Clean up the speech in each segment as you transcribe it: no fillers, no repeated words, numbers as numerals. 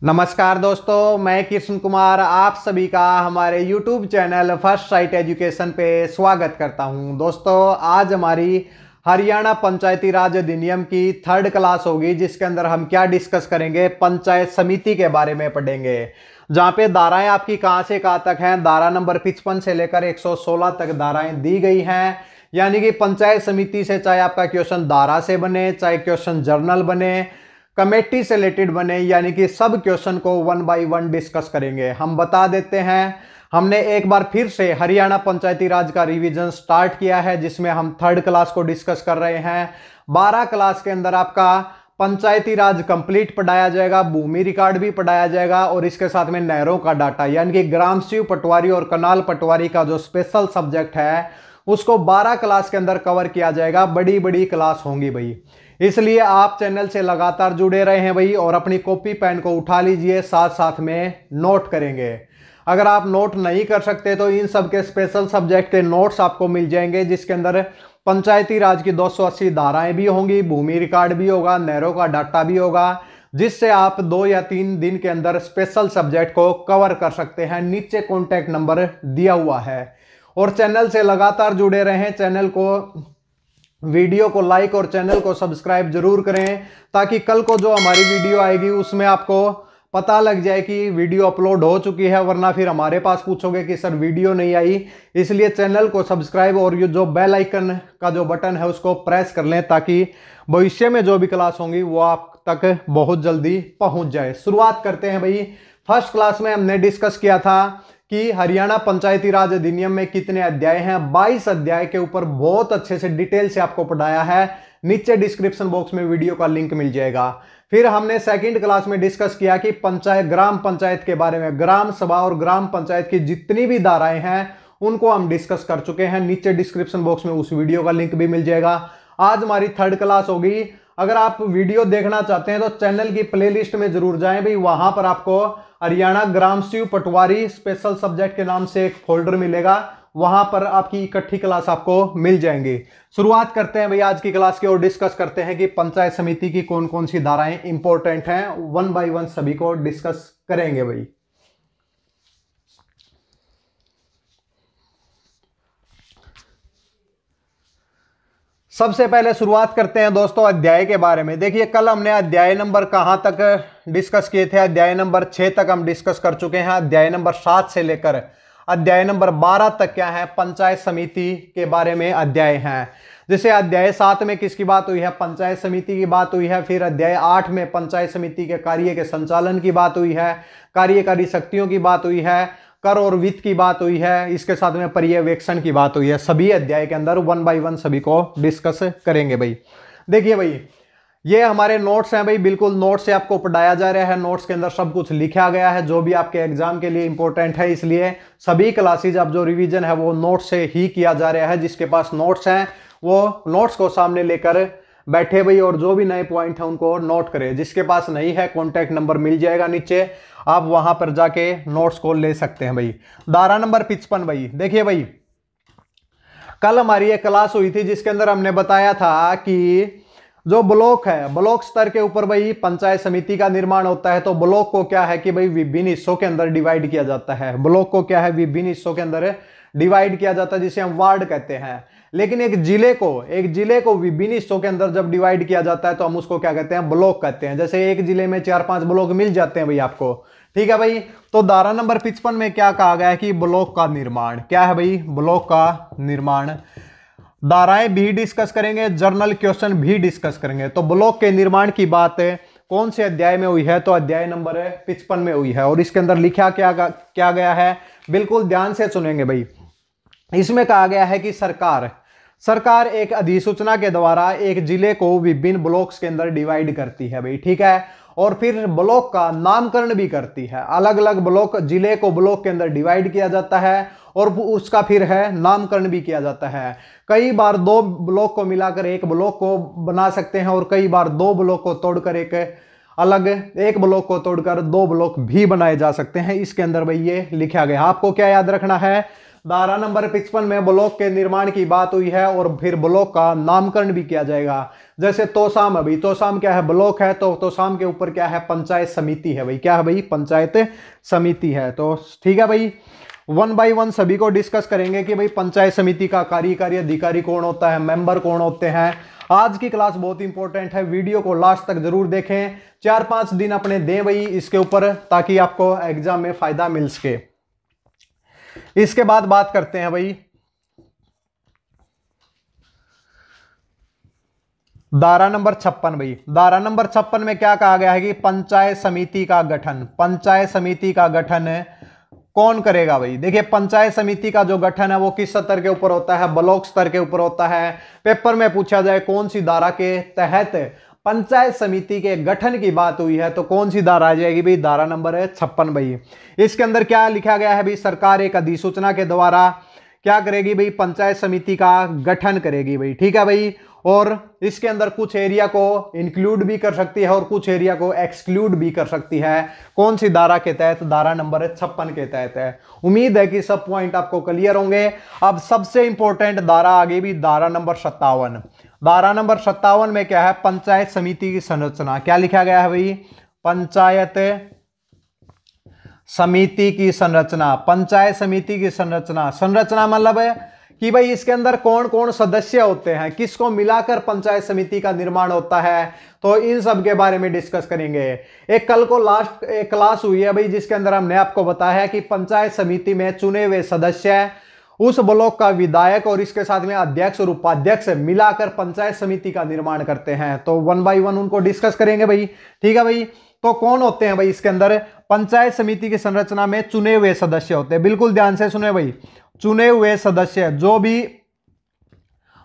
नमस्कार दोस्तों, मैं कृष्ण कुमार आप सभी का हमारे YouTube channel first sight education पे स्वागत करता हूं। दोस्तों, आज हमारी हरियाणा पंचायती राज अधिनियम की थर्ड क्लास होगी, जिसके अंदर हम क्या डिस्कस करेंगे, पंचायत समिति के बारे में पढ़ेंगे। जहां पे धाराएं आपकी कहां से कहां तक हैं, धारा नंबर 55 से लेकर 116 तक धाराएं दी गई हैं। यानी कि पंचायत समिति से चाहे आपका क्वेश्चन धारा से बने, चाहे क्वेश्चन जर्नल बने, कमेटी से रिलेटेड बने, यानी कि सब क्वेश्चन को वन बाय वन डिस्कस करेंगे। हम बता देते हैं, हमने एक बार फिर से हरियाणा पंचायती राज का रिवीजन स्टार्ट किया है, जिसमें हम थर्ड क्लास को डिस्कस कर रहे हैं। 12 क्लास के अंदर आपका पंचायती राज कंप्लीट पढ़ाया जाएगा, भूमि रिकॉर्ड भी पढ़ाया जाएगा और इसके साथ में नहरों का डाटा, यानी कि ग्राम सीव पटवारी और कनाल पटवारी का जो स्पेशल सब्जेक्ट है उसको 12 क्लास के अंदर कवर किया जाएगा। बड़ी बड़ी क्लास होंगी भाई, इसलिए आप चैनल से लगातार जुड़े रहे हैं भाई, और अपनी कॉपी पेन को उठा लीजिए, साथ साथ में नोट करेंगे। अगर आप नोट नहीं कर सकते तो इन सब के स्पेशल सब्जेक्ट के नोट्स आपको मिल जाएंगे, जिसके अंदर पंचायती राज की 280 धाराएं भी होंगी, भूमि रिकॉर्ड भी होगा, नहरों का डाटा भी होगा, जिससे आप 2 या 3 दिन के अंदर स्पेशल सब्जेक्ट को कवर कर सकते हैं। नीचे कॉन्टैक्ट नंबर दिया हुआ है, और चैनल से लगातार जुड़े रहें। चैनल को, वीडियो को लाइक और चैनल को सब्सक्राइब जरूर करें, ताकि कल को जो हमारी वीडियो आएगी उसमें आपको पता लग जाए कि वीडियो अपलोड हो चुकी है, वरना फिर हमारे पास पूछोगे कि सर वीडियो नहीं आई। इसलिए चैनल को सब्सक्राइब और ये जो बेल आइकन का जो बटन है उसको प्रेस कर लें, ताकि भविष्य में जो भी क्लास होंगी वो आप तक बहुत जल्दी पहुंच जाए। शुरुआत करते हैं भाई। फर्स्ट क्लास में हमने डिस्कस किया था कि हरियाणा पंचायती राज अधिनियम में कितने अध्याय हैं। 22 अध्याय के ऊपर बहुत अच्छे से डिटेल से आपको पढ़ाया है। नीचे डिस्क्रिप्शन बॉक्स में वीडियो का लिंक मिल जाएगा। फिर हमने सेकंड क्लास में डिस्कस किया कि पंचायत, ग्राम पंचायत के बारे में, ग्राम सभा और ग्राम पंचायत की जितनी भी धाराएं हैं उनको हम डिस्कस कर चुके हैं। नीचे डिस्क्रिप्शन बॉक्स में उस वीडियो का लिंक भी मिल जाएगा। आज हमारी थर्ड क्लास होगी। अगर आप वीडियो देखना चाहते हैं तो चैनल की प्लेलिस्ट में जरूर जाएं भाई, वहां पर आपको हरियाणा ग्राम सीव पटवारी स्पेशल सब्जेक्ट के नाम से एक फोल्डर मिलेगा, वहां पर आपकी इकट्ठी क्लास आपको मिल जाएंगी। शुरुआत करते हैं भाई आज की क्लास की, और डिस्कस करते हैं कि पंचायत समिति की कौन कौन सी धाराएं इंपॉर्टेंट हैं। वन बाय वन सभी को डिस्कस करेंगे भाई। सबसे पहले शुरुआत करते हैं दोस्तों अध्याय के बारे में। देखिए, कल हमने अध्याय नंबर कहां तक डिस्कस किए थे, अध्याय नंबर 6 तक हम डिस्कस कर चुके हैं। अध्याय नंबर 7 से लेकर अध्याय नंबर 12 तक क्या है, पंचायत समिति के बारे में अध्याय हैं। जैसे अध्याय 7 में किसकी बात हुई है, पंचायत समिति की बात हुई है। फिर अध्याय 8 में पंचायत समिति के कार्य के संचालन की बात हुई है, कार्यकारी शक्तियों की बात हुई है, कर और वित्त की बात हुई है, इसके साथ में पर्यवेक्षण की बात हुई है। सभी अध्याय के अंदर वन बाय वन सभी को डिस्कस करेंगे भाई। देखिए भाई, ये हमारे नोट्स हैं भाई, बिल्कुल नोट्स से आपको पढ़ाया जा रहा है। नोट्स के अंदर सब कुछ लिखा गया है जो भी आपके एग्जाम के लिए इंपॉर्टेंट है, इसलिए सभी क्लासेज अब जो रिवीजन है वो नोट्स से ही किया जा रहा है। जिसके पास नोट्स हैं वो नोट्स को सामने लेकर बैठे भाई, और जो भी नए पॉइंट है उनको नोट करें। जिसके पास नहीं है, कॉन्टैक्ट नंबर मिल जाएगा नीचे, आप वहां पर जाके नोट्स को ले सकते हैं भाई। धारा नंबर 55 भाई। देखिए भाई, कल हमारी एक क्लास हुई थी जिसके अंदर हमने बताया था कि जो ब्लॉक है, ब्लॉक स्तर के ऊपर भाई पंचायत समिति का निर्माण होता है। तो ब्लॉक को क्या है कि भाई विभिन्न हिस्सों के अंदर डिवाइड किया जाता है। ब्लॉक को क्या है, विभिन्न हिस्सों के अंदर डिवाइड किया जाता है, जिसे हम वार्ड कहते हैं। लेकिन एक जिले को विभिन्न हिस्सों के अंदर जब डिवाइड किया जाता है तो हम उसको क्या कहते हैं, ब्लॉक कहते हैं। जैसे एक जिले में 4-5 ब्लॉक मिल जाते हैं भाई आपको, ठीक है भाई। तो धारा नंबर 55 में क्या कहा गया है कि ब्लॉक का निर्माण क्या है भाई, ब्लॉक का निर्माण। धाराएं भी डिस्कस करेंगे, जर्नल क्वेश्चन भी डिस्कस करेंगे। तो ब्लॉक के निर्माण की बात कौन से अध्याय में हुई है, तो अध्याय नंबर 55 में हुई है। और इसके अंदर लिखा क्या गया है, बिल्कुल ध्यान से सुनेंगे भाई। इसमें कहा गया है कि सरकार एक अधिसूचना के द्वारा एक जिले को विभिन्न ब्लॉक्स के अंदर डिवाइड करती है भाई, ठीक है। और फिर ब्लॉक का नामकरण भी करती है। अलग अलग ब्लॉक, जिले को ब्लॉक के अंदर डिवाइड किया जाता है और उसका फिर है नामकरण भी किया जाता है। कई बार 2 ब्लॉक को मिलाकर एक ब्लॉक को बना सकते हैं, और कई बार 2 ब्लॉक को तोड़कर एक ब्लॉक को तोड़कर 2 ब्लॉक भी बनाए जा सकते हैं। इसके अंदर भाई ये लिखा गया। आपको क्या याद रखना है, धारा नंबर 55 में ब्लॉक के निर्माण की बात हुई है और फिर ब्लॉक का नामकरण भी किया जाएगा। जैसे तोशाम है भाई, तोशाम क्या है, ब्लॉक है, तो तोशाम के ऊपर क्या है, पंचायत समिति है भाई, क्या है भाई, पंचायत समिति है। तो ठीक है भाई, वन बाय वन सभी को डिस्कस करेंगे कि भाई पंचायत समिति का कार्यकारी अधिकारी कौन होता है, मेंबर कौन होते हैं। आज की क्लास बहुत इंपॉर्टेंट है, वीडियो को लास्ट तक जरूर देखें, 4-5 दिन अपने दें भाई इसके ऊपर, ताकि आपको एग्जाम में फायदा मिल सके। इसके बाद बात करते हैं भाई धारा नंबर 56 भाई। धारा नंबर 56 में क्या कहा गया है कि पंचायत समिति का गठन, पंचायत समिति का गठन कौन करेगा भाई। देखिए पंचायत समिति का जो गठन है वो किस स्तर के ऊपर होता है, ब्लॉक स्तर के ऊपर होता है। पेपर में पूछा जाए कौन सी धारा के तहत पंचायत समिति के गठन की बात हुई है, तो कौन सी धारा आ जाएगी भाई, धारा नंबर 56 भाई। इसके अंदर क्या लिखा गया है भाई, सरकार एक अधिसूचना के द्वारा क्या करेगी भाई, पंचायत समिति का गठन करेगी भाई, ठीक है भाई। और इसके अंदर कुछ एरिया को इंक्लूड भी कर सकती है और कुछ एरिया को एक्सक्लूड भी कर सकती है। कौन सी धारा के तहत, धारा नंबर 56 के तहत है। उम्मीद है कि सब पॉइंट आपको क्लियर होंगे। अब सबसे इंपॉर्टेंट धारा आ गई भी धारा नंबर 57। धारा नंबर 57 में क्या है, पंचायत समिति की संरचना। क्या लिखा गया है भाई, पंचायत समिति की संरचना, पंचायत समिति की संरचना। संरचना मतलब है कि भाई इसके अंदर कौन कौन सदस्य होते हैं, किसको मिलाकर पंचायत समिति का निर्माण होता है, तो इन सब के बारे में डिस्कस करेंगे। एक कल को लास्ट एक क्लास हुई है भाई, जिसके अंदर हमने आपको बताया कि पंचायत समिति में चुने हुए सदस्य उस ब्लॉक का विधायक और इसके साथ में अध्यक्ष और उपाध्यक्ष मिलाकर पंचायत समिति का निर्माण करते हैं। तो वन बाय वन उनको डिस्कस करेंगे भाई, ठीक है भाई। तो कौन होते हैं भाई इसके अंदर, पंचायत समिति की संरचना में चुने हुए सदस्य होते हैं। बिल्कुल ध्यान से सुने भाई, चुने हुए सदस्य, जो भी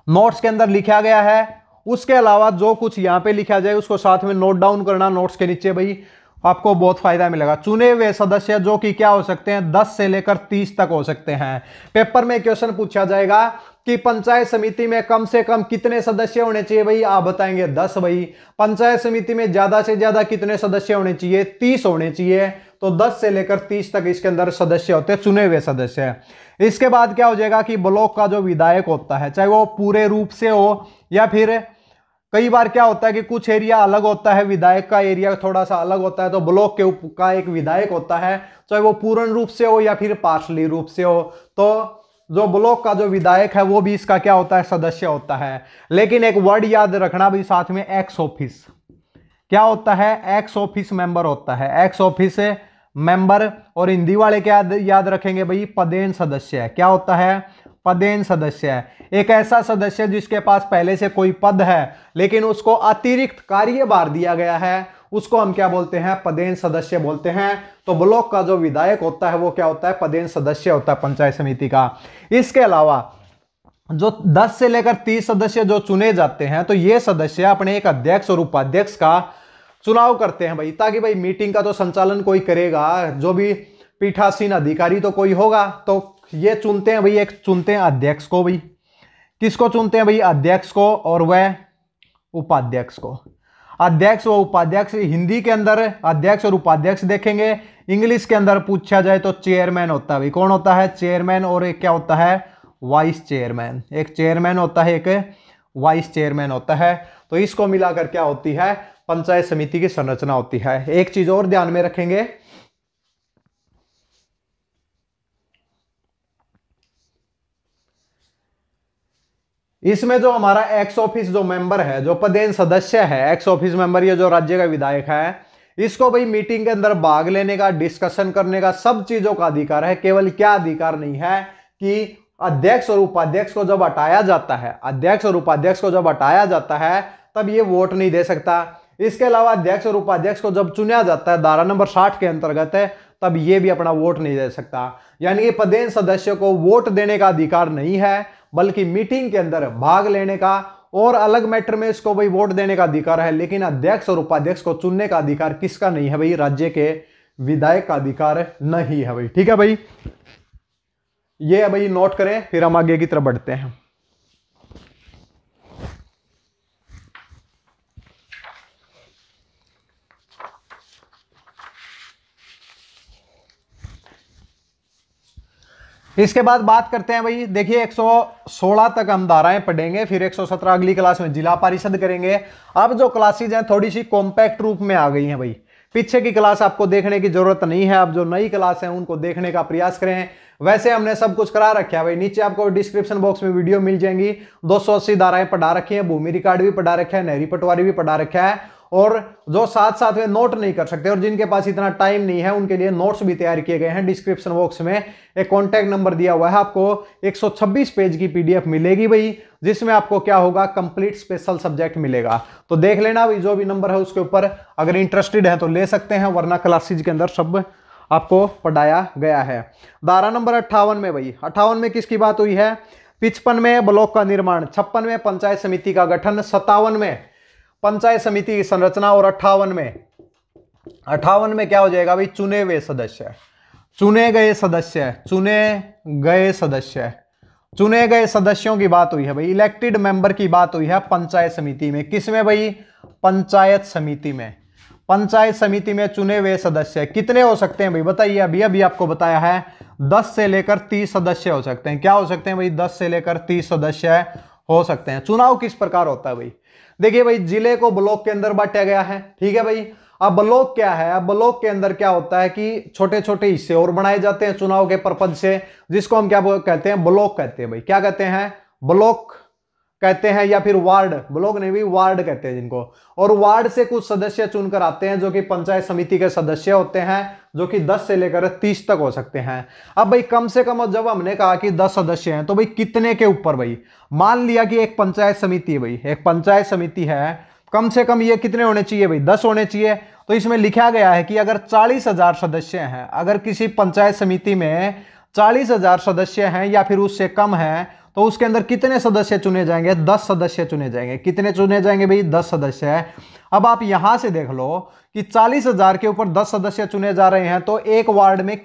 नोट्स के अंदर लिखा गया है उसके अलावा जो कुछ यहां पे लिखा जाए उसको साथ में नोट डाउन करना नोट्स के नीचे भाई, आपको बहुत फायदा मिलेगा। चुने हुए सदस्य जो कि क्या हो सकते हैं, 10 से लेकर 30 तक हो सकते हैं। पेपर में क्वेश्चन पूछा जाएगा कि पंचायत समिति में कम से कम कितने सदस्य होने चाहिए भाई, आप बताएंगे 10 भाई। पंचायत समिति में ज्यादा से ज्यादा कितने सदस्य होने चाहिए, 30 होने चाहिए। तो 10 से लेकर 30 तक इसके अंदर सदस्य होते हैं, चुने हुए सदस्य। इसके बाद क्या हो जाएगा कि ब्लॉक का जो विधायक होता है, चाहे वो पूरे रूप से हो या फिर कई बार क्या होता है कि कुछ एरिया अलग होता है, विधायक का एरिया थोड़ा सा अलग होता है, तो ब्लॉक के का एक विधायक होता है, चाहे वो पूर्ण रूप से हो या फिर पार्शली रूप से हो। तो जो ब्लॉक का जो विधायक है वो भी इसका क्या होता है, सदस्य होता है। लेकिन एक वर्ड याद रखना भी साथ में, एक्स ऑफिस। क्या होता है, एक्स ऑफिस मेंबर होता है, एक्स ऑफिस मेंबर। और हिंदी वाले क्या याद रखेंगे भाई, पदेन सदस्य। क्या होता है, पदेन सदस्य। एक ऐसा सदस्य जिसके पास पहले से कोई पद है लेकिन उसको अतिरिक्त कार्यभार दिया गया है, उसको हम क्या बोलते हैं, पदेन सदस्य बोलते हैं। तो ब्लॉक का जो विधायक होता है वो क्या होता है, पदेन सदस्य होता है पंचायत समिति का। इसके अलावा जो 10 से लेकर 30 सदस्य जो चुने जाते हैं, तो ये सदस्य अपने एक अध्यक्ष और उपाध्यक्ष का चुनाव करते हैं भाई, ताकि भाई मीटिंग का तो संचालन कोई करेगा, जो भी पीठासीन अधिकारी तो कोई होगा। तो ये चुनते हैं भाई, एक चुनते हैं अध्यक्ष को भाई। किसको चुनते हैं भाई, अध्यक्ष को, और वह उपाध्यक्ष को। अध्यक्ष व उपाध्यक्ष, हिंदी के अंदर अध्यक्ष और उपाध्यक्ष देखेंगे, इंग्लिश के अंदर पूछा जाए तो चेयरमैन होता है भाई। कौन होता है, चेयरमैन, और एक क्या होता है, वाइस चेयरमैन। एक चेयरमैन होता है, एक वाइस चेयरमैन होता है। तो इसको मिलाकर क्या होती है, पंचायत समिति की संरचना होती है। एक चीज और ध्यान में रखेंगे, इसमें जो हमारा एक्स ऑफिस जो मेंबर है, जो पदेन सदस्य है, एक्स ऑफिस मेंबर, ये जो राज्य का विधायक है, इसको भाई मीटिंग के अंदर भाग लेने का, डिस्कशन करने का, सब चीजों का अधिकार है। केवल क्या अधिकार नहीं है कि अध्यक्ष और उपाध्यक्ष को जब हटाया जाता है, अध्यक्ष और उपाध्यक्ष को जब हटाया जाता है तब ये वोट नहीं दे सकता। इसके अलावा अध्यक्ष और उपाध्यक्ष को जब चुना जाता है धारा नंबर 60 के अंतर्गत है, तब ये भी अपना वोट नहीं दे सकता। यानी कि पदेन सदस्य को वोट देने का अधिकार नहीं है, बल्कि मीटिंग के अंदर भाग लेने का और अलग मैटर में इसको भाई वोट देने का अधिकार है। लेकिन अध्यक्ष और उपाध्यक्ष को चुनने का अधिकार किसका नहीं है भाई, राज्य के विधायक का अधिकार नहीं है भाई, ठीक है भाई। ये भाई नोट करें, फिर हम आगे की तरफ बढ़ते हैं। इसके बाद बात करते हैं भाई, देखिए 116 तक हम धाराएं पढ़ेंगे, फिर 117 अगली क्लास में जिला परिषद करेंगे। अब जो क्लासेज हैं थोड़ी सी कॉम्पैक्ट रूप में आ गई हैं भाई, पीछे की क्लास आपको देखने की जरूरत नहीं है, अब जो नई क्लास है उनको देखने का प्रयास करें। वैसे हमने सब कुछ करा रखा है भाई, नीचे आपको डिस्क्रिप्शन बॉक्स में वीडियो मिल जाएंगी, 280 धाराएं पढ़ा रखी है, भूमि रिकॉर्ड भी पढ़ा रखा है, नहरी पटवारी भी पढ़ा रखा है, और जो साथ साथ में नोट नहीं कर सकते और जिनके पास इतना टाइम नहीं है उनके लिए नोट्स भी तैयार किए गए हैं। डिस्क्रिप्शन बॉक्स में एक कॉन्टैक्ट नंबर दिया हुआ है, आपको 126 पेज की पीडीएफ मिलेगी भाई, जिसमें आपको क्या होगा, कंप्लीट स्पेशल सब्जेक्ट मिलेगा। तो देख लेना भाई, जो भी नंबर है उसके ऊपर अगर इंटरेस्टेड है तो ले सकते हैं, वरना क्लासेज के अंदर सब आपको पढ़ाया गया है। धारा नंबर 58 में भाई, 58 में किसकी बात हुई है, 55 में ब्लॉक का निर्माण, 56 में पंचायत समिति का गठन, 57 में पंचायत समिति की संरचना, और 58 में क्या हो जाएगा भाई, चुने हुए सदस्य, चुने गए सदस्य, चुने गए सदस्य, चुने गए सदस्यों की बात हुई है भाई, इलेक्टेड मेंबर की बात हुई है पंचायत समिति में। किसमें भाई, पंचायत समिति में। पंचायत समिति में चुने हुए सदस्य कितने हो सकते हैं भाई, बताइए। अभी अभी आपको बताया है 10 से लेकर 30 सदस्य हो सकते हैं। क्या हो सकते हैं भाई, 10 से लेकर 30 सदस्य हो सकते हैं। चुनाव किस प्रकार होता है भाई, देखिए भाई, जिले को ब्लॉक के अंदर बांटा गया है, ठीक है भाई। अब ब्लॉक क्या है, अब ब्लॉक के अंदर क्या होता है कि छोटे छोटे हिस्से और बनाए जाते हैं चुनाव के पर्पज से, जिसको हम क्या कहते हैं, ब्लॉक कहते हैं भाई। क्या कहते हैं, ब्लॉक कहते हैं, या फिर वार्ड, ब्लॉक नहीं भी वार्ड कहते हैं जिनको। और वार्ड से कुछ सदस्य चुनकर आते हैं जो कि पंचायत समिति के सदस्य होते हैं, जो कि 10 से लेकर 30 तक हो सकते हैं। अब भाई कम से कम, जब हमने कहा कि 10 सदस्य हैं तो भाई कितने के ऊपर भाई, मान लिया कि एक पंचायत समिति है भाई, एक पंचायत समिति है, कम से कम ये कितने होने चाहिए भाई, 10 होने चाहिए। तो इसमें लिखा गया है कि अगर 40,000 सदस्य हैं, अगर किसी पंचायत समिति में 40,000 सदस्य हैं या फिर उससे कम है, तो उसके अंदर कितने सदस्य चुने जाएंगे, 10 सदस्य चुने जाएंगे। कितने चुने जाएंगे भाई, 10 सदस्य है। अब आप यहां से देख लो कि 40,000 के ऊपर 10 सदस्य चुने जा रहे हैं, तो एक वार्ड में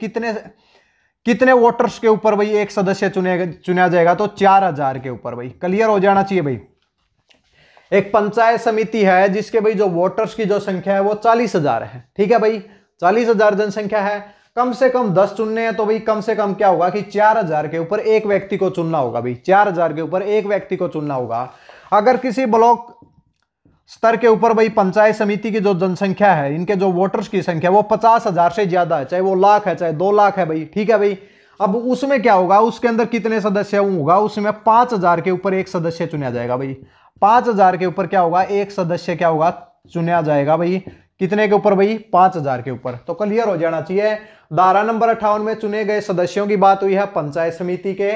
कितने वोटर्स के ऊपर भाई एक सदस्य चुना जाएगा, तो 4,000 के ऊपर भाई। क्लियर हो जाना चाहिए भाई। एक पंचायत समिति है जिसके भाई जो वोटर्स की जो संख्या है वो 40,000 है, ठीक है भाई, 40,000 जनसंख्या है, कम से कम 10 चुनने हैं, तो भाई कम से कम क्या होगा कि 4,000 के ऊपर एक व्यक्ति को चुनना होगा भाई, 4,000 के ऊपर एक व्यक्ति को चुनना होगा। अगर किसी ब्लॉक स्तर के ऊपर भाई पंचायत समिति की जो जनसंख्या है, इनके जो वोटर्स की संख्या वो 50,000 से ज्यादा है, चाहे वो लाख है चाहे 2 लाख है भाई, ठीक है भाई। अब उसमें क्या होगा, उसके अंदर कितने सदस्य होगा, उसमें 5,000 के ऊपर एक सदस्य चुना जाएगा भाई, 5,000 के ऊपर क्या होगा, एक सदस्य क्या होगा, चुना जाएगा भाई। कितने के ऊपर भाई, 5,000 के ऊपर। तो क्लियर हो जाना चाहिए। धारा नंबर 58 में चुने गए सदस्यों की बात हुई है पंचायत समिति के,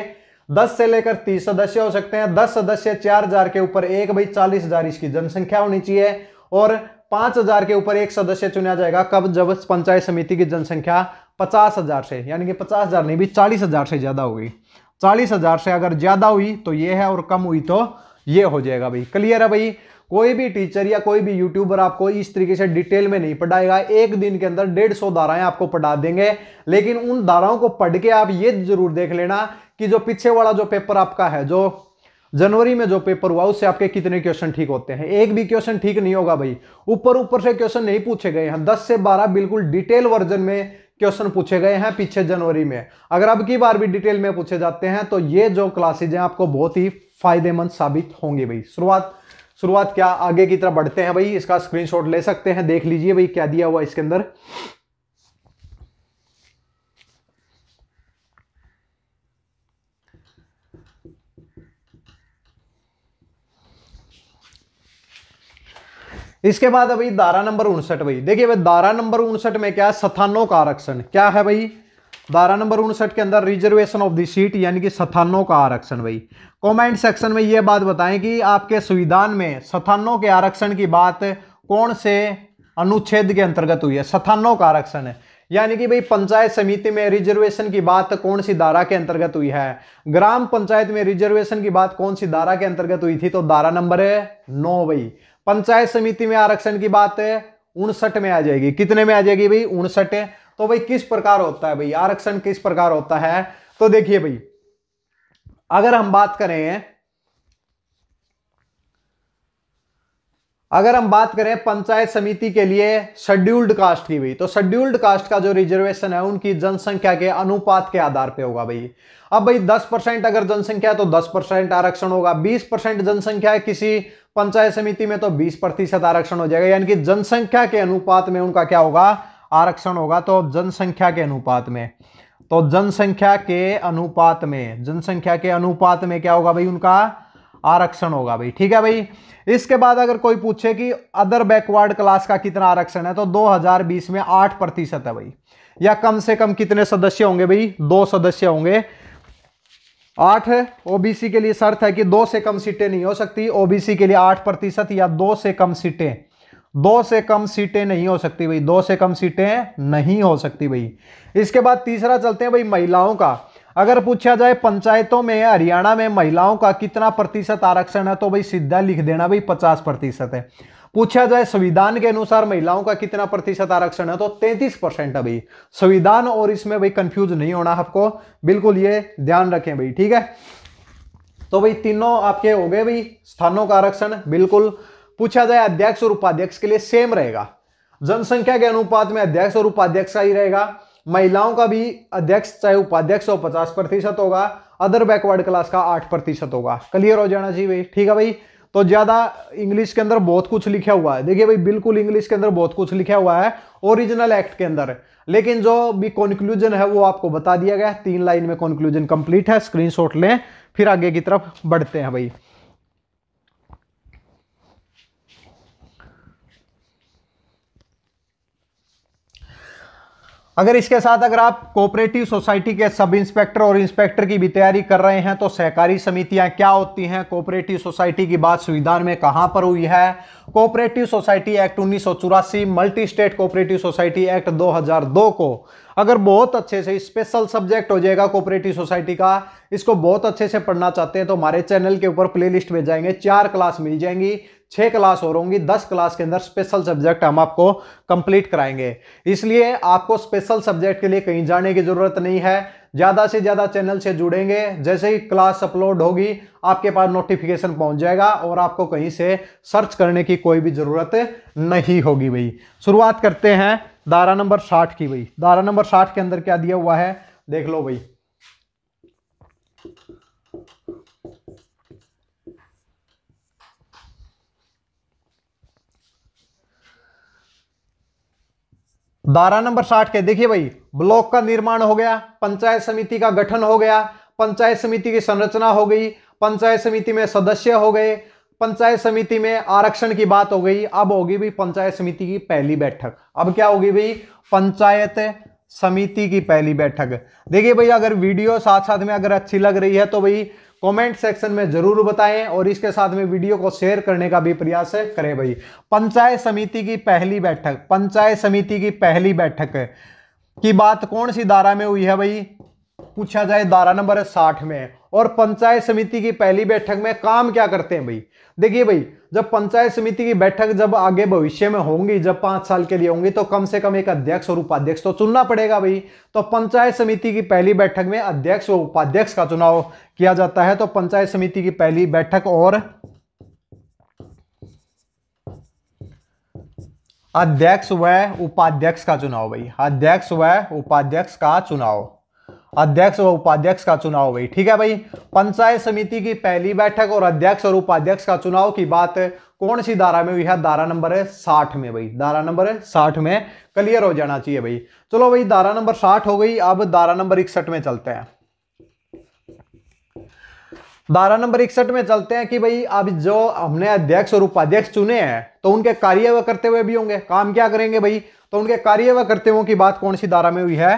10 से लेकर 30 सदस्य हो सकते हैं। 10 सदस्य 4,000 के ऊपर एक भाई, 40,000 इसकी जनसंख्या होनी चाहिए, और 5,000 के ऊपर एक सदस्य चुना जाएगा कब, जब पंचायत समिति की जनसंख्या 50,000 से, यानी कि 50,000 नहीं भी 40,000 से ज्यादा होगी। 40,000 से अगर ज्यादा हुई तो ये है, और कम हुई तो ये हो जाएगा भाई। क्लियर है भाई। कोई भी टीचर या कोई भी यूट्यूबर आपको इस तरीके से डिटेल में नहीं पढ़ाएगा, एक दिन के अंदर 150 धाराएं आपको पढ़ा देंगे, लेकिन उन धाराओं को पढ़ के आप ये जरूर देख लेना कि जो पीछे वाला जो पेपर आपका है, जो जनवरी में जो पेपर हुआ, उससे आपके कितने क्वेश्चन ठीक होते हैं। एक भी क्वेश्चन ठीक नहीं होगा भाई, ऊपर ऊपर से क्वेश्चन नहीं पूछे गए हैं, 10 से 12 बिल्कुल डिटेल वर्जन में क्वेश्चन पूछे गए हैं पीछे जनवरी में। अगर अब की बार भी डिटेल में पूछे जाते हैं तो ये जो क्लासेज हैं आपको बहुत ही फायदेमंद साबित होंगे भाई। शुरुआत क्या, आगे की तरफ बढ़ते हैं भाई। इसका स्क्रीनशॉट ले सकते हैं, देख लीजिए भाई क्या दिया हुआ इसके अंदर। इसके बाद अभी धारा नंबर 59 भाई, देखिए भाई धारा नंबर 59 में क्या है, स्थानों का आरक्षण। क्या है भाई, धारा नंबर 59 के अंदर रिजर्वेशन ऑफ द सीट, यानी कि स्थानों का आरक्षण भाई। कमेंट सेक्शन में यह बात बताएं कि आपके संविधान में स्थानों के आरक्षण की बात कौन से अनुच्छेद के अंतर्गत हुई है। स्थानों का आरक्षण है, यानी कि भाई पंचायत समिति में रिजर्वेशन की बात कौन सी धारा के अंतर्गत हुई है। ग्राम पंचायत में रिजर्वेशन की बात कौन सी धारा के अंतर्गत हुई थी, तो धारा नंबर 9 भाई। पंचायत समिति में आरक्षण की बात 59 में आ जाएगी। कितने में आ जाएगी भाई, 59। तो भाई किस प्रकार होता है भाई आरक्षण, किस प्रकार होता है, तो देखिए भाई, अगर हम बात करें पंचायत समिति के लिए शेड्यूल्ड कास्ट की भाई, तो शेड्यूल्ड कास्ट का जो रिजर्वेशन है उनकी जनसंख्या के अनुपात के आधार पे होगा भाई। अब भाई 10% अगर जनसंख्या है तो 10% आरक्षण होगा, 20% जनसंख्या है किसी पंचायत समिति में तो 20% आरक्षण हो जाएगा, यानी कि जनसंख्या के अनुपात में उनका क्या होगा, आरक्षण होगा। तो जनसंख्या के अनुपात में, तो जनसंख्या के अनुपात में, जनसंख्या के अनुपात में क्या होगा भाई, उनका आरक्षण होगा भाई। ठीक है भाई। इसके बाद अगर कोई पूछे कि अदर बैकवर्ड क्लास का कितना आरक्षण है, तो 2020 में 8% है भाई। या कम से कम कितने सदस्य होंगे भाई, 2 सदस्य होंगे। 8 ओबीसी के लिए शर्त है कि 2 से कम सीटें नहीं हो सकती, ओबीसी के लिए 8% या 2 से कम सीटें, 2 से कम सीटें नहीं हो सकती भाई, 2 से कम सीटें नहीं हो सकती भाई। इसके बाद तीसरा चलते हैं भाई महिलाओं का। अगर पूछा जाए पंचायतों में हरियाणा में महिलाओं का कितना प्रतिशत आरक्षण है, तो भाई सीधा लिख देना भाई 50% है। पूछा जाए संविधान के अनुसार महिलाओं का कितना प्रतिशत आरक्षण है, तो 33% है भाई। संविधान और इसमें भाई कंफ्यूज नहीं होना आपको, बिल्कुल ये ध्यान रखें भाई। ठीक है, तो भाई तीनों आपके हो गए भाई स्थानों का आरक्षण बिल्कुल। पूछा जाए अध्यक्ष और उपाध्यक्ष के लिए सेम रहेगा, जनसंख्या के अनुपात में अध्यक्ष और उपाध्यक्ष का ही रहेगा। महिलाओं का भी अध्यक्ष चाहे उपाध्यक्ष हो 50% होगा, अदर बैकवर्ड क्लास का 8% होगा। क्लियर हो जाना चाहिए भाई। ठीक है भाई। तो ज्यादा इंग्लिश के अंदर बहुत कुछ लिखा हुआ है, देखिए भाई बिल्कुल इंग्लिश के अंदर बहुत कुछ लिखा हुआ है ओरिजिनल एक्ट के अंदर, लेकिन जो भी कंक्लूजन है वो आपको बता दिया गया। 3 लाइन में कंक्लूजन कंप्लीट है, स्क्रीनशॉट लें, फिर आगे की तरफ बढ़ते हैं भाई। अगर इसके साथ अगर आप कोऑपरेटिव सोसाइटी के सब इंस्पेक्टर और इंस्पेक्टर की भी तैयारी कर रहे हैं, तो सहकारी समितियां क्या होती हैं, कोऑपरेटिव सोसाइटी की बात संविधान में कहां पर हुई है, cooperative society act 1984, multi state cooperative society act 2002 को अगर बहुत अच्छे से स्पेशल सब्जेक्ट हो जाएगा कोऑपरेटिव सोसाइटी का, इसको बहुत अच्छे से पढ़ना चाहते हैं तो हमारे चैनल के ऊपर प्लेलिस्ट में जाएंगे, 4 क्लास मिल जाएंगी, 6 क्लास और होंगी, 10 क्लास के अंदर स्पेशल सब्जेक्ट हम आपको कंप्लीट कराएंगे। इसलिए आपको स्पेशल सब्जेक्ट के लिए कहीं जाने की जरूरत नहीं है, ज्यादा से ज्यादा चैनल से जुड़ेंगे, जैसे ही क्लास अपलोड होगी आपके पास नोटिफिकेशन पहुंच जाएगा और आपको कहीं से सर्च करने की कोई भी जरूरत नहीं होगी भाई। शुरुआत करते हैं धारा नंबर 60 की भाई। धारा नंबर 60 के अंदर क्या दिया हुआ है देख लो भाई। धारा नंबर 60 के देखिए भाई, ब्लॉक का निर्माण हो गया, पंचायत समिति का गठन हो गया, पंचायत समिति की संरचना हो गई, पंचायत समिति में सदस्य हो गए, पंचायत समिति में आरक्षण की बात हो गई। अब होगी भाई पंचायत समिति की पहली बैठक। अब क्या होगी भाई, पंचायत समिति की पहली बैठक। देखिए भाई अगर वीडियो साथ साथ में अगर अच्छी लग रही है तो भाई कमेंट सेक्शन में जरूर बताएं और इसके साथ में वीडियो को शेयर करने का भी प्रयास करें भाई। पंचायत समिति की पहली बैठक, पंचायत समिति की पहली बैठक की बात कौन सी धारा में हुई है भाई, पूछा जाए धारा नंबर 60 में। और पंचायत समिति की पहली बैठक में काम क्या करते हैं भाई, देखिए भाई जब पंचायत समिति की बैठक जब आगे भविष्य में होंगी, जब 5 साल के लिए होंगी, तो कम से कम एक अध्यक्ष और उपाध्यक्ष तो चुनना पड़ेगा भाई। तो पंचायत समिति की पहली बैठक में अध्यक्ष और उपाध्यक्ष का चुनाव किया जाता है। तो पंचायत समिति की पहली बैठक और अध्यक्ष व उपाध्यक्ष का चुनाव भाई, अध्यक्ष व उपाध्यक्ष का चुनाव, अध्यक्ष व उपाध्यक्ष का चुनाव भाई। ठीक है भाई, पंचायत समिति की पहली बैठक और अध्यक्ष और उपाध्यक्ष का चुनाव की बात कौन सी धारा में हुई है, धारा नंबर 60 में भाई, धारा नंबर 60 में। क्लियर हो जाना चाहिए भाई। चलो भाई धारा नंबर 60 हो गई, अब धारा नंबर 61 में चलते हैं। धारा नंबर 61 में चलते हैं कि भाई अब जो हमने अध्यक्ष और उपाध्यक्ष चुने हैं तो उनके कार्य व करते हुए भी होंगे, काम क्या करेंगे भाई, तो उनके कार्य व करते हुए की बात कौन सी धारा में हुई है,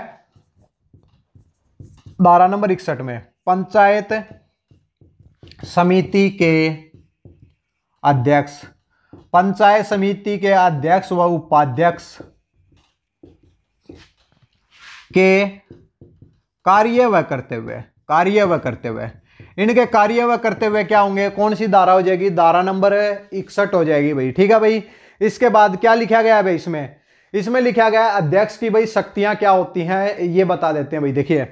धारा नंबर 61 में। पंचायत समिति के अध्यक्ष, पंचायत समिति के अध्यक्ष व उपाध्यक्ष के कार्य व करते हुए, कार्य व करते हुए, इनके कार्य व करते हुए क्या होंगे, कौन सी धारा हो जाएगी, धारा नंबर 61 हो जाएगी भाई। ठीक है भाई। इसके बाद क्या लिखा गया है भाई, इसमें लिखा गया है अध्यक्ष की भाई शक्तियां क्या होती हैं, ये बता देते हैं भाई। देखिए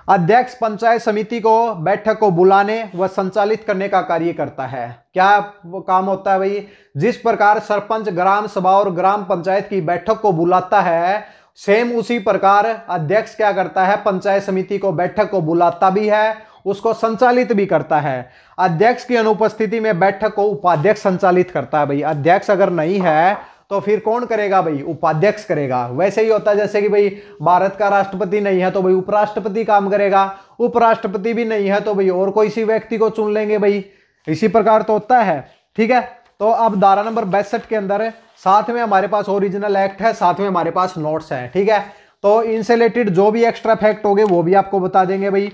अध्यक्ष पंचायत समिति को बैठक को बुलाने व संचालित करने का कार्य करता है। क्या वो काम होता है भाई? जिस प्रकार सरपंच ग्राम सभा और ग्राम पंचायत की बैठक को बुलाता है, सेम उसी प्रकार अध्यक्ष क्या करता है? पंचायत समिति को बैठक को बुलाता भी है, उसको संचालित भी करता है। अध्यक्ष की अनुपस्थिति में बैठक को उपाध्यक्ष संचालित करता है भाई। अध्यक्ष अगर नहीं है तो फिर कौन करेगा भाई? उपाध्यक्ष करेगा। वैसे ही होता है जैसे कि भाई भारत का राष्ट्रपति नहीं है तो भाई उपराष्ट्रपति काम करेगा, उपराष्ट्रपति भी नहीं है तो भाई और कोई सी व्यक्ति को चुन लेंगे भाई। इसी प्रकार तो होता है। ठीक है, तो अब धारा नंबर 62 के अंदर साथ में हमारे पास ओरिजिनल एक्ट है, साथ में हमारे पास नोट्स हैं। ठीक है, तो इनसे रिलेटेड जो भी एक्स्ट्रा फैक्ट होंगे वो भी आपको बता देंगे भाई।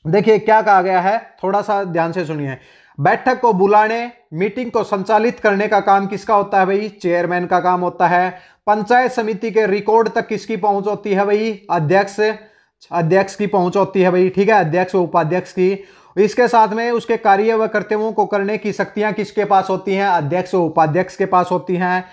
देखिए क्या कहा गया है, थोड़ा सा ध्यान से सुनिए। बैठक को बुलाने, मीटिंग को संचालित करने का काम किसका होता है भाई? चेयरमैन का काम होता है। पंचायत समिति के रिकॉर्ड तक किसकी पहुंच होती है भाई? अध्यक्ष की पहुंच होती है भाई। ठीक है, अध्यक्ष व उपाध्यक्ष की। इसके साथ में उसके कार्य व कर्तव्यों को करने की शक्तियां किसके पास होती हैं? अध्यक्ष व उपाध्यक्ष के पास होती हैं।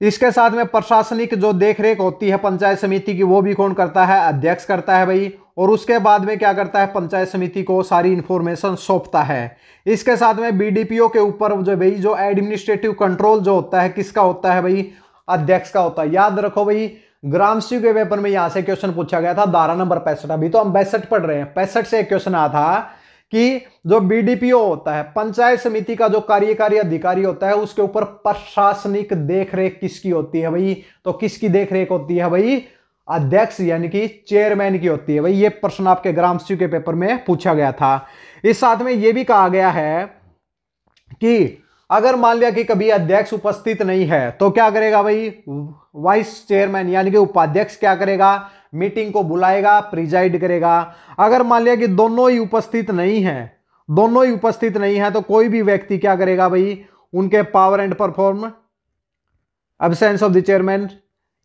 इसके साथ में प्रशासनिक जो देखरेख होती है पंचायत समिति की, वो भी कौन करता है? अध्यक्ष करता है भाई। और उसके बाद में क्या करता है? पंचायत समिति को सारी इंफॉर्मेशन सौंपता है। इसके साथ में बीडीपीओ के ऊपर जो भाई जो एडमिनिस्ट्रेटिव कंट्रोल जो होता है किसका होता है भाई? अध्यक्ष का होता है। याद रखो भाई, ग्रामसी के पेपर में यहां से क्वेश्चन पूछा गया था, धारा नंबर 65। अभी तो हम 62 पढ़ रहे हैं, 65 से एक क्वेश्चन आया था कि जो बीडीपीओ होता है, पंचायत समिति का जो कार्यकारी अधिकारी होता है, उसके ऊपर प्रशासनिक देखरेख किसकी होती है भाई? तो किसकी देखरेख होती है भाई? अध्यक्ष यानी कि चेयरमैन की होती है भाई। ये प्रश्न आपके ग्रामसी के पेपर में पूछा गया था। इस साथ में यह भी कहा गया है कि अगर मान लिया कि कभी अध्यक्ष उपस्थित नहीं है तो क्या करेगा भाई? वाइस चेयरमैन यानी कि उपाध्यक्ष क्या करेगा? मीटिंग को बुलाएगा, प्रिजाइड करेगा। अगर मान लिया कि दोनों ही उपस्थित नहीं है तो कोई भी व्यक्ति क्या करेगा भाई? उनके power and perform absence of the chairman.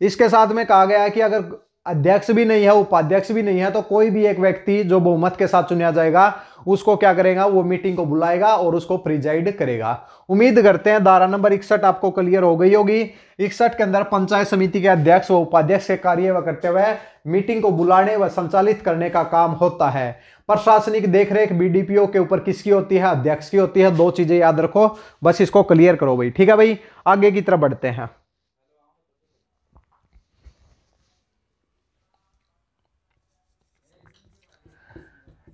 इसके साथ में कहा गया है कि अगर अध्यक्ष भी नहीं है, उपाध्यक्ष भी नहीं है, तो कोई भी एक व्यक्ति जो बहुमत के साथ चुना जाएगा उसको क्या करेगा? वो मीटिंग को बुलाएगा और उसको प्रिजाइड करेगा। उम्मीद करते हैं धारा नंबर 61 आपको क्लियर हो गई होगी। 61 के अंदर पंचायत समिति के अध्यक्ष व उपाध्यक्ष के कार्य व कर्तव्य मीटिंग को बुलाने व संचालित करने का काम होता है। प्रशासनिक देखरेख बीडीपीओ के ऊपर किसकी होती है? अध्यक्ष की होती है। दो चीजें याद रखो, बस इसको क्लियर करो भाई। ठीक है भाई, आगे की तरफ बढ़ते हैं।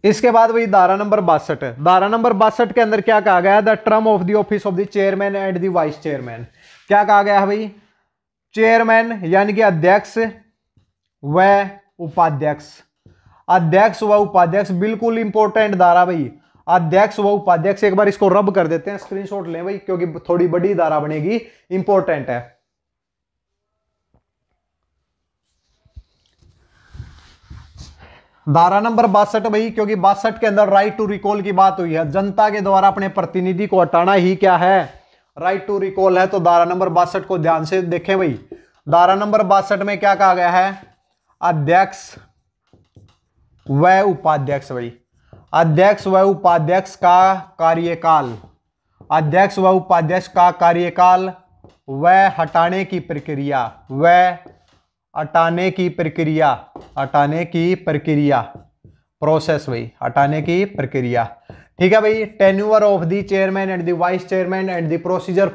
इसके बाद भाई धारा नंबर 62। धारा नंबर 62 के अंदर क्या कहा गया है? The term of the office of the chairman and the vice chairman. क्या कहा गया है भाई? चेयरमैन यानी कि अध्यक्ष व उपाध्यक्ष। अध्यक्ष व उपाध्यक्ष बिल्कुल इंपॉर्टेंट धारा भाई। अध्यक्ष व उपाध्यक्ष, एक बार इसको रब कर देते हैं, स्क्रीनशॉट लें भाई, क्योंकि थोड़ी बड़ी धारा बनेगी, इंपॉर्टेंट है। धारा नंबर 62 भाई, क्योंकि 62 के अंदर राइट टू रिकॉल की बात हुई है। जनता के द्वारा अपने प्रतिनिधि को हटाना ही क्या है? राइट टू रिकॉल है। तो धारा नंबर 62 को ध्यान से देखें भाई। धारा नंबर 62 में क्या कहा गया है? अध्यक्ष व उपाध्यक्ष भाई। अध्यक्ष व उपाध्यक्ष का कार्यकाल, अध्यक्ष व उपाध्यक्ष का कार्यकाल व हटाने की प्रक्रिया, हटाने की प्रक्रिया प्रोसेस भाई, हटाने की प्रक्रिया। ठीक है भाई। Tenure of the chairman and the vice chairman and the procedure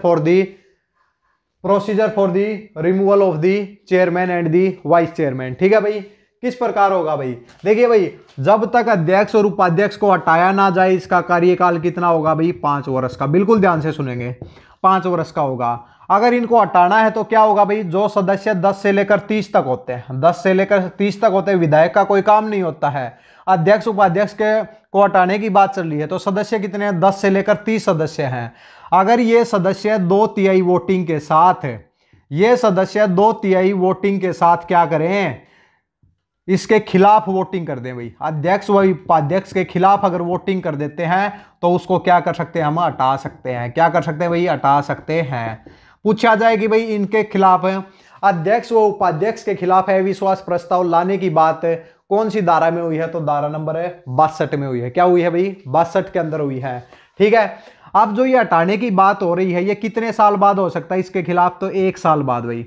for the removal of the chairman and the vice chairman. ठीक है भाई, किस प्रकार होगा भाई? देखिए भाई, जब तक अध्यक्ष और उपाध्यक्ष को हटाया ना जाए, इसका कार्यकाल कितना होगा भाई? 5 वर्ष का। बिल्कुल ध्यान से सुनेंगे, 5 वर्ष का होगा। अगर इनको हटाना है तो क्या होगा भाई? जो सदस्य 10 से लेकर 30 तक होते हैं, 10 से लेकर 30 तक होते हैं, विधायक का कोई काम नहीं होता है। अध्यक्ष उपाध्यक्ष के को हटाने की बात चल रही है, तो सदस्य कितने हैं? 10 से लेकर 30 सदस्य हैं। अगर ये सदस्य 2/3 वोटिंग के साथ, ये सदस्य 2/3 वोटिंग के साथ क्या करें? इसके खिलाफ वोटिंग कर दें भाई। अध्यक्ष व उपाध्यक्ष के खिलाफ अगर वोटिंग कर देते हैं तो उसको क्या कर सकते हैं? हम हटा सकते हैं। क्या कर सकते हैं भाई? हटा सकते हैं। पूछा जाए कि भाई इनके खिलाफ, अध्यक्ष व उपाध्यक्ष के खिलाफ अविश्वास प्रस्ताव लाने की बात कौन सी धारा में हुई है? तो धारा नंबर 62 में हुई है। क्या हुई है भाई? 62 के अंदर हुई है। ठीक है। अब जो ये हटाने की बात हो रही है, ये कितने साल बाद हो सकता है इसके खिलाफ? तो 1 साल बाद भाई।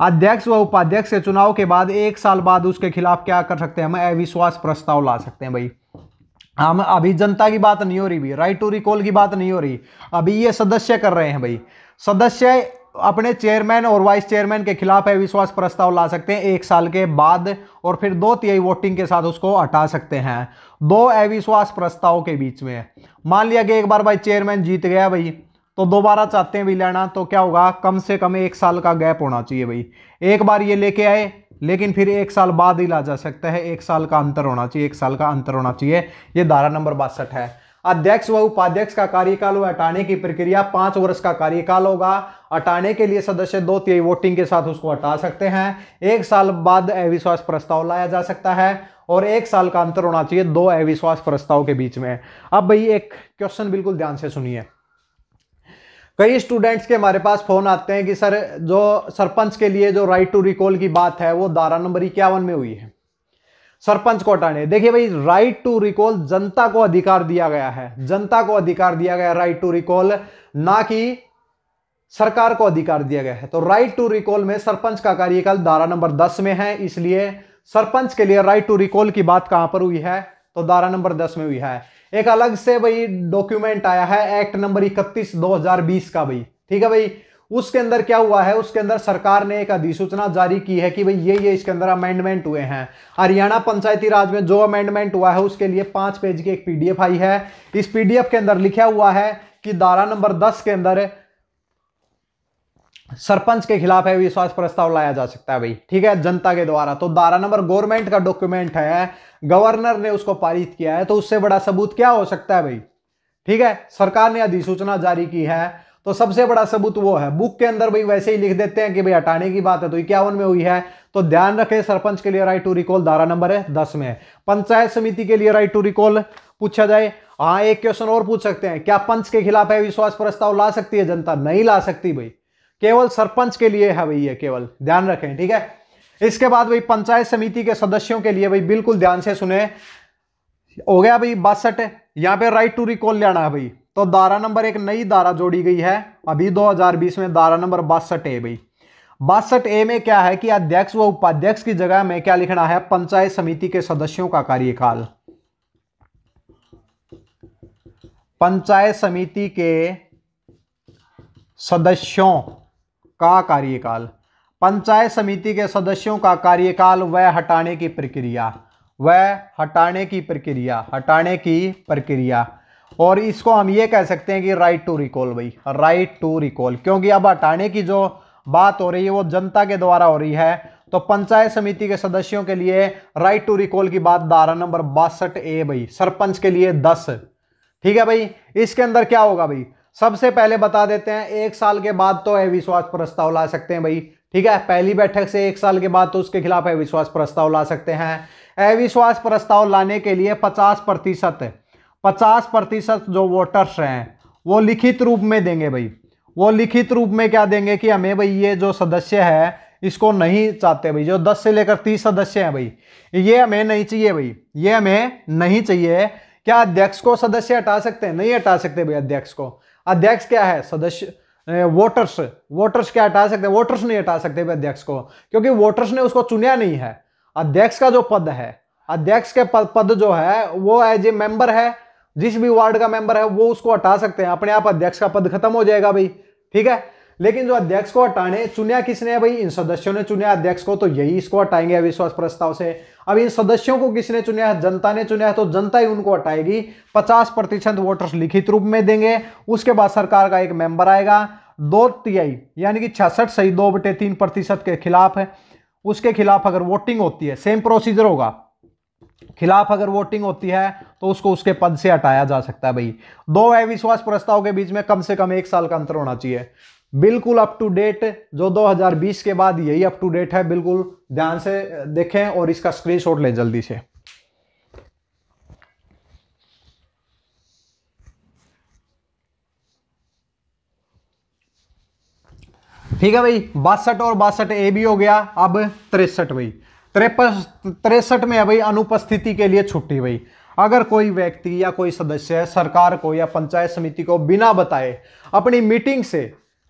अध्यक्ष व उपाध्यक्ष के चुनाव के बाद 1 साल बाद उसके खिलाफ क्या कर सकते हैं, हम अविश्वास प्रस्ताव ला सकते हैं भाई। हम अभी जनता की बात नहीं हो रही भी, राइट टू रिकॉल की बात नहीं हो रही, अभी ये सदस्य कर रहे हैं भाई। सदस्य अपने चेयरमैन और वाइस चेयरमैन के खिलाफ अविश्वास प्रस्ताव ला सकते हैं 1 साल के बाद, और फिर 2/3 वोटिंग के साथ उसको हटा सकते हैं। 2 अविश्वास प्रस्ताव के बीच में मान लिया कि एक बार भाई चेयरमैन जीत गया भाई, तो दोबारा चाहते हैं भी लेना, तो क्या होगा, कम से कम 1 साल का गैप होना चाहिए भाई। एक बार ये लेके आए लेकिन फिर 1 साल बाद ही ला जा सकता है, 1 साल का अंतर होना चाहिए, 1 साल का अंतर होना चाहिए। ये धारा नंबर 62 है। अध्यक्ष व उपाध्यक्ष का कार्यकाल व हटाने की प्रक्रिया 5 वर्ष का कार्यकाल होगा। हटाने के लिए सदस्य 2/3 वोटिंग के साथ उसको हटा सकते हैं। 1 साल बाद अविश्वास प्रस्ताव लाया जा सकता है और 1 साल का अंतर होना चाहिए 2 अविश्वास प्रस्ताव के बीच में। अब भाई एक क्वेश्चन बिल्कुल ध्यान से सुनिए। कई स्टूडेंट्स के हमारे पास फोन आते हैं कि सर जो सरपंच के लिए जो राइट टू रिकॉल की बात है वो धारा नंबर 51 में हुई है, सरपंच को हटाने। देखिए भाई, राइट टू रिकॉल जनता को अधिकार दिया गया है, जनता को अधिकार दिया गया राइट टू रिकॉल, ना कि सरकार को अधिकार दिया गया है। तो राइट टू रिकॉल में सरपंच का कार्यकाल धारा नंबर 10 में है, इसलिए सरपंच के लिए राइट टू रिकॉल की बात कहां पर हुई है, तो धारा नंबर 10 में हुई है। एक अलग से भाई डॉक्यूमेंट आया है एक्ट नंबर 31/2020 का भाई, ठीक है भाई। उसके अंदर क्या हुआ है, उसके अंदर सरकार ने एक अधिसूचना जारी की है कि भाई ये इसके अंदर अमेंडमेंट हुए हैं। हरियाणा पंचायती राज में जो अमेंडमेंट हुआ है उसके लिए 5 पेज की एक पीडीएफ आई है। इस पीडीएफ के अंदर लिखा हुआ है कि धारा नंबर 10 के अंदर सरपंच के खिलाफ अविश्वास प्रस्ताव लाया जा सकता है भाई, ठीक है, जनता के द्वारा। तो धारा नंबर गवर्नमेंट का डॉक्यूमेंट है, गवर्नर ने उसको पारित किया है, तो उससे बड़ा सबूत क्या हो सकता है भाई, ठीक है। सरकार ने अधिसूचना जारी की है तो सबसे बड़ा सबूत वो है। बुक के अंदर भाई वैसे ही लिख देते हैं कि भाई हटाने की बात है तो 51 में हुई है। तो ध्यान रखें, सरपंच के लिए राइट टू रिकॉल धारा नंबर 10 में। पंचायत समिति के लिए राइट टू रिकॉल पूछा जाए, हाँ एक क्वेश्चन और पूछ सकते हैं, क्या पंच के खिलाफ अविश्वास प्रस्ताव ला सकती है जनता? नहीं ला सकती भाई, केवल सरपंच के लिए है भाई, ये केवल ध्यान रखें, ठीक है। इसके बाद भाई पंचायत समिति के सदस्यों के लिए भाई बिल्कुल ध्यान से सुने, हो गया भाई 62, यहां पे राइट टू रिकॉल लेना है भाई। तो धारा नंबर एक नई धारा जोड़ी गई है अभी 2020 में, धारा नंबर 62 भाई। 62 में क्या है कि अध्यक्ष व उपाध्यक्ष की जगह में क्या लिखना है, पंचायत समिति के सदस्यों का कार्यकाल। पंचायत समिति के सदस्यों का कार्यकाल, पंचायत समिति के सदस्यों का कार्यकाल व हटाने की प्रक्रिया, हटाने की प्रक्रिया। और इसको हम ये कह सकते हैं कि राइट टू रिकॉल भाई, राइट टू रिकॉल, क्योंकि अब हटाने की जो बात हो रही है वो जनता के द्वारा हो रही है। तो पंचायत समिति के सदस्यों के लिए राइट टू रिकॉल की बात धारा नंबर 62A भाई, सरपंच के लिए 10, ठीक है भाई। इसके अंदर क्या होगा भाई, सबसे पहले बता देते हैं 1 साल के बाद तो अविश्वास प्रस्ताव ला सकते हैं भाई, ठीक है। पहली बैठक से 1 साल के बाद तो उसके खिलाफ अविश्वास प्रस्ताव ला सकते हैं। अविश्वास प्रस्ताव लाने के लिए 50% जो वोटर्स हैं वो लिखित रूप में देंगे भाई। वो लिखित रूप में क्या देंगे कि हमें भाई ये जो सदस्य है इसको नहीं चाहते भाई, जो 10 से लेकर 30 सदस्य हैं भाई, ये हमें नहीं चाहिए भाई, ये हमें नहीं चाहिए। क्या अध्यक्ष को सदस्य हटा सकते हैं? नहीं हटा सकते भाई अध्यक्ष को। अध्यक्ष क्या है, सदस्य, वोटर्स क्या हटा सकते हैं? वोटर्स नहीं हटा सकते भाई अध्यक्ष को, क्योंकि वोटर्स ने उसको चुना नहीं है। अध्यक्ष का जो पद है, अध्यक्ष के पद जो है वो एज ए मेंबर है, जिस भी वार्ड का मेंबर है वो उसको हटा सकते हैं, अपने आप अध्यक्ष का पद खत्म हो जाएगा भाई, ठीक है। लेकिन जो अध्यक्ष को हटाने चुना किसने है भाई, इन सदस्यों ने चुना अध्यक्ष को, तो यही इसको हटाएंगे अविश्वास प्रस्ताव से। अब इन सदस्यों को किसने चुना है, जनता ने चुना है, तो जनता ही उनको हटाएगी। 50% वोटर्स लिखित रूप में देंगे, उसके बाद सरकार का एक मेंबर आएगा, 2/3 यानी कि 66 सही 2/3% के खिलाफ है। उसके खिलाफ अगर वोटिंग होती है, सेम प्रोसीजर होगा, खिलाफ अगर वोटिंग होती है तो उसको उसके पद से हटाया जा सकता है भाई। 2 अविश्वास प्रस्ताव के बीच में कम से कम 1 साल का अंतर होना चाहिए। बिल्कुल अप टू डेट, जो 2020 के बाद यही अप टू डेट है, बिल्कुल ध्यान से देखें और इसका स्क्रीनशॉट ले जल्दी से। ठीक है भाई, 62 और 62A भी हो गया। अब 63 भाई, 63 में है भाई अनुपस्थिति के लिए छुट्टी भाई। अगर कोई व्यक्ति या कोई सदस्य सरकार को या पंचायत समिति को बिना बताए अपनी मीटिंग से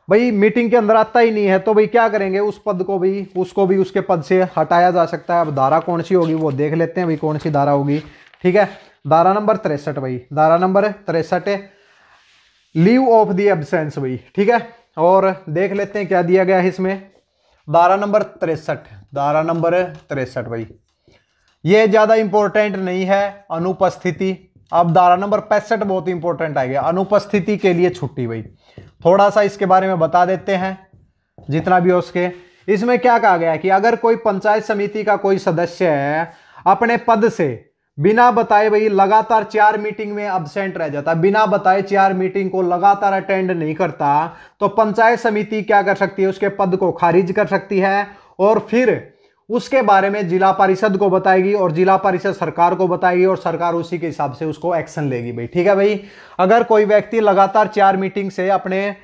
भाई मीटिंग के अंदर आता ही नहीं है तो भाई क्या करेंगे, उस पद को भी, उसको भी उसके पद से हटाया जा सकता है। अब धारा कौन सी होगी वो देख लेते हैं भाई, कौन सी धारा होगी। ठीक है, धारा नंबर 63 भाई, धारा number 63 leave of the absence भाई। ठीक है, और देख लेते हैं क्या दिया गया है इसमें। धारा नंबर 63, धारा नंबर 63 भाई, ये ज्यादा इंपॉर्टेंट नहीं है, अनुपस्थिति। अब धारा नंबर 65 बहुत इंपॉर्टेंट आ गया, अनुपस्थिति के लिए छुट्टी भाई। थोड़ा सा इसके बारे में बता देते हैं जितना भी हो सके। इसमें क्या कहा गया है कि अगर कोई पंचायत समिति का कोई सदस्य है अपने पद से बिना बताए भाई लगातार 4 मीटिंग में अब्सेंट रह जाता, बिना बताए 4 मीटिंग को लगातार अटेंड नहीं करता, तो पंचायत समिति क्या कर सकती है, उसके पद को खारिज कर सकती है और फिर उसके बारे में जिला परिषद को बताएगी और जिला परिषद सरकार को बताएगी और सरकार उसी के हिसाब से उसको एक्शन लेगी भाई। ठीक है भाई, अगर कोई व्यक्ति लगातार 4 मीटिंग से अपने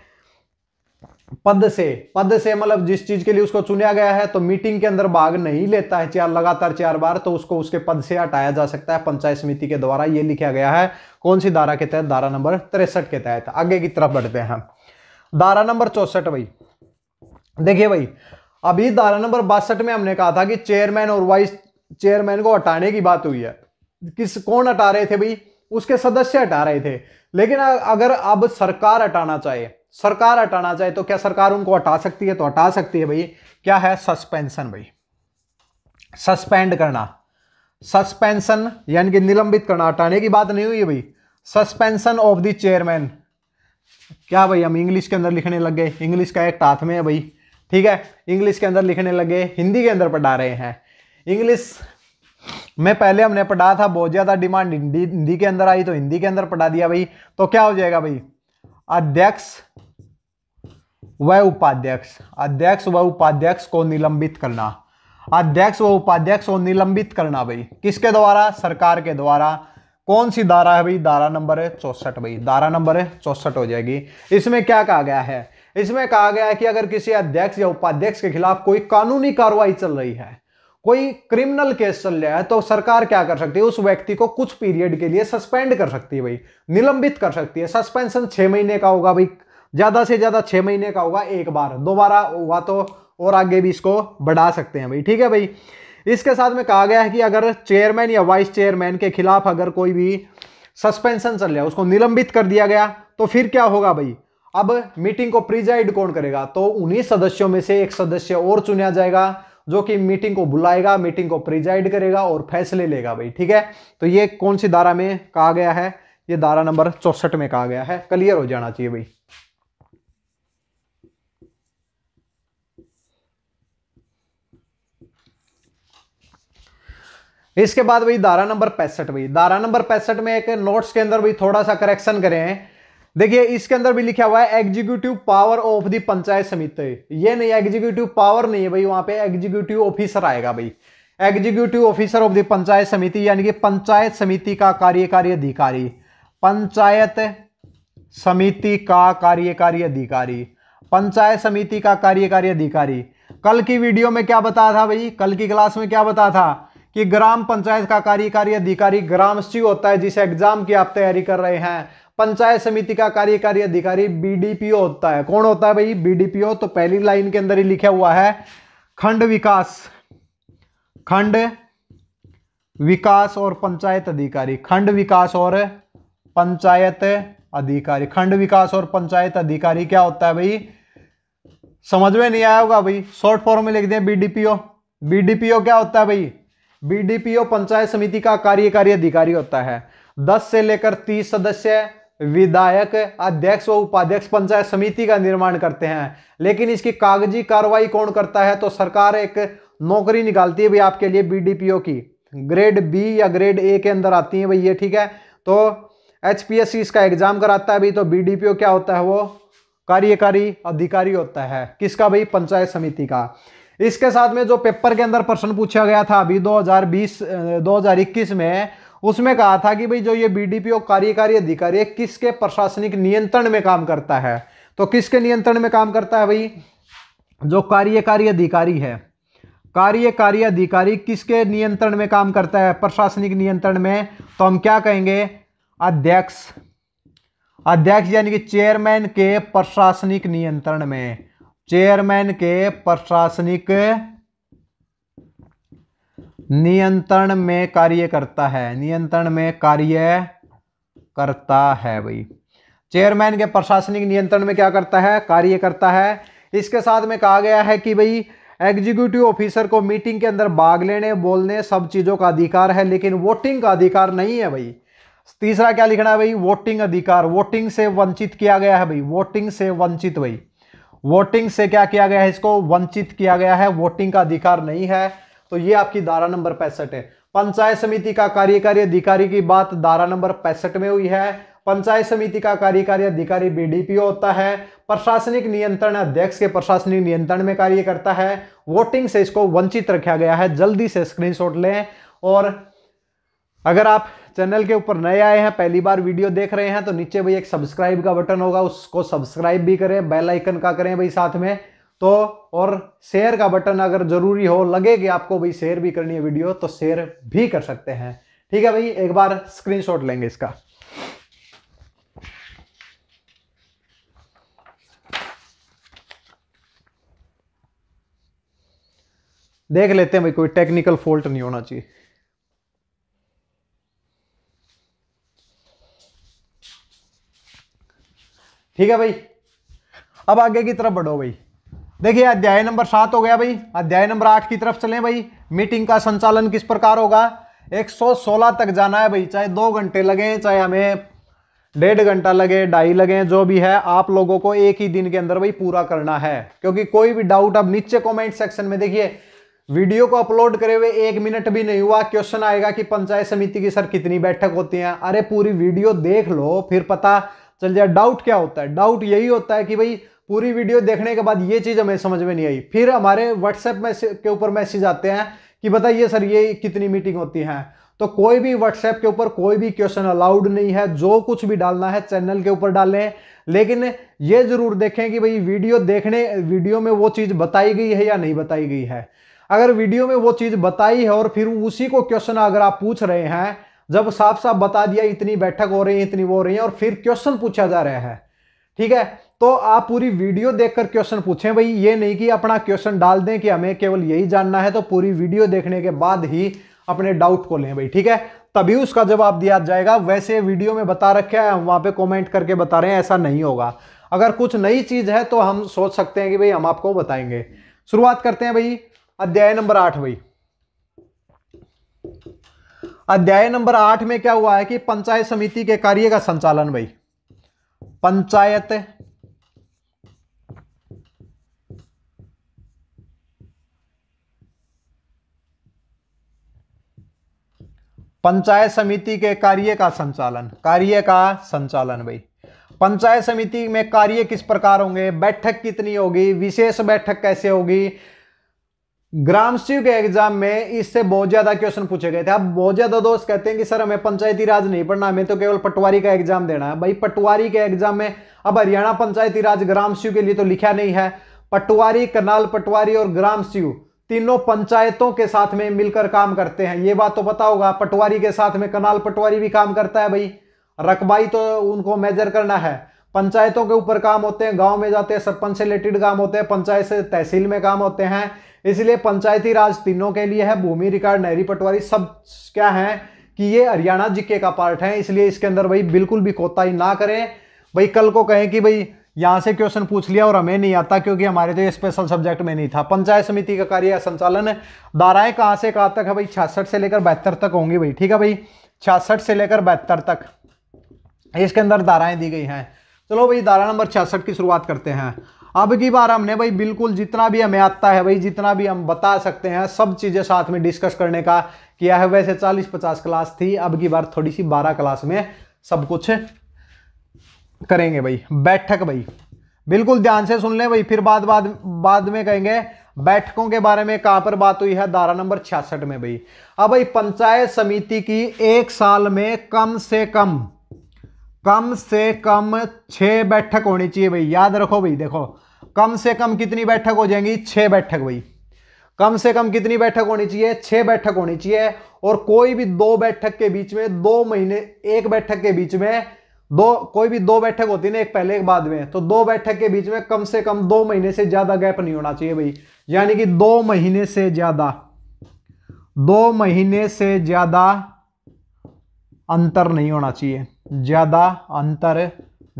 पद से मतलब जिस चीज के लिए उसको चुना गया है तो मीटिंग के अंदर भाग नहीं लेता है लगातार 4 बार, तो उसको उसके पद से हटाया जा सकता है पंचायत समिति के द्वारा। ये लिखा गया है कौन सी धारा के तहत, धारा नंबर 63 के तहत। आगे की तरफ बढ़ते हैं, धारा नंबर 64 भाई। देखिए भाई, अभी धारा नंबर 62 में हमने कहा था कि चेयरमैन और वाइस चेयरमैन को हटाने की बात हुई है। कौन हटा रहे थे भाई, उसके सदस्य हटा रहे थे। लेकिन अगर अब सरकार हटाना चाहे तो क्या सरकार उनको हटा सकती है, तो हटा सकती है भाई। क्या है, सस्पेंशन भाई, सस्पेंड करना, सस्पेंशन यानी कि निलंबित करना, हटाने की बात नहीं हुई है भाई। सस्पेंशन ऑफ द चेयरमैन, क्या भाई हम इंग्लिश के अंदर लिखने लग गए, इंग्लिश का एक हाथ में है भाई। ठीक है, इंग्लिश के अंदर लिखने लगे, हिंदी के अंदर पढ़ा रहे हैं। इंग्लिश में पहले हमने पढ़ा था, बहुत ज्यादा डिमांड हिंदी के अंदर आई तो हिंदी के अंदर पढ़ा दिया भाई। तो क्या हो जाएगा भाई, अध्यक्ष व उपाध्यक्ष, अध्यक्ष व उपाध्यक्ष को निलंबित करना, अध्यक्ष व उपाध्यक्ष को निलंबित करना भाई। किसके द्वारा, सरकार के द्वारा। कौन सी धारा है भाई, धारा नंबर 64 भाई, धारा नंबर 64 हो जाएगी। इसमें क्या कहा गया है, इसमें कहा गया है कि अगर किसी अध्यक्ष या उपाध्यक्ष के खिलाफ कोई कानूनी कार्रवाई चल रही है, कोई क्रिमिनल केस चल रहा है, तो सरकार क्या कर सकती है, उस व्यक्ति को कुछ पीरियड के लिए सस्पेंड कर सकती है भाई, निलंबित कर सकती है। सस्पेंशन 6 महीने का होगा भाई, ज्यादा से ज्यादा 6 महीने का होगा एक बार, दोबारा हुआ तो और आगे भी इसको बढ़ा सकते हैं भाई। ठीक है भाई, इसके साथ में कहा गया है कि अगर चेयरमैन या वाइस चेयरमैन के खिलाफ अगर कोई भी सस्पेंशन चल रहा है, उसको निलंबित कर दिया गया, तो फिर क्या होगा भाई, अब मीटिंग को प्रिजाइड कौन करेगा, तो उन्हीं सदस्यों में से एक सदस्य और चुना जाएगा जो कि मीटिंग को बुलाएगा, मीटिंग को प्रिजाइड करेगा और फैसले लेगा भाई। ठीक है, तो ये कौन सी धारा में कहा गया है, ये धारा नंबर 64 में कहा गया है। क्लियर हो जाना चाहिए भाई। इसके बाद भाई धारा नंबर 65 भाई, धारा नंबर 65 में एक नोट्स के अंदर भी थोड़ा सा करेक्शन करें। देखिए इसके अंदर भी लिखा हुआ है executive power of the panchayat समिति। ये नहीं, एग्जीक्यूटिव पावर नहीं है भाई, वहां पे एग्जीक्यूटिव ऑफिसर आएगा भाई, executive officer of the panchayat समिति, यानी कि पंचायत समिति का कार्यकारी अधिकारी, पंचायत समिति का कार्यकारी अधिकारी, पंचायत समिति का कार्यकारी अधिकारी। कल की वीडियो में क्या बताया था भाई, कल की क्लास में क्या बताया था कि ग्राम पंचायत का कार्यकारी अधिकारी ग्रामसी होता है, जिस एग्जाम की आप तैयारी कर रहे हैं। पंचायत समिति का कार्यकारी अधिकारी बीडीपीओ होता है। कौन होता है भाई, बीडीपीओ। तो पहली लाइन के अंदर ही लिखा हुआ है खंड विकास और पंचायत अधिकारी, खंड विकास और पंचायत अधिकारी। खंड विकास और पंचायत अधिकारी क्या होता है भाई, समझ में नहीं आया होगा भाई, शॉर्ट फॉर्म में लिख दें बीडीपीओ। बीडीपीओ क्या होता है भाई, बीडीपीओ पंचायत समिति का कार्यकारी अधिकारी होता है। 10 से लेकर 30 सदस्य, विधायक, अध्यक्ष व उपाध्यक्ष पंचायत समिति का निर्माण करते हैं। लेकिन इसकी कागजी कार्रवाई कौन करता है, तो सरकार एक नौकरी निकालती है भाई आपके लिए बीडीपीओ की, ग्रेड बी या ग्रेड ए के अंदर आती है भाई ये। ठीक है, तो एचपीएससी इसका एग्जाम कराता है भाई। तो बीडीपीओ क्या होता है, वो कार्यकारी अधिकारी होता है, किसका भाई, पंचायत समिति का। इसके साथ में जो पेपर के अंदर प्रश्न पूछा गया था अभी 2021 में, उसमें कहा था कि भाई जो ये बीडीपीओ कार्यकारी अधिकारी है किसके प्रशासनिक नियंत्रण में काम करता है। तो किसके नियंत्रण में काम करता है भाई, जो कार्यकारी अधिकारी है, कार्यकारी अधिकारी किसके नियंत्रण में काम करता है, प्रशासनिक नियंत्रण में। तो हम क्या कहेंगे, अध्यक्ष अध्यक्ष यानी कि चेयरमैन के प्रशासनिक नियंत्रण में, चेयरमैन के प्रशासनिक नियंत्रण में कार्य करता है, नियंत्रण में कार्य करता है भाई। चेयरमैन के प्रशासनिक नियंत्रण में क्या करता है, कार्य करता है। इसके साथ में कहा गया है कि भाई एग्जीक्यूटिव ऑफिसर को मीटिंग के अंदर भाग लेने, बोलने, सब चीजों का अधिकार है, लेकिन वोटिंग का अधिकार नहीं है भाई। तीसरा क्या लिखना है भाई, वोटिंग अधिकार, वोटिंग से वंचित किया गया है भाई, वोटिंग से वंचित भाई, वोटिंग से क्या किया गया है, इसको वंचित किया गया है, वोटिंग का अधिकार नहीं है। तो ये आपकी धारा नंबर 65 है। पंचायत समिति का कार्यकारी अधिकारी की बात धारा नंबर 65 में हुई है। पंचायत समिति का कार्यकारी अधिकारी बीडीपीओ होता है। प्रशासनिक नियंत्रण अध्यक्ष के प्रशासनिक नियंत्रण में कार्य करता है। वोटिंग से इसको वंचित रखा गया है। जल्दी से स्क्रीनशॉट लें। और अगर आप चैनल के ऊपर नए आए हैं, पहली बार वीडियो देख रहे हैं, तो नीचे भाई एक सब्सक्राइब का बटन होगा, उसको सब्सक्राइब भी करें, बेल आइकन का करें भाई साथ में। तो और शेयर का बटन अगर जरूरी हो, लगे कि आपको भाई शेयर भी करनी है वीडियो, तो शेयर भी कर सकते हैं। ठीक है भाई, एक बार स्क्रीनशॉट लेंगे इसका। देख लेते हैं भाई, कोई टेक्निकल फॉल्ट नहीं होना चाहिए। ठीक है भाई, अब आगे की तरफ बढ़ो भाई। देखिए अध्याय नंबर 7 हो गया भाई। अध्याय नंबर 8 की तरफ चलें भाई। मीटिंग का संचालन किस प्रकार होगा, 116 तक जाना है भाई। चाहे 2 घंटे लगे, चाहे हमें 1.5 घंटा लगे, 2.5 लगे, जो भी है, आप लोगों को एक ही दिन के अंदर भाई पूरा करना है। क्योंकि कोई भी डाउट अब नीचे कमेंट सेक्शन में, देखिए वीडियो को अपलोड करे हुए 1 मिनट भी नहीं हुआ, क्वेश्चन आएगा कि पंचायत समिति की सर कितनी बैठक होती है। अरे पूरी वीडियो देख लो, फिर पता चल जाए डाउट क्या होता है। डाउट यही होता है कि भाई पूरी वीडियो देखने के बाद ये चीज हमें समझ में नहीं आई, फिर हमारे व्हाट्सएप मैसेज के ऊपर मैसेज आते हैं कि बताइए सर ये कितनी मीटिंग होती है। तो कोई भी व्हाट्सएप के ऊपर कोई भी क्वेश्चन अलाउड नहीं है। जो कुछ भी डालना है चैनल के ऊपर डालें, लेकिन ये जरूर देखें कि भाई वीडियो में वो चीज बताई गई है या नहीं बताई गई है। अगर वीडियो में वो चीज बताई है और फिर उसी को क्वेश्चन अगर आप पूछ रहे हैं, जब साफ साफ बता दिया इतनी बैठक हो रही है, इतनी वो हो रही है, और फिर क्वेश्चन पूछा जा रहा है, ठीक है, तो आप पूरी वीडियो देखकर क्वेश्चन पूछें भाई। ये नहीं कि अपना क्वेश्चन डाल दें कि हमें केवल यही जानना है। तो पूरी वीडियो देखने के बाद ही अपने डाउट को लें भाई, ठीक है, तभी उसका जवाब दिया जाएगा। वैसे वीडियो में बता रखा है, हम वहां पे कमेंट करके बता रहे हैं, ऐसा नहीं होगा। अगर कुछ नई चीज है तो हम सोच सकते हैं कि भाई हम आपको बताएंगे। शुरुआत करते हैं भाई अध्याय नंबर 8 भाई। अध्याय नंबर 8 में क्या हुआ है कि पंचायत समिति के कार्य का संचालन भाई। पंचायत समिति के कार्य का संचालन भाई। पंचायत समिति में कार्य किस प्रकार होंगे, बैठक कितनी होगी, विशेष बैठक कैसे होगी। ग्राम सचिव के एग्जाम में इससे बहुत ज्यादा क्वेश्चन पूछे गए थे। अब बहुत ज्यादा दोस्त कहते हैं कि सर हमें पंचायती राज नहीं पढ़ना, हमें तो केवल पटवारी का एग्जाम देना है। भाई पटवारी के एग्जाम में अब हरियाणा पंचायती राज ग्राम सचिव के लिए तो लिखा नहीं है। पटवारी, करनाल पटवारी और ग्राम सचिव तीनों पंचायतों के साथ में मिलकर काम करते हैं, ये बात तो पता होगा। पटवारी के साथ में करनाल पटवारी भी काम करता है भाई। रकबाई तो उनको मेजर करना है। पंचायतों के ऊपर काम होते हैं, गांव में जाते हैं, सरपंच से रिलेटेड काम होते हैं, पंचायत से तहसील में काम होते हैं। इसलिए पंचायती राज तीनों के लिए है। भूमि रिकॉर्ड, नहरी पटवारी सब क्या है कि ये हरियाणा जीके का पार्ट है। इसलिए इसके अंदर भाई बिल्कुल भी कोताही ना करें भाई। कल को कहें कि भाई यहां से क्वेश्चन पूछ लिया और हमें नहीं आता क्योंकि हमारे तो ये स्पेशल सब्जेक्ट में नहीं था। पंचायत समिति का कार्य संचालन है। धाराएं कहां से कहां तक है भाई, 66 से लेकर 72 तक होंगी भाई, ठीक है भाई, 66 से लेकर 72 तक इसके अंदर धाराएं दी गई हैं। चलो भाई धारा नंबर 66 की शुरुआत करते हैं। अब की बार हमने भाई बिल्कुल जितना भी हमें आता है भाई, जितना भी हम बता सकते हैं, सब चीजें साथ में डिस्कस करने का किया है। वैसे 40-50 क्लास थी, अब की बार थोड़ी सी 12 क्लास में सब कुछ करेंगे भाई। बैठक भाई बिल्कुल ध्यान से सुन लें भाई, फिर बाद में कहेंगे बैठकों के बारे में कहां पर बात हुई है, धारा नंबर 66 में भाई। अब भाई पंचायत समिति की एक साल में कम से कम 6 बैठक होनी चाहिए भाई। याद रखो भाई, देखो कम से कम कितनी बैठक हो जाएंगी, 6 बैठक भाई। कम से कम कितनी बैठक होनी चाहिए, 6 बैठक होनी चाहिए। और कोई भी 2 बैठक के बीच में 2 महीने, 1 बैठक के बीच में दो, कोई भी दो बैठक होती है ना, एक पहले एक बाद में, तो दो बैठक के बीच में कम से कम 2 महीने से ज्यादा गैप नहीं होना चाहिए भाई। यानी कि 2 महीने से ज्यादा, 2 महीने से ज्यादा अंतर नहीं होना चाहिए, ज्यादा अंतर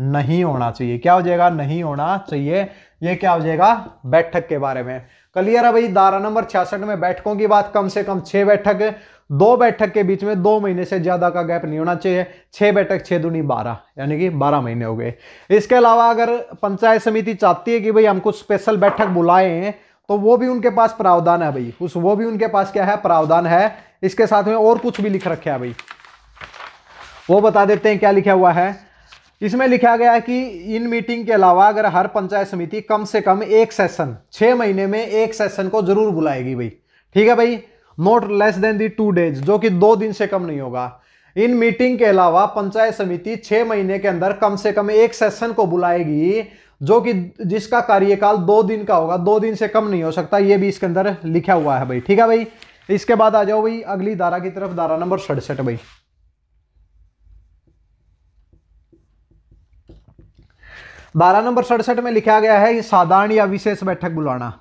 नहीं होना चाहिए। क्या हो जाएगा? नहीं होना चाहिए। ये क्या हो जाएगा? बैठक के बारे में क्लियर है भाई। धारा नंबर 66 में बैठकों की बात, कम से कम 6 बैठक, 2 बैठक के बीच में 2 महीने से ज्यादा का गैप नहीं होना चाहिए। 6 बैठक 6 दूनी 12, यानी कि 12 महीने हो गए। इसके अलावा अगर पंचायत समिति चाहती है कि भाई हम कुछ स्पेशल बैठक बुलाएं, तो वो भी उनके पास प्रावधान है भाई, वो भी उनके पास क्या है? प्रावधान है। इसके साथ में और कुछ भी लिख रखे है भाई, वो बता देते हैं क्या लिखा हुआ है। इसमें लिखा गया है कि इन मीटिंग के अलावा अगर हर पंचायत समिति कम से कम एक सेशन, 6 महीने में एक सेशन को जरूर बुलाएगी भाई। ठीक है भाई, not less than the 2 days, जो कि 2 दिन से कम नहीं होगा। इन मीटिंग के अलावा पंचायत समिति 6 महीने के अंदर कम से कम एक सेशन को बुलाएगी, जो कि जिसका कार्यकाल 2 दिन का होगा, 2 दिन से कम नहीं हो सकता। ये भी इसके अंदर लिखा हुआ है भाई। ठीक है भाई, इसके बाद आ जाओ भाई अगली धारा की तरफ, धारा नंबर 67 भाई। धारा नंबर 67 में लिखा गया है कि साधारण या विशेष बैठक बुलाना,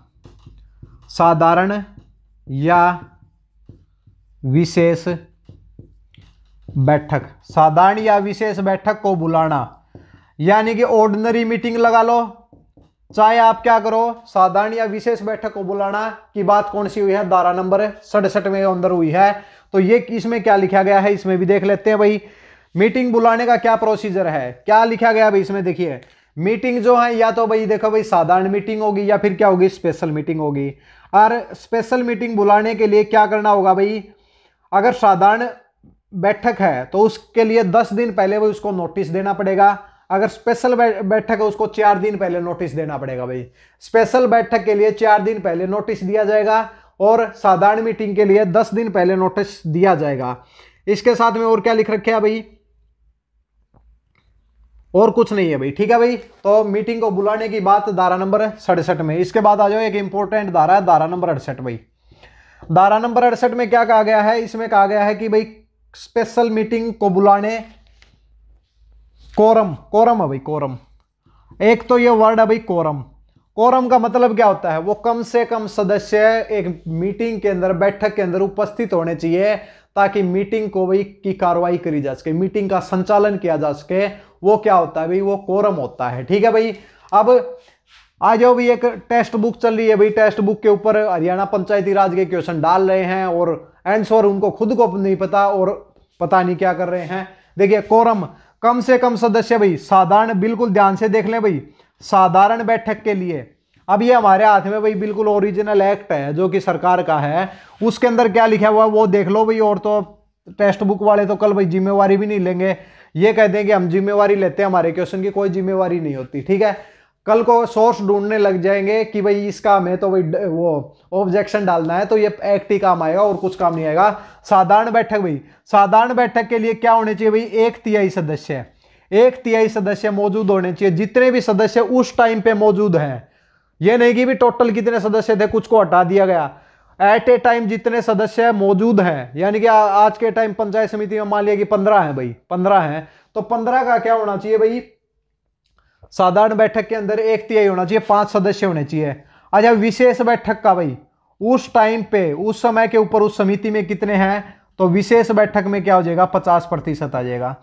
साधारण या विशेष बैठक, साधारण या विशेष बैठक को बुलाना, यानी कि ऑर्डिनरी मीटिंग लगा लो, चाहे आप क्या करो, साधारण या विशेष बैठक को बुलाना की बात कौन सी हुई है? धारा नंबर 67 में अंदर हुई है। तो ये इसमें क्या लिखा गया है, इसमें भी देख लेते हैं भाई। मीटिंग बुलाने का क्या प्रोसीजर है, क्या लिखा गया भाई इसमें? देखिए, मीटिंग जो है या तो भाई देखो भाई साधारण मीटिंग होगी या फिर क्या होगी? स्पेशल मीटिंग होगी। और स्पेशल मीटिंग बुलाने के लिए क्या करना होगा भाई? अगर साधारण बैठक है तो उसके लिए 10 दिन पहले भाई उसको नोटिस देना पड़ेगा। अगर स्पेशल बैठक है उसको 4 दिन पहले नोटिस देना पड़ेगा भाई। स्पेशल बैठक के लिए 4 दिन पहले नोटिस दिया जाएगा और साधारण मीटिंग के लिए 10 दिन पहले नोटिस दिया जाएगा। इसके साथ में और क्या लिख रखे है भाई? और कुछ नहीं है भाई। ठीक है भाई, तो मीटिंग को बुलाने की बात धारा नंबर 67 में। इसके बाद आ जाओ एक इंपॉर्टेंट धारा है, धारा नंबर 68 भाई। धारा नंबर 68 में क्या कहा गया है? इसमें कहा गया है कि भाई स्पेशल मीटिंग को बुलाने, कोरम, कोरम है भाई, कोरम। एक तो ये वर्ड है भाई कोरम। कोरम का मतलब क्या होता है? वो कम से कम सदस्य एक मीटिंग के अंदर, बैठक के अंदर उपस्थित होने चाहिए, ताकि मीटिंग को भाई की कार्रवाई करी जा सके, मीटिंग का संचालन किया जा सके। वो क्या होता है भाई? वो कोरम होता है। ठीक है भाई, अब आ जाओ भाई, एक टेक्स्ट बुक चल रही है भाई, टेक्स्ट बुक के ऊपर हरियाणा पंचायती राज के क्वेश्चन डाल रहे हैं और आंसर उनको खुद को नहीं पता और पता नहीं क्या कर रहे हैं। देखिए, कोरम, कम से कम सदस्य भाई, साधारण, बिल्कुल ध्यान से देख लें भाई, साधारण बैठक के लिए, अब ये हमारे हाथ में भाई बिल्कुल ओरिजिनल एक्ट है जो कि सरकार का है, उसके अंदर क्या लिखा हुआ है वो देख लो भाई। और तो टेक्स्ट बुक वाले तो कल भाई जिम्मेवारी भी नहीं लेंगे, ये कहते हैं कि हम जिम्मेवारी लेते हैं, हमारे क्वेश्चन की कोई जिम्मेवारी नहीं होती। ठीक है, कल को सोर्स ढूंढने लग जाएंगे कि भाई इसका हमें तो भाई वो ऑब्जेक्शन डालना है, तो ये एक्ट ही काम आएगा और कुछ काम नहीं आएगा। साधारण बैठक भाई, साधारण बैठक के लिए क्या होने चाहिए भाई? 1/3 सदस्य, 1/3 सदस्य मौजूद होने चाहिए, जितने भी सदस्य उस टाइम पे मौजूद हैं। ये नहीं कि भी टोटल कितने सदस्य थे कुछ को हटा दिया गया, एट ए टाइम जितने सदस्य मौजूद हैं, यानी कि आज के टाइम पंचायत समिति में मान लिया कि 15 है भाई, 15 है, तो 15 का क्या होना चाहिए भाई? साधारण बैठक के अंदर 1/3 होना चाहिए, 5 सदस्य होने चाहिए। अच्छा, विशेष बैठक का भाई उस टाइम पे, उस समय के ऊपर उस समिति में कितने हैं, तो विशेष बैठक में क्या हो जाएगा? 50% आ जाएगा।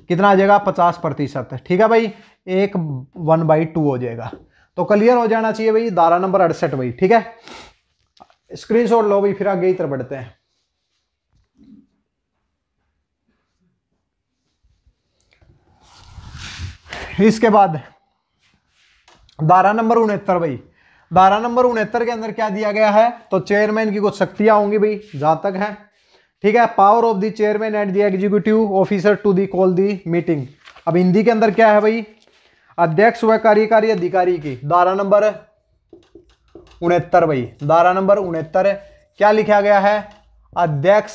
कितना आ जाएगा? 50%। ठीक है भाई, 1/2 हो जाएगा। तो क्लियर हो जाना चाहिए भाई धारा नंबर 68 भाई। ठीक है, स्क्रीनशॉट लो भाई, फिर आगे इधर बढ़ते हैं। इसके बाद धारा नंबर 69 भाई, धारा नंबर 69 के अंदर क्या दिया गया है? तो चेयरमैन की कुछ शक्तियां होंगी भाई, जहां तक है। ठीक है, power of the chairman and the executive officer to the call the meeting. अब हिंदी के अंदर क्या है भाई? अध्यक्ष व कार्यकारी अधिकारी की, धारा नंबर 69 भाई, धारा नंबर 69 क्या लिखा गया है? अध्यक्ष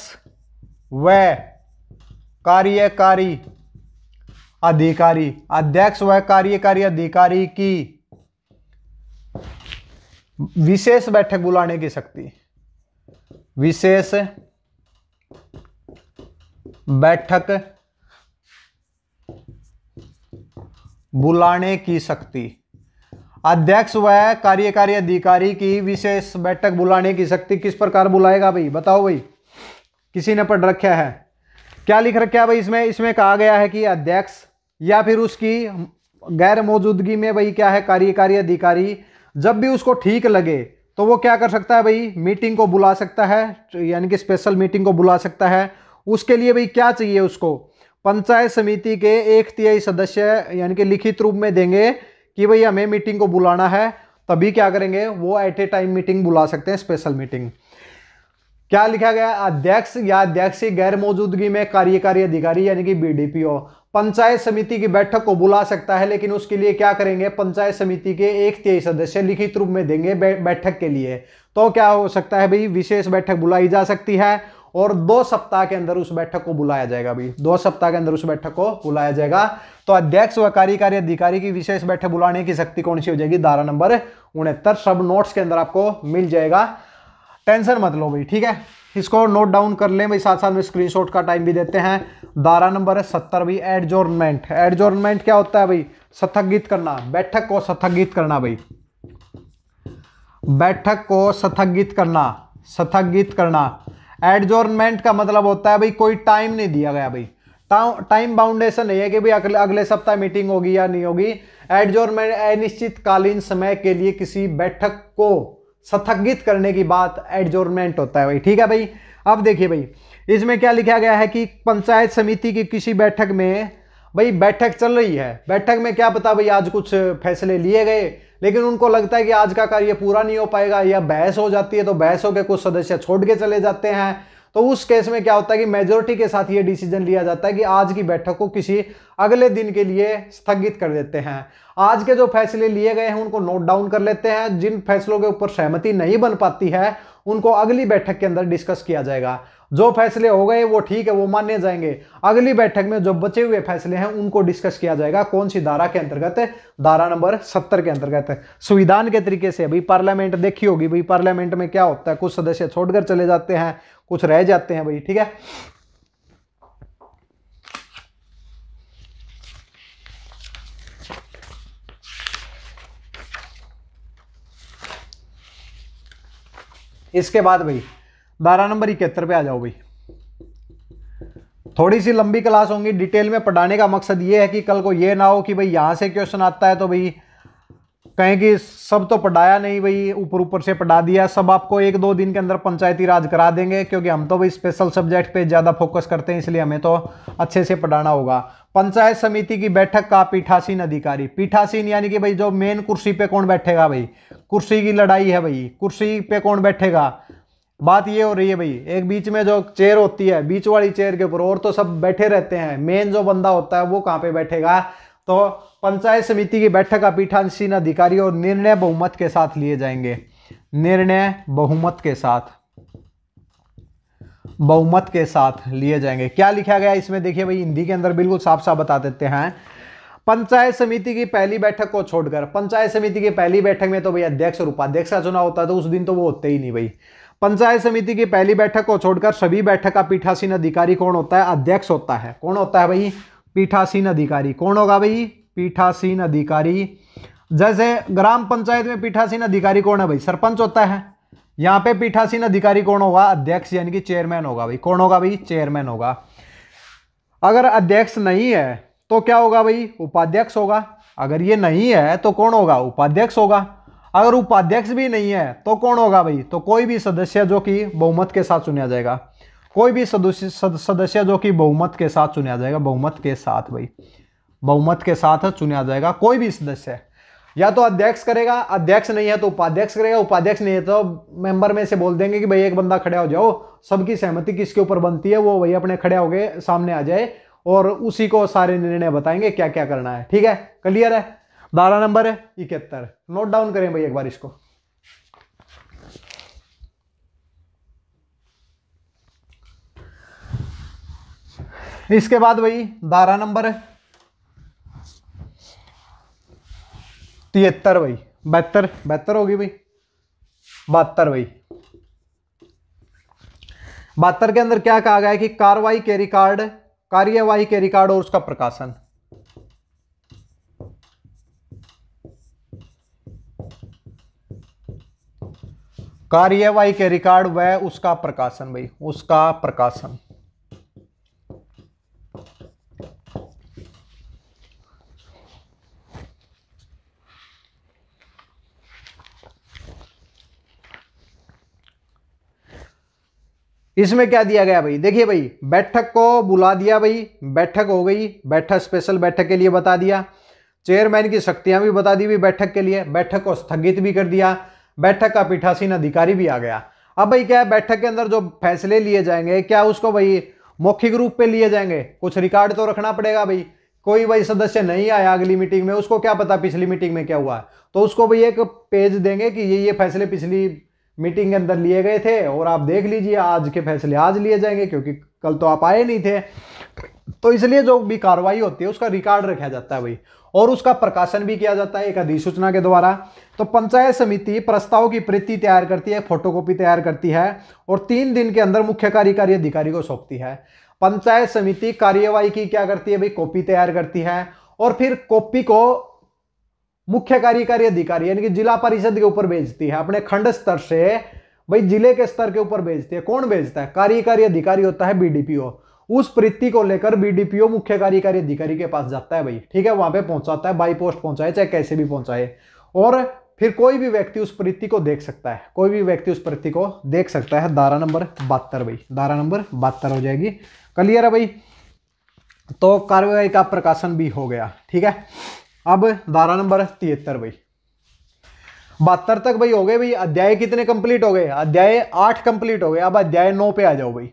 व कार्यकारी अधिकारी, अध्यक्ष व कार्यकारी अधिकारी की विशेष बैठक बुलाने की शक्ति, विशेष बैठक बुलाने की शक्ति। अध्यक्ष व कार्यकारी अधिकारी की विशेष बैठक बुलाने की शक्ति किस प्रकार बुलाएगा भाई, बताओ भाई, किसी ने पढ़ रखा है? क्या लिख रखा है भाई इसमें? इसमें कहा गया है कि अध्यक्ष या फिर उसकी गैर मौजूदगी में भाई क्या है, कार्यकारी अधिकारी जब भी उसको ठीक लगे तो वो क्या कर सकता है भाई, मीटिंग को बुला सकता है, यानी कि स्पेशल मीटिंग को बुला सकता है। उसके लिए भाई क्या चाहिए उसको, पंचायत समिति के 1/3 सदस्य यानी कि लिखित रूप में देंगे कि भाई हमें मीटिंग को बुलाना है, तभी क्या करेंगे वो एट ए टाइम मीटिंग बुला सकते हैं, स्पेशल मीटिंग। क्या लिखा गया, अध्यक्ष या अध्यक्ष की गैर मौजूदगी में कार्यकारी अधिकारी यानी कि बीडीपीओ पंचायत समिति की बैठक को बुला सकता है, लेकिन उसके लिए क्या करेंगे, पंचायत समिति के 1/3 सदस्य लिखित रूप में देंगे बैठक के लिए। तो क्या हो सकता है भाई, विशेष बैठक बुलाई जा सकती है और 2 सप्ताह के अंदर उस बैठक को बुलाया जाएगा भाई, 2 सप्ताह के अंदर उस बैठक को बुलाया जाएगा। तो अध्यक्ष व कार्यकारी अधिकारी की विशेष बैठक बुलाने की शक्ति कौन सी हो जाएगी, धारा नंबर 69। सब नोट्स के अंदर आपको मिल जाएगा, टेंशन मत लो भाई, ठीक है। इसको नोट डाउन कर लें भाई, साथ साथ में स्क्रीनशॉट का टाइम भी देते हैं। धारा नंबर 70 भाई, एडजोर्नमेंट। एडजोर्नमेंट क्या होता है भाई, स्थगित करना, बैठक को स्थगित करना भाई, बैठक को स्थगित करना, स्थगित करना। एडजोर्नमेंट का मतलब होता है भाई कोई टाइम नहीं दिया गया भाई, टाइम बाउंडेशन नहीं है कि भाई अगले सप्ताह मीटिंग होगी या नहीं होगी। एडजोर्नमेंट अनिश्चितकालीन समय के लिए किसी बैठक को स्थगित करने की बात एडजोर्नमेंट होता है भाई, ठीक है भाई। अब देखिए भाई, इसमें क्या लिखा गया है कि पंचायत समिति की किसी बैठक में, भाई बैठक चल रही है, बैठक में क्या पता भाई आज कुछ फैसले लिए गए, लेकिन उनको लगता है कि आज का कार्य पूरा नहीं हो पाएगा, या बहस हो जाती है तो बहस होकर कुछ सदस्य छोड़ के चले जाते हैं। तो उस केस में क्या होता है कि मेजोरिटी के साथ ये डिसीजन लिया जाता है कि आज की बैठक को किसी अगले दिन के लिए स्थगित कर देते हैं। आज के जो फैसले लिए गए हैं उनको नोट डाउन कर लेते हैं, जिन फैसलों के ऊपर सहमति नहीं बन पाती है उनको अगली बैठक के अंदर डिस्कस किया जाएगा। जो फैसले हो गए वो ठीक है, वो माने जाएंगे। अगली बैठक में जो बचे हुए फैसले हैं उनको डिस्कस किया जाएगा। कौन सी धारा के अंतर्गत, धारा नंबर 70 के अंतर्गत। संविधान के तरीके से भाई, पार्लियामेंट देखी होगी भाई, पार्लियामेंट में क्या होता है, कुछ सदस्य छोड़कर चले जाते हैं, कुछ रह जाते हैं भाई, ठीक है। इसके बाद भाई धारा नंबर 71 पे आ जाओ भाई। थोड़ी सी लंबी क्लास होंगी, डिटेल में पढ़ाने का मकसद ये है कि कल को ये ना हो कि भाई यहां से क्वेश्चन आता है तो भाई कहें कि सब तो पढ़ाया नहीं भाई, ऊपर ऊपर से पढ़ा दिया। सब आपको 1-2 दिन के अंदर पंचायती राज करा देंगे, क्योंकि हम तो भाई स्पेशल सब्जेक्ट पे ज़्यादा फोकस करते हैं, इसलिए हमें तो अच्छे से पढ़ाना होगा। पंचायत समिति की बैठक का पीठासीन अधिकारी, पीठासीन यानी कि भाई जो मेन कुर्सी पे कौन बैठेगा भाई, कुर्सी की लड़ाई है भाई, कुर्सी पे कौन बैठेगा, बात ये हो रही है भाई। एक बीच में जो चेयर होती है, बीच वाली चेयर के ऊपर और तो सब बैठे रहते हैं, मेन जो बंदा होता है वो कहाँ पे बैठेगा। तो पंचायत समिति की बैठक का पीठासीन अधिकारी और निर्णय बहुमत के साथ लिए जाएंगे, निर्णय बहुमत के साथ, बहुमत के साथ लिए जाएंगे। क्या लिखा गया इसमें देखिए भाई, हिंदी के अंदर बिल्कुल साफ साफ बता देते हैं। पंचायत समिति की पहली बैठक को छोड़कर, पंचायत समिति की पहली बैठक में तो भाई अध्यक्ष और उपाध्यक्ष का चुनाव होता है, तो उस दिन तो वो होते ही नहीं भाई। पंचायत समिति की पहली बैठक को छोड़कर सभी बैठक का पीठासीन अधिकारी कौन होता है, अध्यक्ष होता है। कौन होता है भाई, पीठासीन अधिकारी। कौन होगा भाई, पीठासीन अधिकारी। जैसे ग्राम पंचायत में पीठासीन अधिकारी कौन है भाई, सरपंच होता है। यहाँ पे पीठासीन अधिकारी कौन होगा, अध्यक्ष यानी कि चेयरमैन होगा भाई। कौन होगा भाई, चेयरमैन होगा। अगर अध्यक्ष नहीं है तो क्या होगा भाई, उपाध्यक्ष होगा। अगर ये नहीं है तो कौन होगा, उपाध्यक्ष होगा। अगर उपाध्यक्ष भी नहीं है तो कौन होगा भाई, तो कोई भी सदस्य जो कि बहुमत के साथ चुना जाएगा, कोई भी सदस्य जो कि बहुमत के साथ चुना जाएगा, बहुमत के साथ भाई, बहुमत के साथ चुना जाएगा कोई भी सदस्य। या तो अध्यक्ष करेगा, अध्यक्ष नहीं है तो उपाध्यक्ष करेगा, उपाध्यक्ष नहीं है तो मेंबर में से बोल देंगे कि भाई एक बंदा खड़ा हो जाओ, सबकी सहमति किसके ऊपर बनती है वो भाई अपने खड़े हो गए सामने आ जाए और उसी को सारे निर्णय बताएंगे क्या क्या करना है, ठीक है। क्लियर है। धारा नंबर 71 नोट डाउन करें भाई एक बार इसको। इसके बाद भाई धारा नंबर 73 भाई, 72 होगी भाई, 72 भाई। 72 के अंदर क्या कहा गया है कि कार्यवाही के रिकॉर्ड और उसका प्रकाशन, कार्यवाही के रिकॉर्ड व उसका प्रकाशन भाई, उसका प्रकाशन। इसमें क्या दिया गया भाई, देखिए भाई, बैठक को बुला दिया भाई, बैठक हो गई, बैठक स्पेशल बैठक के लिए बता दिया, चेयरमैन की शक्तियां भी बता दी भाई बैठक के लिए, बैठक को स्थगित भी कर दिया, बैठक का पीठासीन अधिकारी भी आ गया। अब भाई क्या है, बैठक के अंदर जो फैसले लिए जाएंगे क्या उसको भाई मौखिक रूप पे लिए जाएंगे, कुछ रिकॉर्ड तो रखना पड़ेगा भाई। कोई भाई सदस्य नहीं आया अगली मीटिंग में, उसको क्या पता पिछली मीटिंग में क्या हुआ, तो उसको भाई एक पेज देंगे कि ये फैसले पिछली मीटिंग के अंदर लिए गए थे और आप देख लीजिए आज के फैसले आज लिए जाएंगे, क्योंकि कल तो आप आए नहीं थे। तो इसलिए जो भी कार्रवाई होती है उसका रिकॉर्ड रखा जाता है भाई, और उसका प्रकाशन भी किया जाता है एक अधिसूचना के द्वारा। तो पंचायत समिति प्रस्ताव की प्रति तैयार करती है, फोटोकॉपी तैयार करती है और 3 दिन के अंदर मुख्य कार्यकारी अधिकारी को सौंपती है। पंचायत समिति कार्यवाही की क्या करती है भाई, कॉपी तैयार करती है और फिर कॉपी को मुख्य कार्यकारी अधिकारी यानी कि जिला परिषद के ऊपर भेजती है, अपने खंड स्तर से भाई जिले के स्तर के ऊपर भेजती है। कौन भेजता है, कार्यकारी अधिकारी होता है बीडीपीओ। उस प्रति को लेकर बीडीपीओ मुख्य कार्यकारी अधिकारी के पास जाता है भाई, ठीक है, वहां पे पहुंचाता है, बाई पोस्ट पहुंचाए चाहे कैसे भी पहुंचाए, और फिर कोई भी व्यक्ति उस प्रति को देख सकता है, कोई भी व्यक्ति उस प्रति को देख सकता है। धारा नंबर 72 भाई, धारा नंबर 72 हो जाएगी। क्लियर है भाई। तो कार्यवाही का प्रकाशन भी हो गया, ठीक है। अब धारा नंबर 73 भाई, 72 तक भाई हो गए भाई। अध्याय कितने कंप्लीट हो गए, अध्याय 8 कंप्लीट हो गए। अब अध्याय 9 पे आ जाओ भाई।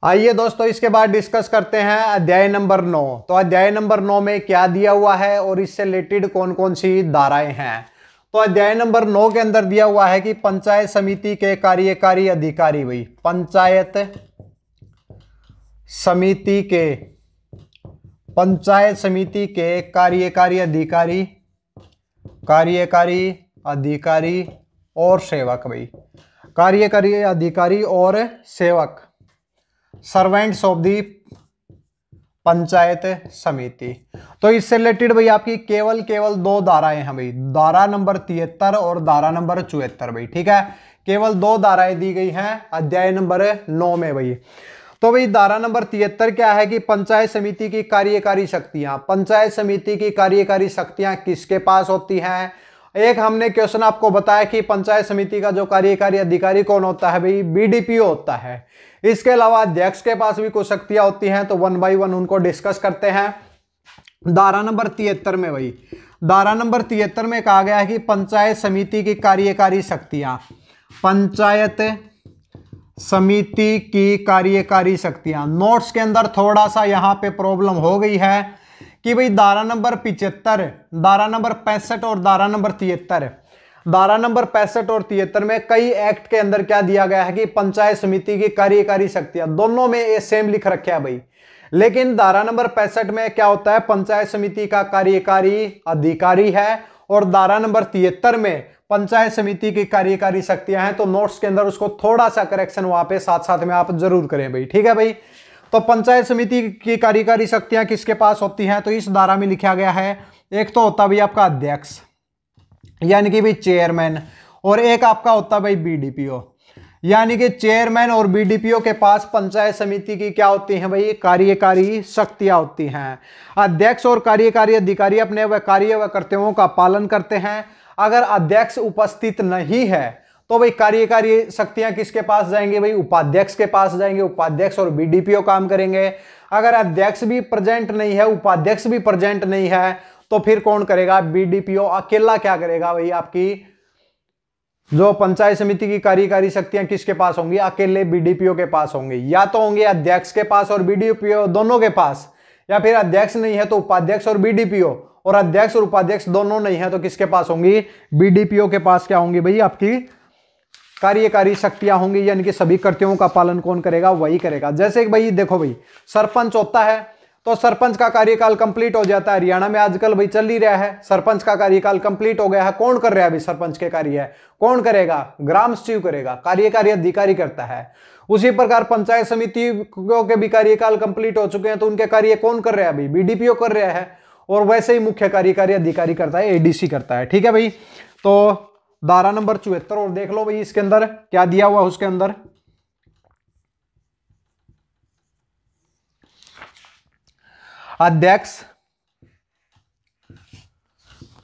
आइए दोस्तों इसके बाद डिस्कस करते हैं अध्याय नंबर 9। तो अध्याय नंबर 9 में क्या दिया हुआ है और इससे रिलेटेड कौन कौन सी धाराएं हैं। तो अध्याय नंबर 9 के अंदर दिया हुआ है कि पंचायत समिति के कार्यकारी अधिकारी भाई, पंचायत समिति के कार्यकारी अधिकारी और सेवक भाई, कार्यकारी अधिकारी और सेवक, सर्वेंट्स ऑफ दी पंचायत समिति। तो इससे रिलेटेड भाई आपकी केवल 2 धाराएं हैं भाई, धारा नंबर 73 और धारा नंबर 74 भाई, ठीक है। केवल 2 धाराएं दी गई हैं अध्याय नंबर 9 में भाई। तो भाई धारा नंबर 73 क्या है कि पंचायत समिति की कार्यकारी शक्तियां, पंचायत समिति की कार्यकारी शक्तियां किसके पास होती हैं। एक हमने क्वेश्चन आपको बताया कि पंचायत समिति का जो कार्यकारी अधिकारी कौन होता है भाई, बीडीपीओ होता है। इसके अलावा अध्यक्ष के पास भी कुछ शक्तियां होती हैं, तो 1 बाय 1 उनको डिस्कस करते हैं। धारा नंबर 73 में भाई, धारा नंबर 73 में कहा गया है कि पंचायत समिति की कार्यकारी शक्तियां, पंचायत समिति की कार्यकारी शक्तियां। नोट्स के अंदर थोड़ा सा यहां पे प्रॉब्लम हो गई है कि भाई धारा नंबर 75, धारा नंबर 65 और धारा नंबर 73, धारा नंबर 65 और 73 में कई एक्ट के अंदर क्या दिया गया है कि पंचायत समिति की कार्यकारी शक्तियां, दोनों में ये सेम लिख रखा है भाई। लेकिन धारा नंबर 65 में क्या होता है, पंचायत समिति का कार्यकारी अधिकारी है, और धारा नंबर 73 में पंचायत समिति की कार्यकारी शक्तियां हैं। तो नोट्स के अंदर उसको थोड़ा सा करेक्शन वहां पे साथ साथ में आप जरूर करें भाई, ठीक है भाई। तो पंचायत समिति की कार्यकारी शक्तियां किसके पास होती हैं, तो इस धारा में लिखा गया है, एक तो होता भाई आपका अध्यक्ष यानी कि भाई चेयरमैन, और एक आपका होता भाई बीडीपीओ, यानी कि चेयरमैन और बीडीपीओ के पास पंचायत समिति की क्या होती हैं भाई, कार्यकारी शक्तियां होती हैं। अध्यक्ष और कार्यकारी अधिकारी अपने व कार्य व कर्तव्यों का पालन करते हैं। अगर अध्यक्ष उपस्थित नहीं है तो भाई कार्यकारी शक्तियां किसके पास जाएंगे भाई, उपाध्यक्ष के पास जाएंगे, उपाध्यक्ष और बीडीपीओ काम करेंगे। अगर अध्यक्ष भी प्रेजेंट नहीं है, उपाध्यक्ष भी प्रेजेंट नहीं है, तो फिर कौन करेगा, बीडीपीओ अकेला क्या करेगा भाई, आपकी जो पंचायत समिति की कार्यकारी शक्तियां किसके पास होंगी, अकेले बीडीपीओ के पास होंगी। या तो होंगे अध्यक्ष के पास और बीडीपीओ दोनों के पास, या फिर अध्यक्ष नहीं है तो उपाध्यक्ष और बीडीपीओ, और अध्यक्ष और उपाध्यक्ष दोनों नहीं है तो किसके पास होंगी, बीडीपीओ के पास क्या होंगी भाई, आपकी कार्यकारी शक्तियां होंगी। यानी कि सभी कर्तव्यों का पालन कौन करेगा, वही करेगा। जैसे भाई देखो भाई, सरपंच होता है तो सरपंच का कार्यकाल कंप्लीट हो जाता है। हरियाणा में आजकल भाई चल ही रहा है, सरपंच का कार्यकाल कंप्लीट हो गया है, कौन कर रहा है भाई, सरपंच के कार्य कौन करेगा, ग्राम सचिव करेगा, कार्यकारी अधिकारी करता है। उसी प्रकार पंचायत समिति के भी कार्यकाल कंप्लीट हो चुके हैं, तो उनके कार्य कौन कर रहा है भाई, बीडीपीओ कर रहा है, और वैसे ही मुख्य कार्यकारी अधिकारी करता है, एडीसी करता है, ठीक है भाई। तो धारा नंबर 74 और देख लो भाई इसके अंदर क्या दिया हुआ उसके अंदर।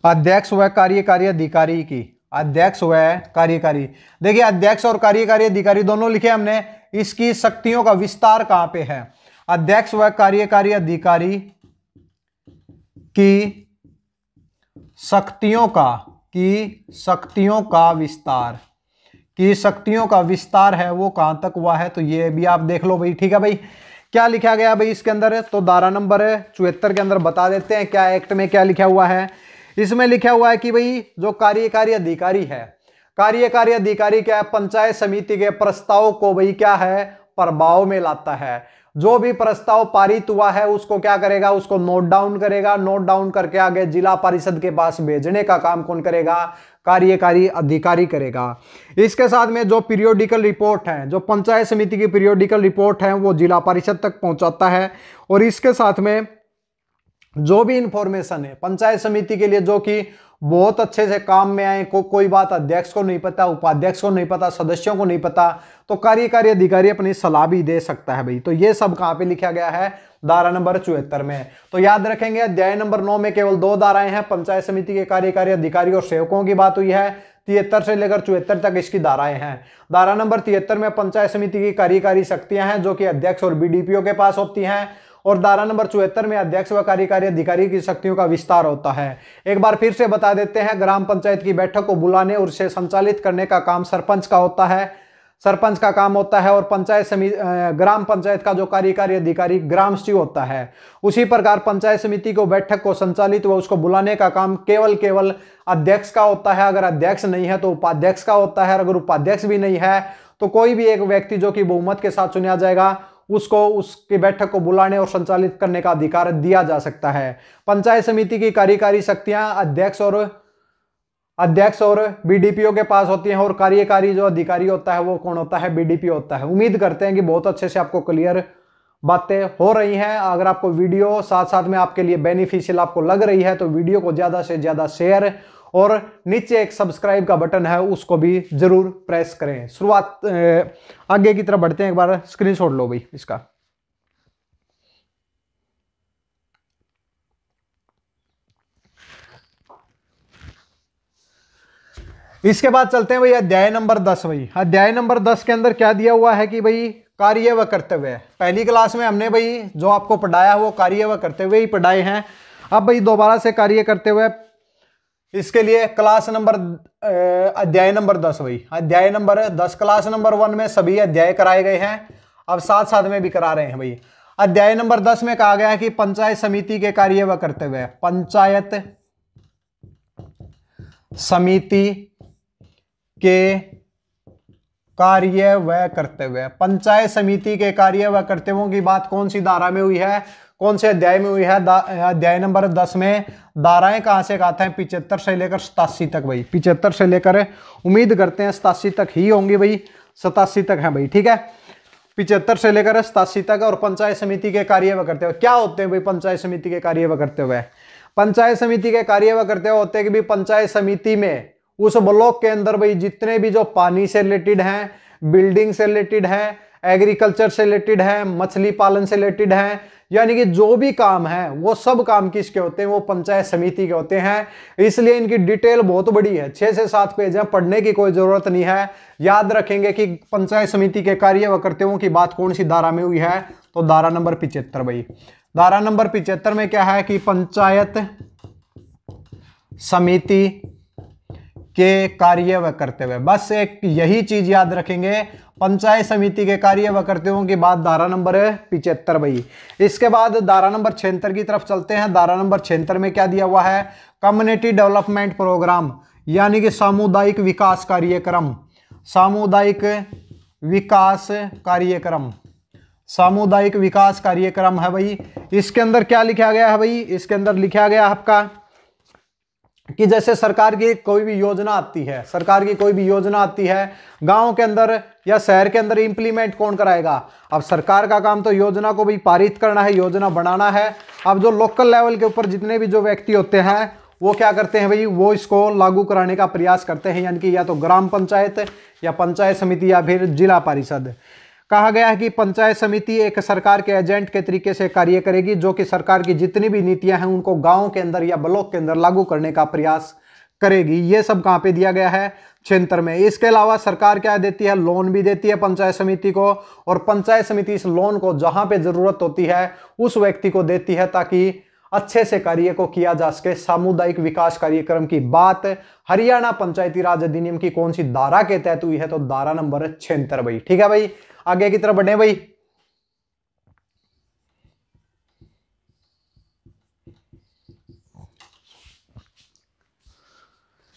अध्यक्ष व कार्यकारी अधिकारी की, अध्यक्ष व कार्यकारी, देखिए अध्यक्ष और कार्यकारी अधिकारी दोनों लिखे हमने, इसकी शक्तियों का विस्तार कहां पे है? अध्यक्ष व कार्यकारी अधिकारी की शक्तियों का विस्तार है वो कहां तक हुआ है, तो ये भी आप देख लो भाई। ठीक है भाई, क्या लिखा गया भाई इसके अंदर, तो धारा नंबर 74 के अंदर बता देते हैं क्या एक्ट में क्या लिखा हुआ है। इसमें लिखा हुआ है कि भाई जो कार्यकारी अधिकारी है, कार्यकारी अधिकारी क्या है, पंचायत समिति के प्रस्ताव को भाई क्या है, प्रभाव में लाता है। जो भी प्रस्ताव पारित हुआ है उसको क्या करेगा, उसको नोट डाउन करेगा, नोट डाउन करके आगे जिला परिषद के पास भेजने का काम कौन करेगा, कार्यकारी अधिकारी करेगा। इसके साथ में जो पीरियोडिकल रिपोर्ट है, जो पंचायत समिति की पीरियोडिकल रिपोर्ट है वो जिला परिषद तक पहुंचाता है। और इसके साथ में जो भी इंफॉर्मेशन है पंचायत समिति के लिए जो कि बहुत अच्छे से काम में आए, कोई बात अध्यक्ष को नहीं पता, उपाध्यक्ष को नहीं पता, सदस्यों को नहीं पता, तो कार्यकारी अधिकारी अपनी सलाह भी दे सकता है भाई। तो ये सब कहां पे लिखा गया है, धारा नंबर 74 में। तो याद रखेंगे अध्याय नंबर 9 में केवल 2 धाराएं हैं, पंचायत समिति के कार्यकारी अधिकारी और सेवकों की बात हुई है। 73 से लेकर 74 तक इसकी धाराएं हैं। धारा नंबर 73 में पंचायत समिति की कार्यकारी शक्तियां हैं जो कि अध्यक्ष और बीडीपीओ के पास होती हैं, और धारा नंबर 74 में अध्यक्ष व कार्यकारी अधिकारी की शक्तियों का विस्तार होता है। एक बार फिर से बता देते हैं, ग्राम पंचायत की बैठक को बुलाने और उसे संचालित करने का काम सरपंच का होता है, सरपंच का काम होता है। और पंचायत समिति ग्राम पंचायत का जो कार्यकारी अधिकारी ग्राम सचिव होता है। उसी प्रकार पंचायत समिति को बैठक को संचालित व उसको बुलाने का काम केवल अध्यक्ष का होता है। अगर अध्यक्ष नहीं है तो उपाध्यक्ष का होता है, अगर उपाध्यक्ष भी नहीं है तो कोई भी एक व्यक्ति जो कि बहुमत के साथ चुना जाएगा उसको उसकी बैठक को बुलाने और संचालित करने का अधिकार दिया जा सकता है। पंचायत समिति की कार्यकारी शक्तियां अध्यक्ष और बीडीपीओ के पास होती हैं, और कार्यकारी जो अधिकारी होता है वो कौन होता है, बीडीपीओ होता है। उम्मीद करते हैं कि बहुत अच्छे से आपको क्लियर बातें हो रही हैं। अगर आपको वीडियो साथ साथ में आपके लिए बेनिफिशियल आपको लग रही है तो वीडियो को ज़्यादा से ज़्यादा शेयर, और नीचे एक सब्सक्राइब का बटन है उसको भी जरूर प्रेस करें। शुरुआत आगे की तरफ बढ़ते हैं, एक बार स्क्रीनशॉट लो भाई इसका। इसके बाद चलते हैं भाई अध्याय नंबर 10। भाई अध्याय नंबर 10 के अंदर क्या दिया हुआ है कि भाई कार्य व कर्तव्य। पहली क्लास में हमने भाई जो आपको पढ़ाया वो कार्य व कर्तव्य ही पढ़ाए हैं। अब भाई दोबारा से कार्य करते हुए इसके लिए क्लास नंबर अध्याय नंबर 10। भाई अध्याय नंबर 10 क्लास नंबर 1 में सभी अध्याय कराए गए हैं, अब साथ साथ में भी करा रहे हैं। भाई अध्याय नंबर 10 में कहा गया है कि पंचायत समिति के कार्य व कर्तव्य। पंचायत समिति के कार्य व कर्तव्य। पंचायत समिति के कार्य व कर्तव्यों की बात कौन सी धारा में हुई है, कौन से अध्याय में हुई है? अध्याय नंबर 10 में। धाराएं कहां से आते हैं? 75 से लेकर 87 तक। भाई 75 से लेकर उम्मीद करते हैं 87 तक ही होंगी भाई, 87 तक है भाई, ठीक है। 75 से लेकर 87 तक। और पंचायत समिति के कार्य व कर्तव्य क्या होते हैं भाई? पंचायत समिति के कार्य व कर्तव्य, पंचायत समिति के कार्य व कर्तव्य होते हैं कि भाई पंचायत समिति में उस ब्लॉक के अंदर भाई जितने भी जो पानी से रिलेटेड हैं, बिल्डिंग से रिलेटेड है, एग्रीकल्चर से रिलेटेड है, मछली पालन से रिलेटेड है, यानी कि जो भी काम है वो सब काम किसके होते हैं? वो पंचायत समिति के होते हैं। इसलिए इनकी डिटेल बहुत बड़ी है, 6 से 7 पेज है, पढ़ने की कोई जरूरत नहीं है। याद रखेंगे कि पंचायत समिति के कार्य व कर्तव्यों की बात कौन सी धारा में हुई है? तो धारा नंबर 75। भाई धारा नंबर 75 में क्या है कि पंचायत समिति के कार्य व कर्तव्य। बस एक यही चीज याद रखेंगे, पंचायत समिति के कार्य व कर्तव्यों के बाद धारा नंबर 75। भाई इसके बाद धारा नंबर 76 की तरफ चलते हैं। धारा नंबर 76 में क्या दिया हुआ है? कम्युनिटी डेवलपमेंट प्रोग्राम, यानी कि सामुदायिक विकास कार्यक्रम। सामुदायिक विकास कार्यक्रम, सामुदायिक विकास कार्यक्रम है भाई। इसके अंदर क्या लिखा गया है भाई? इसके अंदर लिखा गया आपका कि जैसे सरकार की कोई भी योजना आती है, सरकार की कोई भी योजना आती है गांव के अंदर या शहर के अंदर, इंप्लीमेंट कौन कराएगा? अब सरकार का काम तो योजना को भी पारित करना है, योजना बनाना है। अब जो लोकल लेवल के ऊपर जितने भी जो व्यक्ति होते हैं वो क्या करते हैं भाई, वो इसको लागू कराने का प्रयास करते हैं, यानी कि या तो ग्राम पंचायत या पंचायत समिति या फिर जिला परिषद। कहा गया है कि पंचायत समिति एक सरकार के एजेंट के तरीके से कार्य करेगी, जो कि सरकार की जितनी भी नीतियां हैं उनको गांव के अंदर या ब्लॉक के अंदर लागू करने का प्रयास करेगी। ये सब कहाँ पे दिया गया है, क्षेत्र में। इसके अलावा सरकार क्या देती है, लोन भी देती है पंचायत समिति को, और पंचायत समिति इस लोन को जहां पे जरूरत होती है उस व्यक्ति को देती है, ताकि अच्छे से कार्य को किया जा सके। सामुदायिक विकास कार्यक्रम की बात हरियाणा पंचायती राज अधिनियम की कौन सी धारा के तहत हुई है, तो धारा नंबर 76 भाई। ठीक है भाई, आगे की तरफ बढ़े भाई।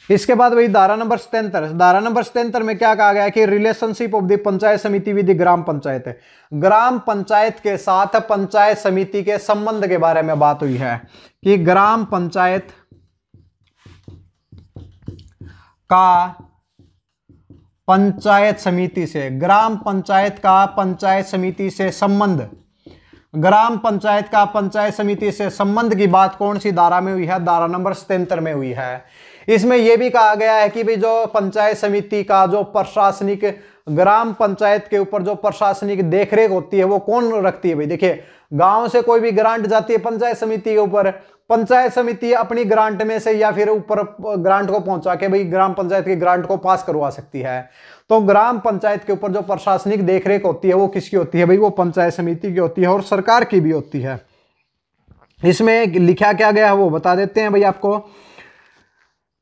इसके बाद भाई धारा नंबर 77। धारा नंबर 77 में क्या कहा गया है कि रिलेशनशिप ऑफ द पंचायत समिति विद ग्राम पंचायत है। ग्राम पंचायत के साथ पंचायत समिति के संबंध के बारे में बात हुई है कि ग्राम पंचायत का पंचायत समिति से, ग्राम पंचायत का पंचायत समिति से संबंध, ग्राम पंचायत का पंचायत समिति से संबंध की बात कौन सी धारा में हुई है, धारा नंबर 77 में हुई है। इसमें यह भी कहा गया है कि भाई जो पंचायत समिति का जो प्रशासनिक, ग्राम पंचायत के ऊपर जो प्रशासनिक देखरेख होती है वो कौन रखती है भाई। देखिए, गांव से कोई भी ग्रांट जाती है पंचायत समिति के ऊपर, पंचायत समिति अपनी ग्रांट में से या फिर ऊपर ग्रांट को पहुंचा के भाई ग्राम पंचायत की ग्रांट को पास करवा सकती है। तो ग्राम पंचायत के ऊपर जो प्रशासनिक देखरेख होती है वो किसकी होती है भाई, वो पंचायत समिति की होती है, और सरकार की भी होती है। इसमें लिखा क्या गया है वो बता देते हैं भाई आपको।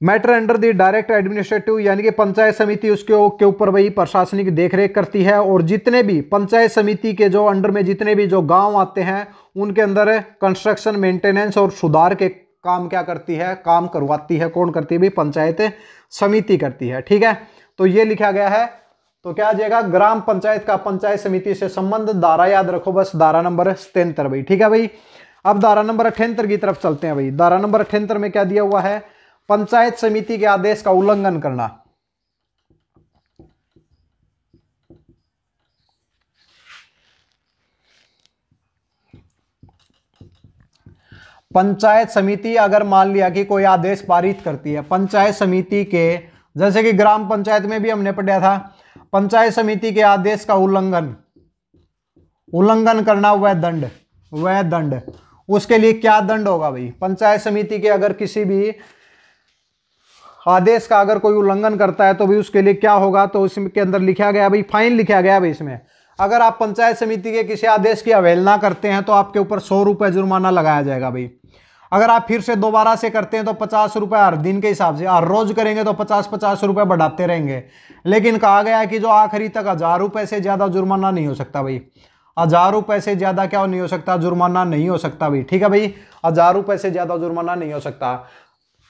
Matter under the direct administrative, यानी कि पंचायत समिति उसके ऊपर वही प्रशासनिक देखरेख करती है, और जितने भी पंचायत समिति के जो अंडर में जितने भी जो गांव आते हैं उनके अंदर कंस्ट्रक्शन, मेंटेनेंस और सुधार के काम क्या करती है, काम करवाती है। कौन करती है भाई, पंचायत समिति करती है। ठीक है, तो ये लिखा गया है। तो क्या आ जाएगा, ग्राम पंचायत का पंचायत समिति से संबंध, धारा याद रखो बस, धारा नंबर 77 भाई। ठीक है भाई, अब धारा नंबर 78 की तरफ चलते हैं भाई। धारा नंबर 78 में क्या दिया हुआ है, पंचायत समिति के आदेश का उल्लंघन करना। पंचायत समिति अगर मान लिया कि कोई आदेश पारित करती है, पंचायत समिति के, जैसे कि ग्राम पंचायत में भी हमने पढ़ा था, पंचायत समिति के आदेश का उल्लंघन करना वह दंड, उसके लिए क्या दंड होगा भाई। पंचायत समिति के अगर किसी भी आदेश का अगर कोई उल्लंघन करता है तो भी उसके लिए क्या होगा, तो इसके अंदर लिखा गया भाई, फाइन लिखा गया भाई इसमें। अगर आप पंचायत समिति के किसी आदेश की अवहेलना करते हैं तो आपके ऊपर 100 रुपये जुर्माना लगाया जाएगा भाई। अगर आप फिर से दोबारा से करते हैं तो 50 रुपये हर दिन के हिसाब से, हर रोज करेंगे तो 50-50 रुपये बढ़ाते रहेंगे। लेकिन कहा गया है कि जो आखिरी तक 1000 रुपये से ज्यादा जुर्माना नहीं हो सकता भाई। 1000 रुपये से ज्यादा क्या नहीं हो सकता, जुर्माना नहीं हो सकता भाई। ठीक है भाई, 1000 रुपये से ज्यादा जुर्माना नहीं हो सकता।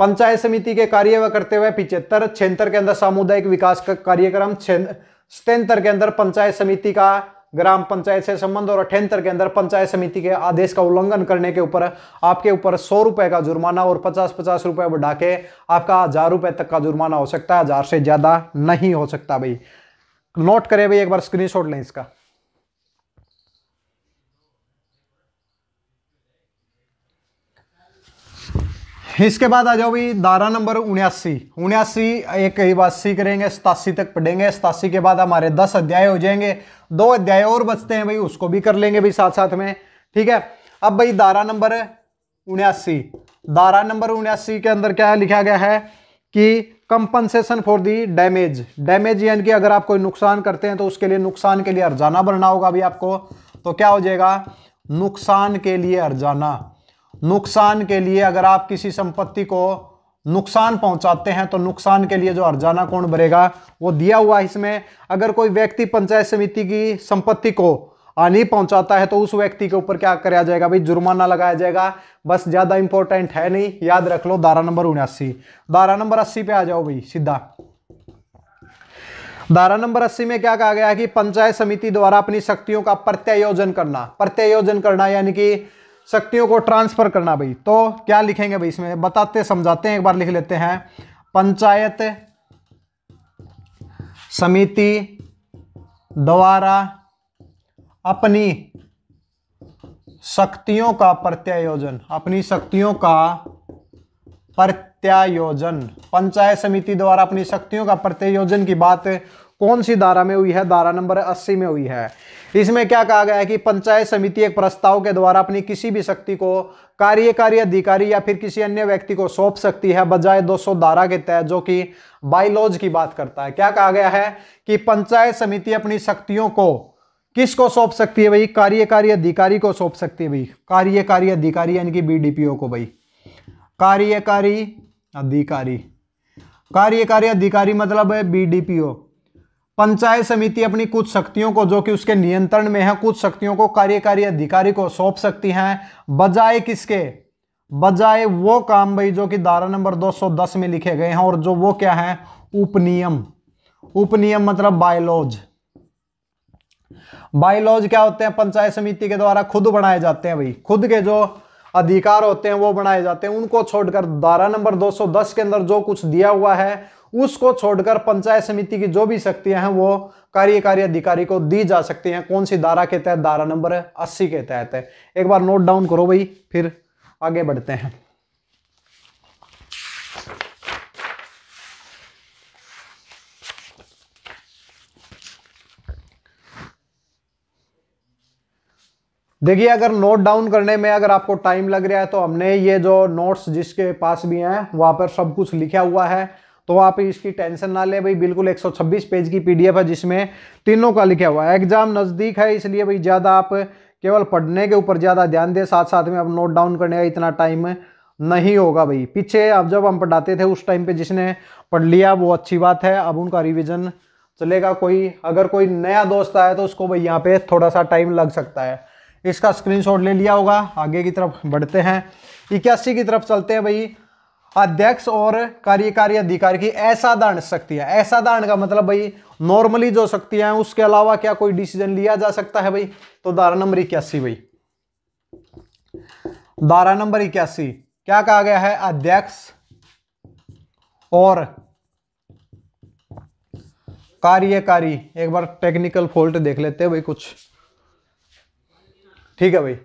पंचायत समिति के कार्य करते हुए 75, 76 के अंदर सामुदायिक विकास का कार्यक्रम, 77 के अंदर पंचायत समिति का ग्राम पंचायत से संबंध, और 78 के अंदर पंचायत समिति के आदेश का उल्लंघन करने के ऊपर आपके ऊपर 100 रुपए का जुर्माना और 50-50 रुपए बढ़ा के आपका 1000 रुपए तक का जुर्माना हो सकता है, 1000 से ज्यादा नहीं हो सकता भाई। नोट करें भाई, एक बार स्क्रीनशॉट लें इसका। इसके बाद आ जाओ भाई धारा नंबर 79 एक ही बात सी करेंगे, 87 तक पढ़ेंगे। 87 के बाद हमारे 10 अध्याय हो जाएंगे, 2 अध्याय और बचते हैं भाई, उसको भी कर लेंगे भाई साथ साथ में। ठीक है, अब भाई धारा नंबर 79 के अंदर क्या लिखा गया है कि कंपनसेशन फॉर दी डैमेज, यानी कि अगर आप कोई नुकसान करते हैं तो उसके लिए नुकसान के लिए हर्जाना भरना होगा भाई आपको। तो क्या हो जाएगा, नुकसान के लिए हर्जाना। नुकसान के लिए अगर आप किसी संपत्ति को नुकसान पहुंचाते हैं तो नुकसान के लिए जो हर्जाना कौन भरेगा, वो दिया हुआ है इसमें। अगर कोई व्यक्ति पंचायत समिति की संपत्ति को हानि पहुंचाता है तो उस व्यक्ति के ऊपर क्या कराया जाएगा भाई, जुर्माना लगाया जाएगा। बस ज्यादा इंपॉर्टेंट है नहीं, याद रख लो धारा नंबर 79। धारा नंबर 80 पे आ जाओ भाई सीधा। धारा नंबर 80 में क्या कहा गया है कि पंचायत समिति द्वारा अपनी शक्तियों का प्रत्यायोजन करना यानी कि शक्तियों को ट्रांसफर करना भाई। तो क्या लिखेंगे भाई इसमें, बताते समझाते हैं, एक बार लिख लेते हैं। पंचायत समिति द्वारा अपनी शक्तियों का प्रत्यायोजन, अपनी शक्तियों का प्रत्यायोजन, पंचायत समिति द्वारा अपनी शक्तियों का प्रत्यायोजन की बात कौन सी धारा में हुई है? धारा नंबर 80 में हुई है। इसमें क्या कहा गया है कि पंचायत समिति एक प्रस्ताव के द्वारा अपनी किसी भी शक्ति को कार्यकारी अधिकारी या फिर किसी अन्य व्यक्ति को सौंप सकती है बजाय 200 धारा के तहत, जो कि बाइलॉज की बात करता है। क्या कहा गया है कि पंचायत समिति अपनी शक्तियों को किसको सौंप सकती है भाई? कार्यकारी अधिकारी को सौंप सकती है भाई। कार्यकारी अधिकारी यानी कि बीडीपीओ को भाई। कार्यकारी अधिकारी, कार्यकारी अधिकारी मतलब है बीडीपीओ। पंचायत समिति अपनी कुछ शक्तियों को जो कि उसके नियंत्रण में है, कुछ शक्तियों को कार्यकारी अधिकारी को सौंप सकती हैं बजाय किसके? बजाय वो काम भाई जो कि धारा नंबर 210 में लिखे गए हैं, और जो वो क्या है? उपनियम। उपनियम मतलब बायलॉज। बायलॉज क्या होते हैं? पंचायत समिति के द्वारा खुद बनाए जाते हैं भाई। खुद के जो अधिकार होते हैं वो बनाए जाते हैं, उनको छोड़कर धारा नंबर 210 के अंदर जो कुछ दिया हुआ है उसको छोड़कर पंचायत समिति की जो भी शक्तियां हैं वो कार्यकारी अधिकारी को दी जा सकती हैं। कौन सी धारा के तहत? धारा नंबर 80 के तहत है। एक बार नोट डाउन करो भाई, फिर आगे बढ़ते हैं। देखिए, अगर नोट डाउन करने में अगर आपको टाइम लग रहा है तो हमने ये जो नोट्स जिसके पास भी हैं वहां पर सब कुछ लिखा हुआ है, तो आप इसकी टेंशन ना ले भाई। बिल्कुल 126 पेज की पीडीएफ है जिसमें तीनों का लिखा हुआ है। एग्जाम नजदीक है इसलिए भाई ज्यादा आप केवल पढ़ने के ऊपर ज्यादा ध्यान दें, साथ साथ में अब नोट डाउन करने का इतना टाइम नहीं होगा भाई। पीछे अब जब हम पढ़ाते थे उस टाइम पे जिसने पढ़ लिया वो अच्छी बात है, अब उनका रिविजन चलेगा। अगर कोई नया दोस्त आया तो उसको भाई यहाँ पे थोड़ा सा टाइम लग सकता है। इसका स्क्रीनशॉट ले लिया होगा। आगे की तरफ बढ़ते हैं, 81 की तरफ चलते हैं भाई। अध्यक्ष और कार्यकारी अधिकारी की असाधारण शक्तियां। असाधारण का मतलब भाई नॉर्मली जो शक्तियां हैं उसके अलावा क्या कोई डिसीजन लिया जा सकता है भाई? तो धारा नंबर 81 भाई। धारा नंबर 81 क्या कहा गया है? अध्यक्ष और कार्यकारी, एक बार टेक्निकल फॉल्ट देख लेते हैं भाई कुछ, ठीक है भाई।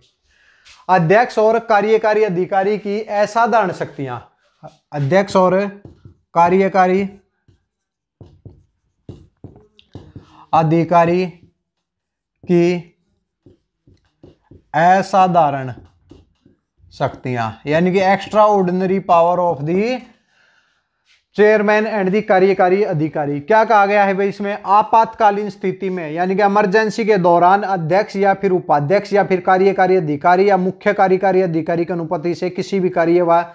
अध्यक्ष और कार्यकारी अधिकारी की असाधारण शक्तियां। अध्यक्ष और कार्यकारी अधिकारी की असाधारण शक्तियां यानी कि extra ordinary power of the chairman and the कार्यकारी अधिकारी। क्या कहा गया है भाई इसमें? आपातकालीन स्थिति में यानी कि इमरजेंसी के दौरान अध्यक्ष या फिर उपाध्यक्ष या फिर कार्यकारी अधिकारी या मुख्य कार्यकारी अधिकारी की अनुपस्थिति से किसी भी कार्यवाही,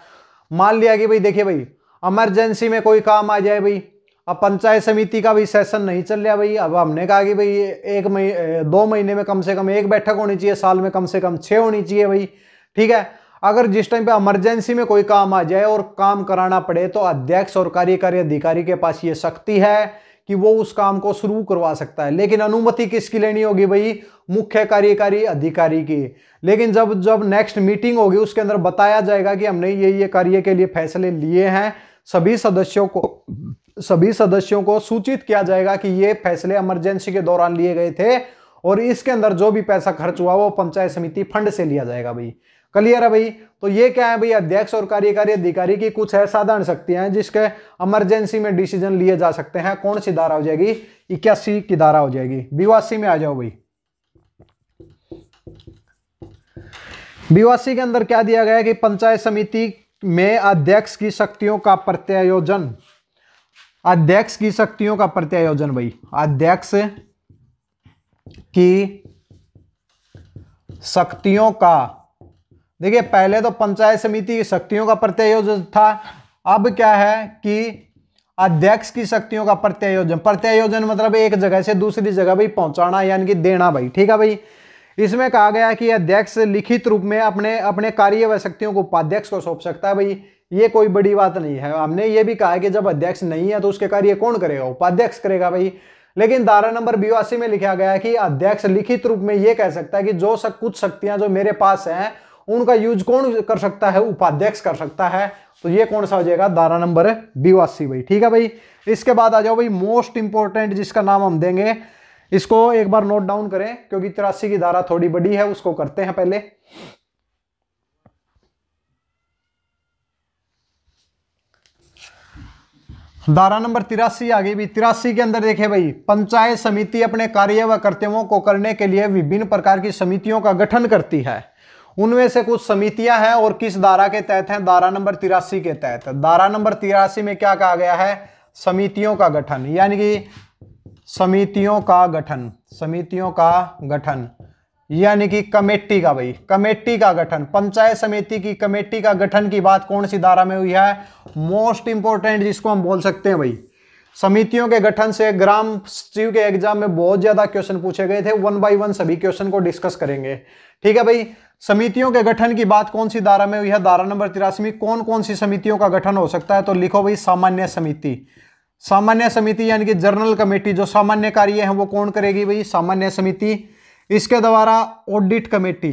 मान लिया कि भाई देखिए भाई इमरजेंसी में कोई काम आ जाए भाई, अब पंचायत समिति का भी सेशन नहीं चल रहा भाई, अब हमने कहा कि भाई 2 महीने में कम से कम 1 बैठक होनी चाहिए, साल में कम से कम 6 होनी चाहिए भाई, ठीक है। अगर जिस टाइम पे इमरजेंसी में कोई काम आ जाए और काम कराना पड़े तो अध्यक्ष और कार्यकारी अधिकारी के पास ये शक्ति है कि वो उस काम को शुरू करवा सकता है, लेकिन अनुमति किसकी लेनी होगी भाई? मुख्य कार्यकारी अधिकारी की। लेकिन जब नेक्स्ट मीटिंग होगी उसके अंदर बताया जाएगा कि हमने ये कार्य के लिए फैसले लिए हैं, सभी सदस्यों को सूचित किया जाएगा कि ये फैसले इमरजेंसी के दौरान लिए गए थे और इसके अंदर जो भी पैसा खर्च हुआ वो पंचायत समिति फंड से लिया जाएगा भाई। क्लियर है भाई? तो ये क्या है भाई? अध्यक्ष और कार्यकारी अधिकारी की कुछ असाधारण शक्तियां हैं जिसके इमरजेंसी में डिसीजन लिए जा सकते हैं। कौन सी धारा हो जाएगी? 81 की धारा हो जाएगी। 82 में आ जाओ भाई। 82 के अंदर क्या दिया गया है कि पंचायत समिति में अध्यक्ष की शक्तियों का प्रत्यायोजन। अध्यक्ष की शक्तियों का प्रत्यायोजन भाई। अध्यक्ष की शक्तियों का, देखिए पहले तो पंचायत समिति की शक्तियों का प्रत्यायोजन था, अब क्या है कि अध्यक्ष की शक्तियों का प्रत्यायोजन। प्रत्यायोजन मतलब एक जगह से दूसरी जगह भाई पहुंचाना यानी कि देना भाई, ठीक है भाई। इसमें कहा गया कि अध्यक्ष लिखित रूप में अपने कार्य व शक्तियों को उपाध्यक्ष को सौंप सकता है भाई। ये कोई बड़ी बात नहीं है। हमने ये भी कहा है कि जब अध्यक्ष नहीं है तो उसके कार्य कौन करेगा? उपाध्यक्ष करेगा भाई। लेकिन धारा नंबर 82 में लिखा गया है कि अध्यक्ष लिखित रूप में ये कह सकता है कि जो कुछ शक्तियां जो मेरे पास हैं उनका यूज कौन कर सकता है? उपाध्यक्ष कर सकता है। तो ये कौन सा हो जाएगा? धारा नंबर 82 भाई, ठीक है भाई। इसके बाद आ जाओ भाई मोस्ट इंपॉर्टेंट, जिसका नाम हम देंगे, इसको एक बार नोट डाउन करें क्योंकि 83 की धारा थोड़ी बड़ी है, उसको करते हैं पहले। धारा नंबर 83 आ गई भी। 83 के अंदर देखे भाई, पंचायत समिति अपने कार्य व कर्तव्यों को करने के लिए विभिन्न प्रकार की समितियों का गठन करती है। उनमें से कुछ समितियां हैं और किस धारा के तहत हैं? धारा नंबर 83 के तहत। धारा नंबर 83 में क्या कहा गया है? समितियों का गठन, यानी कि समितियों का गठन, समितियों का गठन यानी कि कमेटी का भाई, कमेटी का गठन, पंचायत समिति की कमेटी का गठन की बात कौन सी धारा में हुई है? मोस्ट इंपोर्टेंट, जिसको हम बोल सकते हैं भाई, समितियों के गठन से ग्राम सचिव के एग्जाम में बहुत ज्यादा क्वेश्चन पूछे गए थे। 1 बाय 1 सभी क्वेश्चन को डिस्कस करेंगे, ठीक है भाई। समितियों के गठन की बात कौन सी धारा में हुई है? धारा नंबर 83 में। कौन कौन सी समितियों का गठन हो सकता है? तो लिखो भाई, सामान्य समिति। सामान्य समिति यानी कि जनरल कमेटी, जो सामान्य कार्य है वो कौन करेगी भाई? सामान्य समिति। इसके द्वारा audit committee,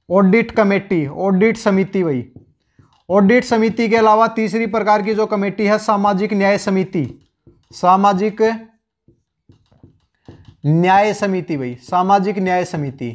audit committee, audit समिति भाई। ऑडिट समिति के अलावा तीसरी प्रकार की जो कमेटी है, सामाजिक न्याय समिति, सामाजिक न्याय समिति भाई, सामाजिक न्याय समिति,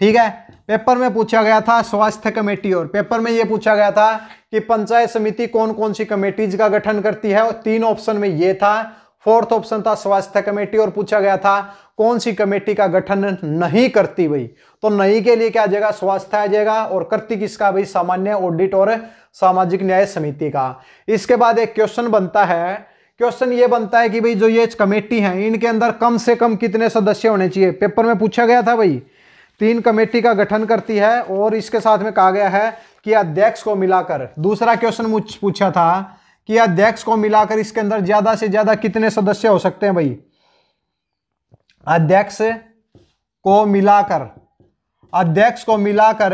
ठीक है। पेपर में पूछा गया था स्वास्थ्य कमेटी, और पेपर में यह पूछा गया था कि पंचायत समिति कौन कौन सी कमेटीज का गठन करती है, और 3 ऑप्शन में यह था। 4th ऑप्शन था स्वास्थ्य कमेटी, और पूछा गया था कौन सी कमेटी का गठन नहीं करती भाई। तो नहीं के लिए क्या आ जाएगा? स्वास्थ्य आ जाएगा, और करती किसका भाई? सामान्य, ऑडिट और सामाजिक न्याय समिति का। इसके बाद एक क्वेश्चन बनता है, क्वेश्चन ये बनता है कि भाई जो ये कमेटी है इनके अंदर कम से कम कितने सदस्य होने चाहिए? पेपर में पूछा गया था भाई। 3 कमेटी का गठन करती है, और इसके साथ में कहा गया है कि अध्यक्ष को मिलाकर, दूसरा क्वेश्चन पूछा था कि अध्यक्ष को मिलाकर इसके अंदर ज्यादा से ज्यादा कितने सदस्य हो सकते हैं भाई? अध्यक्ष को मिलाकर, अध्यक्ष को मिलाकर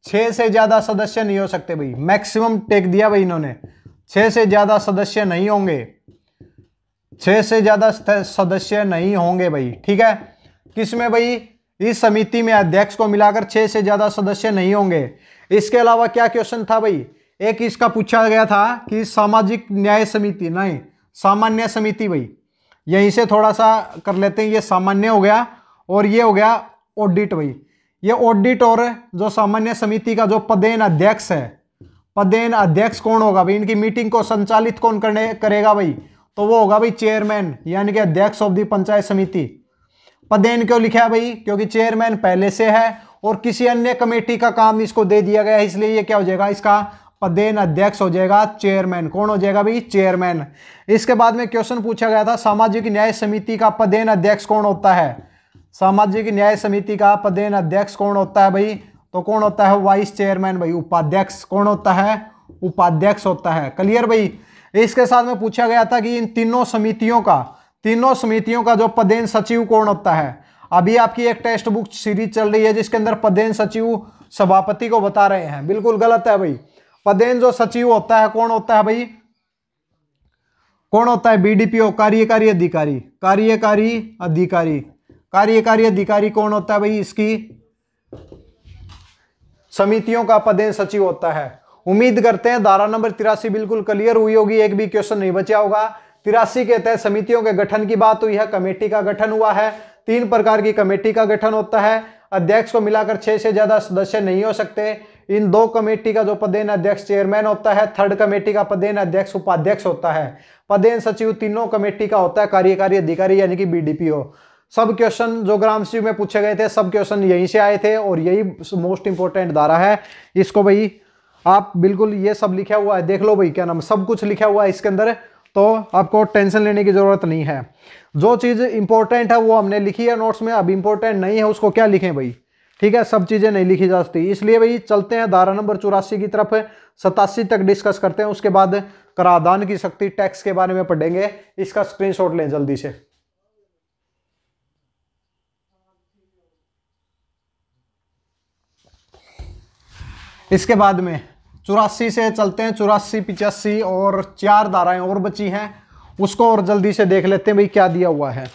6 से ज्यादा सदस्य नहीं हो सकते भाई। मैक्सिमम टेक दिया भाई इन्होंने, 6 से ज्यादा सदस्य नहीं होंगे, 6 से ज्यादा सदस्य नहीं होंगे भाई, ठीक है। किसमें भाई? इस समिति में अध्यक्ष को मिलाकर 6 से ज्यादा सदस्य नहीं होंगे। इसके अलावा क्या क्वेश्चन था भाई? एक इसका पूछा गया था कि सामाजिक न्याय समिति, नहीं सामान्य समिति भाई, यहीं से थोड़ा सा कर लेते हैं। ये सामान्य हो गया, और ये हो गया ऑडिट भाई। ये ऑडिट और जो सामान्य समिति का जो पदेन अध्यक्ष है, पदेन अध्यक्ष कौन होगा भाई? इनकी मीटिंग को संचालित कौन करेगा भाई? तो वो होगा भाई चेयरमैन, यानी कि अध्यक्ष ऑफ दी पंचायत समिति। पदेन क्यों लिखा है भाई? क्योंकि चेयरमैन पहले से है और किसी अन्य कमेटी का काम इसको दे दिया गया है, इसलिए ये क्या हो जाएगा? इसका पदेन अध्यक्ष हो जाएगा चेयरमैन। कौन हो जाएगा भाई? चेयरमैन। इसके बाद में क्वेश्चन पूछा गया था सामाजिक न्याय समिति का पदेन अध्यक्ष कौन होता है? सामाजिक न्याय समिति का पदेन अध्यक्ष कौन होता है भाई? तो कौन होता है? वाइस चेयरमैन भाई, उपाध्यक्ष। कौन होता है? उपाध्यक्ष होता है। क्लियर भाई। इसके साथ में पूछा गया था कि इन तीनों समितियों का जो पदेन सचिव कौन होता है? अभी आपकी एक टेक्स्ट बुक सीरीज चल रही है जिसके अंदर पदेन सचिव सभापति को बता रहे हैं, बिल्कुल गलत है भाई। पदेन जो सचिव होता है कौन होता है भाई? कौन होता है? बीडीपीओ, कार्यकारी अधिकारी। कार्यकारी अधिकारी, कार्यकारी अधिकारी कौन होता है भाई? इसकी समितियों का पदेन सचिव होता है। उम्मीद करते हैं धारा नंबर 83 बिल्कुल क्लियर हुई होगी, एक भी क्वेश्चन नहीं बचा होगा। 83 के तहत समितियों के गठन की बात हुई है, कमेटी का गठन हुआ है। 3 प्रकार की कमेटी का गठन होता है। अध्यक्ष को मिलाकर 6 से ज्यादा सदस्य नहीं हो सकते। इन 2 कमेटी का जो पदेन अध्यक्ष चेयरमैन होता है, 3rd कमेटी का पदेन अध्यक्ष उपाध्यक्ष होता है। पदेन सचिव तीनों कमेटी का होता है कार्यकारी अधिकारी यानी कि बीडीपीओ। सब क्वेश्चन जो ग्राम सचिव में पूछे गए थे, सब क्वेश्चन यहीं से आए थे, और यही मोस्ट इंपोर्टेंट धारा है। इसको भाई आप बिल्कुल ये सब लिखा हुआ है, देख लो भाई, क्या नाम, सब कुछ लिखा हुआ है इसके अंदर, तो आपको टेंशन लेने की जरूरत नहीं है। जो चीज इंपॉर्टेंट है वो हमने लिखी है नोट्स में, अब इंपॉर्टेंट नहीं है उसको क्या लिखें भाई, ठीक है। सब चीजें नहीं लिखी जा सकती, इसलिए भाई चलते हैं धारा नंबर 84 की तरफ। 87 तक डिस्कस करते हैं, उसके बाद कराधान की शक्ति टैक्स के बारे में पढ़ेंगे। इसका स्क्रीनशॉट लें जल्दी से। इसके बाद में 84 से चलते हैं, 84, 85 और 4 धाराएं और बची हैं, उसको और जल्दी से देख लेते हैं भाई क्या दिया हुआ है।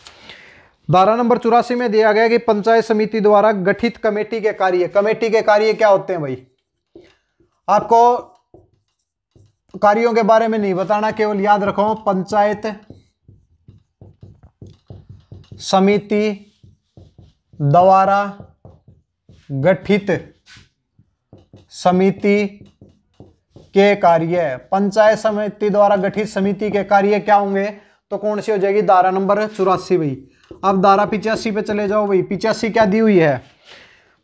धारा नंबर 84 में दिया गया कि पंचायत समिति द्वारा गठित कमेटी के कार्य, कमेटी के कार्य क्या होते हैं भाई? आपको कार्यों के बारे में नहीं बताना, केवल याद रखो पंचायत समिति द्वारा गठित समिति के कार्य, पंचायत समिति द्वारा गठित समिति के कार्य क्या होंगे, तो कौन सी हो जाएगी, धारा नंबर 84 भाई। अब धारा 85 पे चले जाओ भाई। 85 क्या दी हुई है,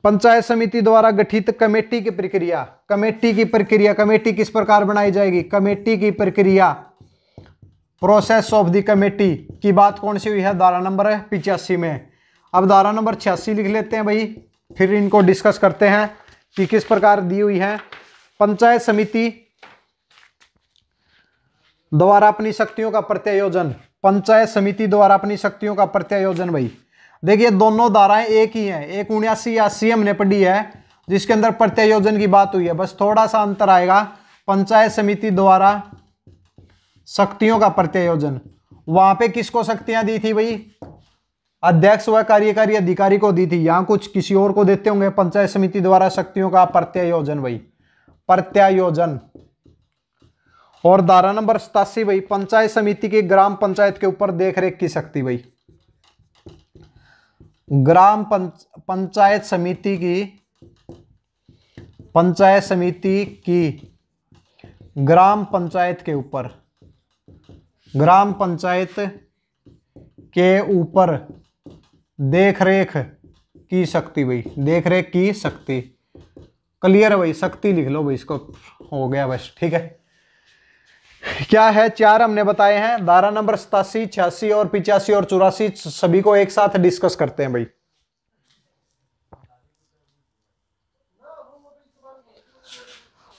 पंचायत समिति द्वारा गठित कमेटी की प्रक्रिया। कमेटी की प्रक्रिया, कमेटी किस प्रकार बनाई जाएगी, कमेटी की प्रक्रिया, प्रोसेस ऑफ द कमेटी की बात कौन सी हुई है, धारा नंबर 85 में। अब धारा नंबर 86 लिख लेते हैं भाई, फिर इनको डिस्कस करते हैं कि किस प्रकार दी हुई है। पंचायत समिति द्वारा अपनी शक्तियों का प्रत्यायोजन, पंचायत समिति द्वारा अपनी शक्तियों का प्रत्यायोजन भाई। देखिए दोनों धाराएं एक ही हैं, एक 79 या 80 हमने पढ़ी है जिसके अंदर प्रत्यायोजन की बात हुई है, बस थोड़ा सा अंतर आएगा। पंचायत समिति द्वारा शक्तियों का प्रत्यायोजन, वहां पे किसको शक्तियां दी थी भाई, अध्यक्ष व कार्यकारी अधिकारी को दी थी, यहां कुछ किसी और को देते होंगे। पंचायत समिति द्वारा शक्तियों का प्रत्यायोजन भाई, प्रत्यायोजन। और धारा नंबर 87 भाई, पंचायत समिति की ग्राम पंचायत के ऊपर देखरेख की शक्ति भाई। पंचायत समिति की ग्राम पंचायत के ऊपर, ग्राम पंचायत के ऊपर देखरेख की शक्ति भाई, देखरेख की शक्ति। क्लियर है भाई, शक्ति लिख लो भाई, इसको हो गया बस, ठीक है। क्या है, 4 हमने बताए हैं, धारा नंबर 87, 86 और 85 और 84 सभी को एक साथ डिस्कस करते हैं भाई।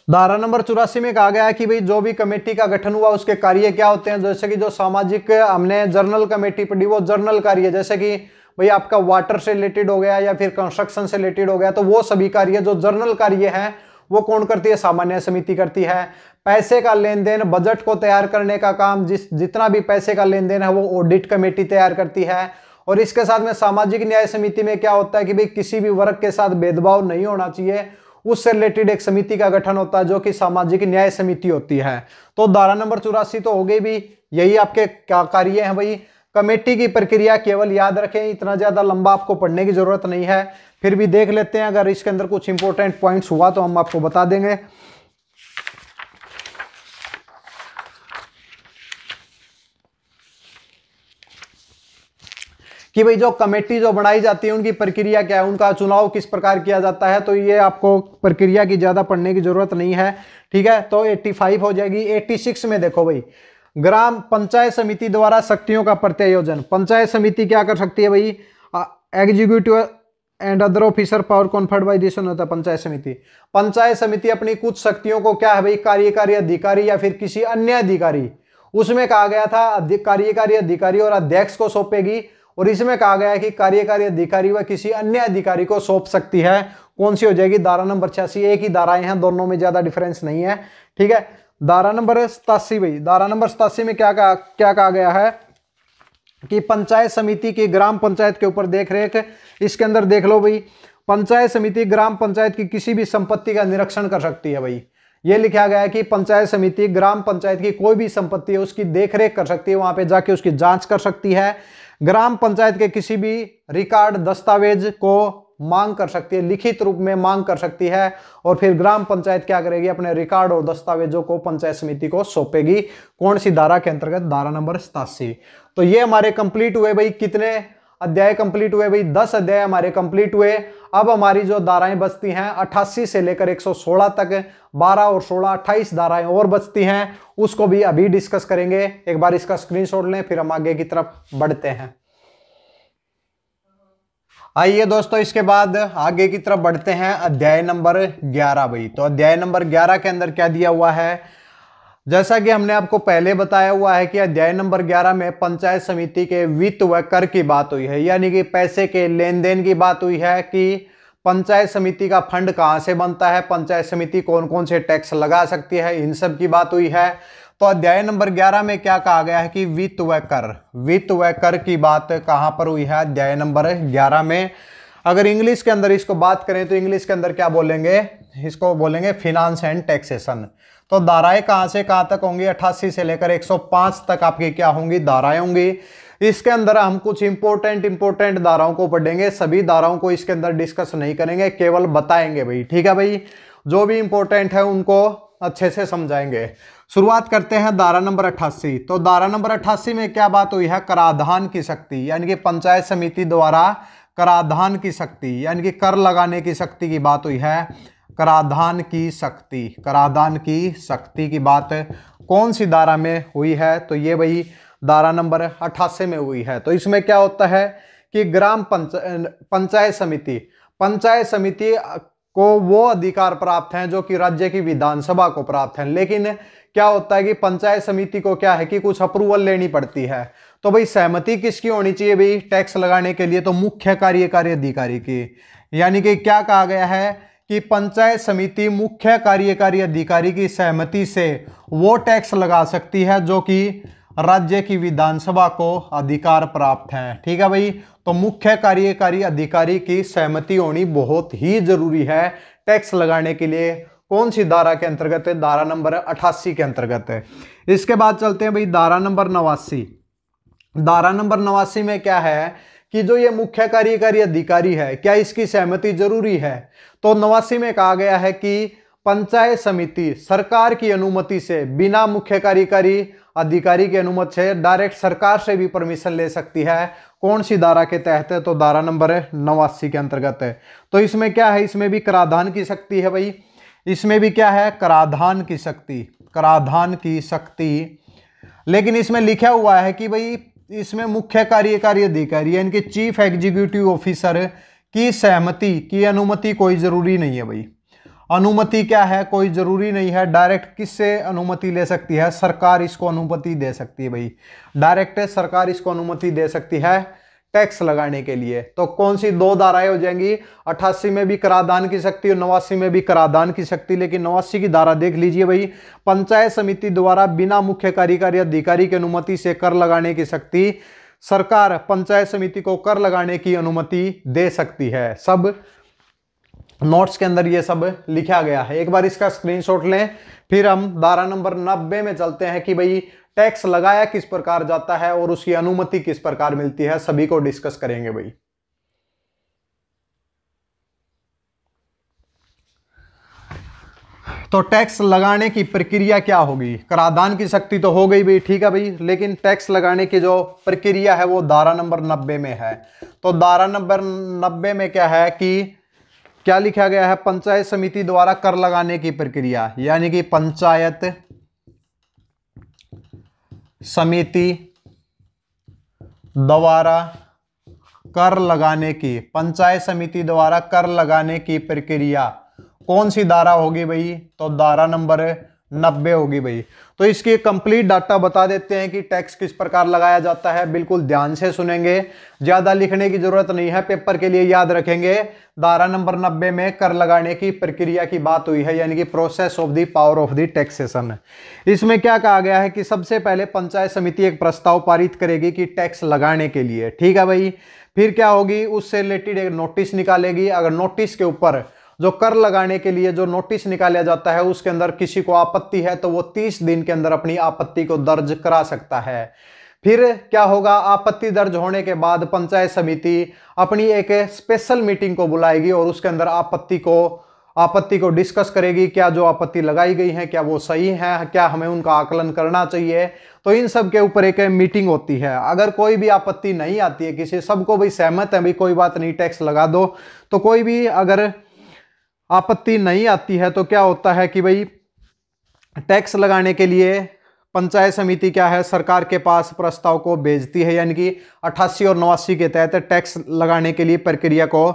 धारा नंबर 84 में कहा गया है कि भाई जो भी कमेटी का गठन हुआ उसके कार्य क्या होते हैं। जैसे कि जो सामाजिक हमने जर्नल कमेटी पढ़ी, वो जर्नल कार्य, जैसे कि भाई आपका वाटर से रिलेटेड हो गया या फिर कंस्ट्रक्शन से रिलेटेड हो गया, तो वो सभी कार्य जो जर्नल कार्य है वो कौन करती है, सामान्य समिति करती है। पैसे का लेन देन, बजट को तैयार करने का काम, जितना भी पैसे का लेन देन है वो ऑडिट कमेटी तैयार करती है। और इसके साथ में सामाजिक न्याय समिति में क्या होता है कि भाई किसी भी वर्ग के साथ भेदभाव नहीं होना चाहिए, उससे रिलेटेड एक समिति का गठन होता है जो कि सामाजिक न्याय समिति होती है। तो धारा नंबर 84 तो हो गई भी, यही आपके क्या कार्य हैं भाई। कमेटी की प्रक्रिया केवल याद रखें, इतना ज्यादा लंबा आपको पढ़ने की जरूरत नहीं है, फिर भी देख लेते हैं, अगर इसके अंदर कुछ इंपॉर्टेंट पॉइंट्स हुआ तो हम आपको बता देंगे। कि भाई जो कमेटी जो बनाई जाती है उनकी प्रक्रिया क्या है, उनका चुनाव किस प्रकार किया जाता है, तो ये आपको प्रक्रिया की ज्यादा पढ़ने की जरूरत नहीं है, ठीक है। तो 85 हो जाएगी। 86 में देखो भाई, ग्राम पंचायत समिति द्वारा शक्तियों का प्रत्यायोजन। पंचायत समिति क्या कर सकती है भाई, executive and other officer power conferred by this होता है पंचायत समिति। पंचायत समिति अपनी कुछ शक्तियों को क्या है भाई, कार्यकारी अधिकारी या फिर किसी अन्य अधिकारी, उसमें कहा गया था कार्यकारी अधिकारी और अध्यक्ष को सौंपेगी, और इसमें कहा गया है कि कार्यकारी अधिकारी व किसी अन्य अधिकारी को सौंप सकती है। कौन सी हो जाएगी, धारा नंबर 86। एक ही धाराएं हैं, दोनों में ज्यादा डिफरेंस नहीं है, ठीक है। धारा नंबर 87 भाई, धारा नंबर 87 में क्या कहा गया है कि पंचायत समिति की ग्राम पंचायत के ऊपर देखरेख। इसके अंदर देख लो भाई, पंचायत समिति ग्राम पंचायत की किसी भी संपत्ति का निरीक्षण कर सकती है भाई। ये लिखा गया है कि पंचायत समिति ग्राम पंचायत की कोई भी संपत्ति है उसकी देखरेख कर सकती है, वहां पे जाके उसकी जांच कर सकती है। ग्राम पंचायत के किसी भी रिकॉर्ड दस्तावेज को मांग कर सकती है, लिखित रूप में मांग कर सकती है, और फिर ग्राम पंचायत क्या करेगी, अपने रिकॉर्ड और दस्तावेजों को पंचायत समिति को सौंपेगी। कौन सी धारा के अंतर्गत, धारा नंबर 87। तो ये हमारे कंप्लीट हुए भाई, कितने अध्याय कंप्लीट हुए भाई, 10 अध्याय हमारे कंप्लीट हुए। अब हमारी जो धाराएं बचती हैं 88 से लेकर 116 तक, 12 और 16 28 धाराएं और बचती हैं, उसको भी अभी डिस्कस करेंगे। एक बार इसका स्क्रीनशॉट लें, फिर हम आगे की तरफ बढ़ते हैं। आइए दोस्तों, इसके बाद आगे की तरफ बढ़ते हैं। अध्याय नंबर 11 भाई, तो अध्याय नंबर 11 के अंदर क्या दिया हुआ है, जैसा कि हमने आपको पहले बताया हुआ है कि अध्याय नंबर 11 में पंचायत समिति के वित्त व कर की बात हुई है, यानी कि पैसे के लेन देन की बात हुई है कि पंचायत समिति का फंड कहां से बनता है, पंचायत समिति कौन कौन से टैक्स लगा सकती है, इन सब की बात हुई है। तो अध्याय नंबर 11 में क्या कहा गया है कि वित्त व कर की बात कहां पर हुई है, अध्याय नंबर 11 में। अगर इंग्लिश के अंदर इसको बात करें तो इंग्लिश के अंदर क्या बोलेंगे, इसको बोलेंगे फिनांस एंड टैक्सेशन। तो धाराएं कहां से कहां तक होंगी, 88 से लेकर 105 तक आपकी क्या होंगी, धाराएं होंगी। इसके अंदर हम कुछ इंपॉर्टेंट धाराओं को पढ़ेंगे, सभी धाराओं को इसके अंदर डिस्कस नहीं करेंगे, केवल बताएंगे भाई, ठीक है भाई। जो भी इंपॉर्टेंट है उनको अच्छे से समझाएंगे। शुरुआत करते हैं धारा नंबर 88। तो धारा नंबर 88 में क्या बात हुई है? कराधान की शक्ति, यानी कि पंचायत समिति द्वारा कराधान की शक्ति यानी कि कर लगाने की शक्ति की बात हुई है। कराधान की शक्ति, कराधान की शक्ति की बात कौन सी धारा में हुई है? तो ये वही धारा नंबर 88 में हुई है। तो इसमें क्या होता है कि ग्राम पंचायत समिति को वो अधिकार प्राप्त हैं जो कि राज्य की विधानसभा को प्राप्त हैं। लेकिन क्या होता है कि पंचायत समिति को क्या है कि कुछ अप्रूवल लेनी पड़ती है। तो भाई सहमति किसकी होनी चाहिए भाई टैक्स लगाने के लिए? तो मुख्य कार्यकारी अधिकारी की। यानी कि क्या कहा गया है कि पंचायत समिति मुख्य कार्यकारी अधिकारी की सहमति से वो टैक्स लगा सकती है जो कि राज्य की विधानसभा को अधिकार प्राप्त है। ठीक है भाई, तो मुख्य कार्यकारी अधिकारी की सहमति होनी बहुत ही जरूरी है टैक्स लगाने के लिए। कौन सी धारा के अंतर्गत है? धारा नंबर 88 के अंतर्गत है। इसके बाद चलते हैं भाई धारा नंबर 89। धारा नंबर 89 में क्या है कि जो ये मुख्य कार्यकारी अधिकारी है, क्या इसकी सहमति जरूरी है? तो 89 में कहा गया है कि पंचायत समिति सरकार की अनुमति से, बिना मुख्य कार्यकारी अधिकारी की अनुमति से डायरेक्ट सरकार से भी परमिशन ले सकती है। कौन सी धारा के तहत है? तो धारा नंबर 89 के अंतर्गत है। तो इसमें क्या है? इसमें भी कराधान की शक्ति है भाई। इसमें भी क्या है? कराधान की शक्ति, कराधान की शक्ति। लेकिन इसमें लिखा हुआ है कि भाई इसमें मुख्य कार्यकारी अधिकारी यानी कि चीफ एग्जीक्यूटिव ऑफिसर की सहमति की अनुमति कोई जरूरी नहीं है भाई। अनुमति क्या है? कोई जरूरी नहीं है। डायरेक्ट किससे अनुमति ले सकती है? सरकार इसको अनुमति दे सकती है भाई। डायरेक्ट सरकार इसको अनुमति दे सकती है टैक्स लगाने के लिए। तो कौन सी दो धाराएं हो जाएंगी? 88 में भी कराधान की शक्ति और 89 में भी कराधान की शक्ति। लेकिन 89 की धारा देख लीजिए भाई, पंचायत समिति द्वारा बिना मुख्य कार्यकारी अधिकारी की अनुमति से कर लगाने की शक्ति, सरकार पंचायत समिति को कर लगाने की अनुमति दे सकती है। सब नोट्स के अंदर ये सब लिखा गया है, एक बार इसका स्क्रीनशॉट लें। फिर हम धारा नंबर 90 में चलते हैं कि भाई टैक्स लगाया किस प्रकार जाता है और उसकी अनुमति किस प्रकार मिलती है, सभी को डिस्कस करेंगे भाई। तो टैक्स लगाने की प्रक्रिया क्या होगी? कराधान की शक्ति तो हो गई भाई, ठीक है भाई, लेकिन टैक्स लगाने की जो प्रक्रिया है वो धारा नंबर 90 में है। तो धारा नंबर 90 में क्या है कि क्या लिखा गया है? पंचायत समिति द्वारा कर लगाने की प्रक्रिया, यानी कि पंचायत समिति द्वारा कर लगाने की, पंचायत समिति द्वारा कर लगाने की प्रक्रिया कौन सी धारा होगी भाई? तो धारा नंबर 90 होगी भाई। तो इसकी कंप्लीट डाटा बता देते हैं कि टैक्स किस प्रकार लगाया जाता है। बिल्कुल ध्यान से सुनेंगे, ज्यादा लिखने की जरूरत नहीं है, पेपर के लिए याद रखेंगे। धारा नंबर 90 में कर लगाने की प्रक्रिया की बात हुई है, यानी कि process of the power of the taxation. इसमें क्या कहा गया है कि सबसे पहले पंचायत समिति एक प्रस्ताव पारित करेगी कि टैक्स लगाने के लिए, ठीक है भाई। फिर क्या होगी? उससे रिलेटेड एक नोटिस निकालेगी। अगर नोटिस के ऊपर जो कर लगाने के लिए जो नोटिस निकाला जाता है उसके अंदर किसी को आपत्ति है तो वो 30 दिन के अंदर अपनी आपत्ति को दर्ज करा सकता है। फिर क्या होगा? आपत्ति दर्ज होने के बाद पंचायत समिति अपनी एक स्पेशल मीटिंग को बुलाएगी और उसके अंदर आपत्ति को डिस्कस करेगी। क्या जो आपत्ति लगाई गई है क्या वो सही है, क्या हमें उनका आकलन करना चाहिए। तो इन सब के ऊपर एक मीटिंग होती है। अगर कोई भी आपत्ति नहीं आती है किसी, सबको भाई सहमत है भाई कोई बात नहीं टैक्स लगा दो, तो कोई भी अगर आपत्ति नहीं आती है तो क्या होता है कि भाई टैक्स लगाने के लिए पंचायत समिति क्या है? सरकार के पास प्रस्ताव को भेजती है, यानी कि 88 और 89 के तहत टैक्स लगाने के लिए प्रक्रिया को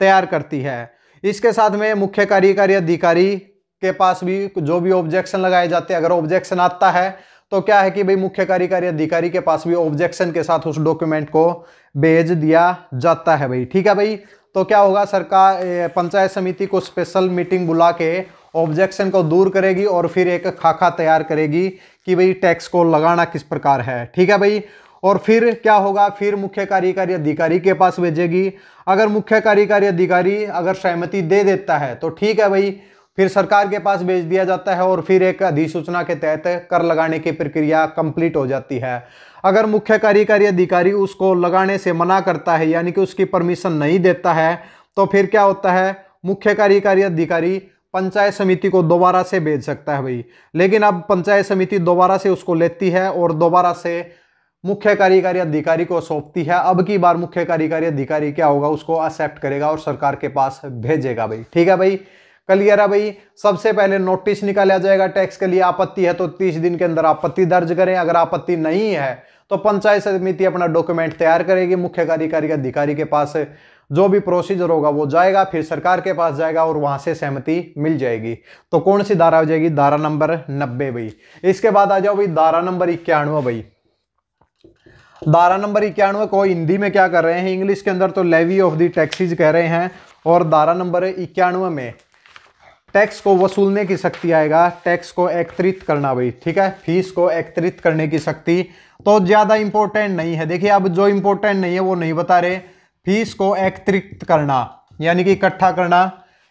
तैयार करती है। इसके साथ में मुख्य कार्यकारी अधिकारी के पास भी जो भी ऑब्जेक्शन लगाए जाते हैं, अगर ऑब्जेक्शन आता है तो क्या है कि भाई मुख्य कार्यकारी अधिकारी के पास भी ऑब्जेक्शन के साथ उस डॉक्यूमेंट को भेज दिया जाता है भाई, ठीक है भाई। तो क्या होगा? सरकार पंचायत समिति को स्पेशल मीटिंग बुला के ऑब्जेक्शन को दूर करेगी और फिर एक खाका तैयार करेगी कि भाई टैक्स को लगाना किस प्रकार है, ठीक है भाई। और फिर क्या होगा? फिर मुख्य कार्यकारी अधिकारी के पास भेजेगी। अगर मुख्य कार्यकारी अधिकारी अगर सहमति दे देता है तो ठीक है भाई, फिर सरकार के पास भेज दिया जाता है और फिर एक अधिसूचना के तहत कर लगाने की प्रक्रिया कंप्लीट हो जाती है। अगर मुख्य कार्यकारी अधिकारी उसको लगाने से मना करता है, यानी कि उसकी परमिशन नहीं देता है, तो फिर क्या होता है? मुख्य कार्यकारी अधिकारी पंचायत समिति को दोबारा से भेज सकता है भाई। लेकिन अब पंचायत समिति दोबारा से उसको लेती है और दोबारा से मुख्य कार्यकारी अधिकारी को सौंपती है। अब की बार मुख्य कार्यकारी अधिकारी क्या होगा, उसको एक्सेप्ट करेगा और सरकार के पास भेजेगा भाई। ठीक है भाई, क्लियर है भाई। सबसे पहले नोटिस निकाला जाएगा, टैक्स के लिए आपत्ति है तो 30 दिन के अंदर आपत्ति दर्ज करें। अगर आपत्ति नहीं है तो पंचायत समिति अपना डॉक्यूमेंट तैयार करेगी, मुख्य कार्यकारी अधिकारी के पास जो भी प्रोसीजर होगा वो जाएगा, फिर सरकार के पास जाएगा और वहां से सहमति मिल जाएगी। तो कौन सी धारा हो जाएगी, धारा नंबर 90 भाई। इसके बाद आ जाओ भाई धारा नंबर 91 भाई। धारा नंबर 91 को हिंदी में क्या कर रहे हैं, इंग्लिश के अंदर तो लेवी ऑफ द टैक्सेस कह रहे हैं, और धारा नंबर 91 में टैक्स को वसूलने की शक्ति आएगा, टैक्स को एकत्रित करना भाई। ठीक है, फीस को एकत्रित करने की शक्ति तो ज्यादा इंपॉर्टेंट नहीं है। देखिए अब जो इंपॉर्टेंट नहीं है वो नहीं बता रहे। फीस को एकत्रित करना यानी कि इकट्ठा करना,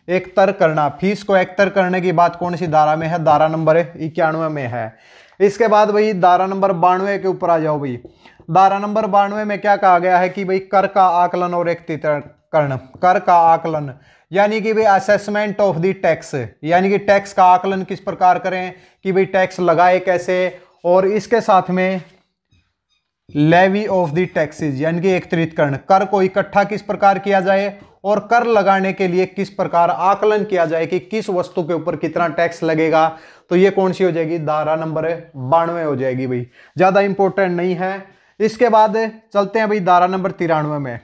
एकतर करना। फीस को एकतर करने की बात कौन सी धारा में है, धारा नंबर 91 में है। इसके बाद भाई धारा नंबर 92 के ऊपर आ जाओ भाई। धारा नंबर 92 में क्या कहा गया है कि भाई कर का आकलन और एकत्रीकरण। कर का आकलन यानी कि भाई असेसमेंट ऑफ द टैक्स, यानी कि टैक्स का आकलन किस प्रकार करें कि भाई टैक्स लगाए कैसे, और इसके साथ में लेवी ऑफ द टैक्सेस यानी कि एकत्रीकरण, कर को इकट्ठा किस प्रकार किया जाए और कर लगाने के लिए किस प्रकार आकलन किया जाए कि किस वस्तु के ऊपर कितना टैक्स लगेगा। तो ये कौन सी हो जाएगी, धारा नंबर 92 हो जाएगी भाई, ज्यादा इंपॉर्टेंट नहीं है। इसके बाद चलते हैं भाई धारा नंबर 93 में।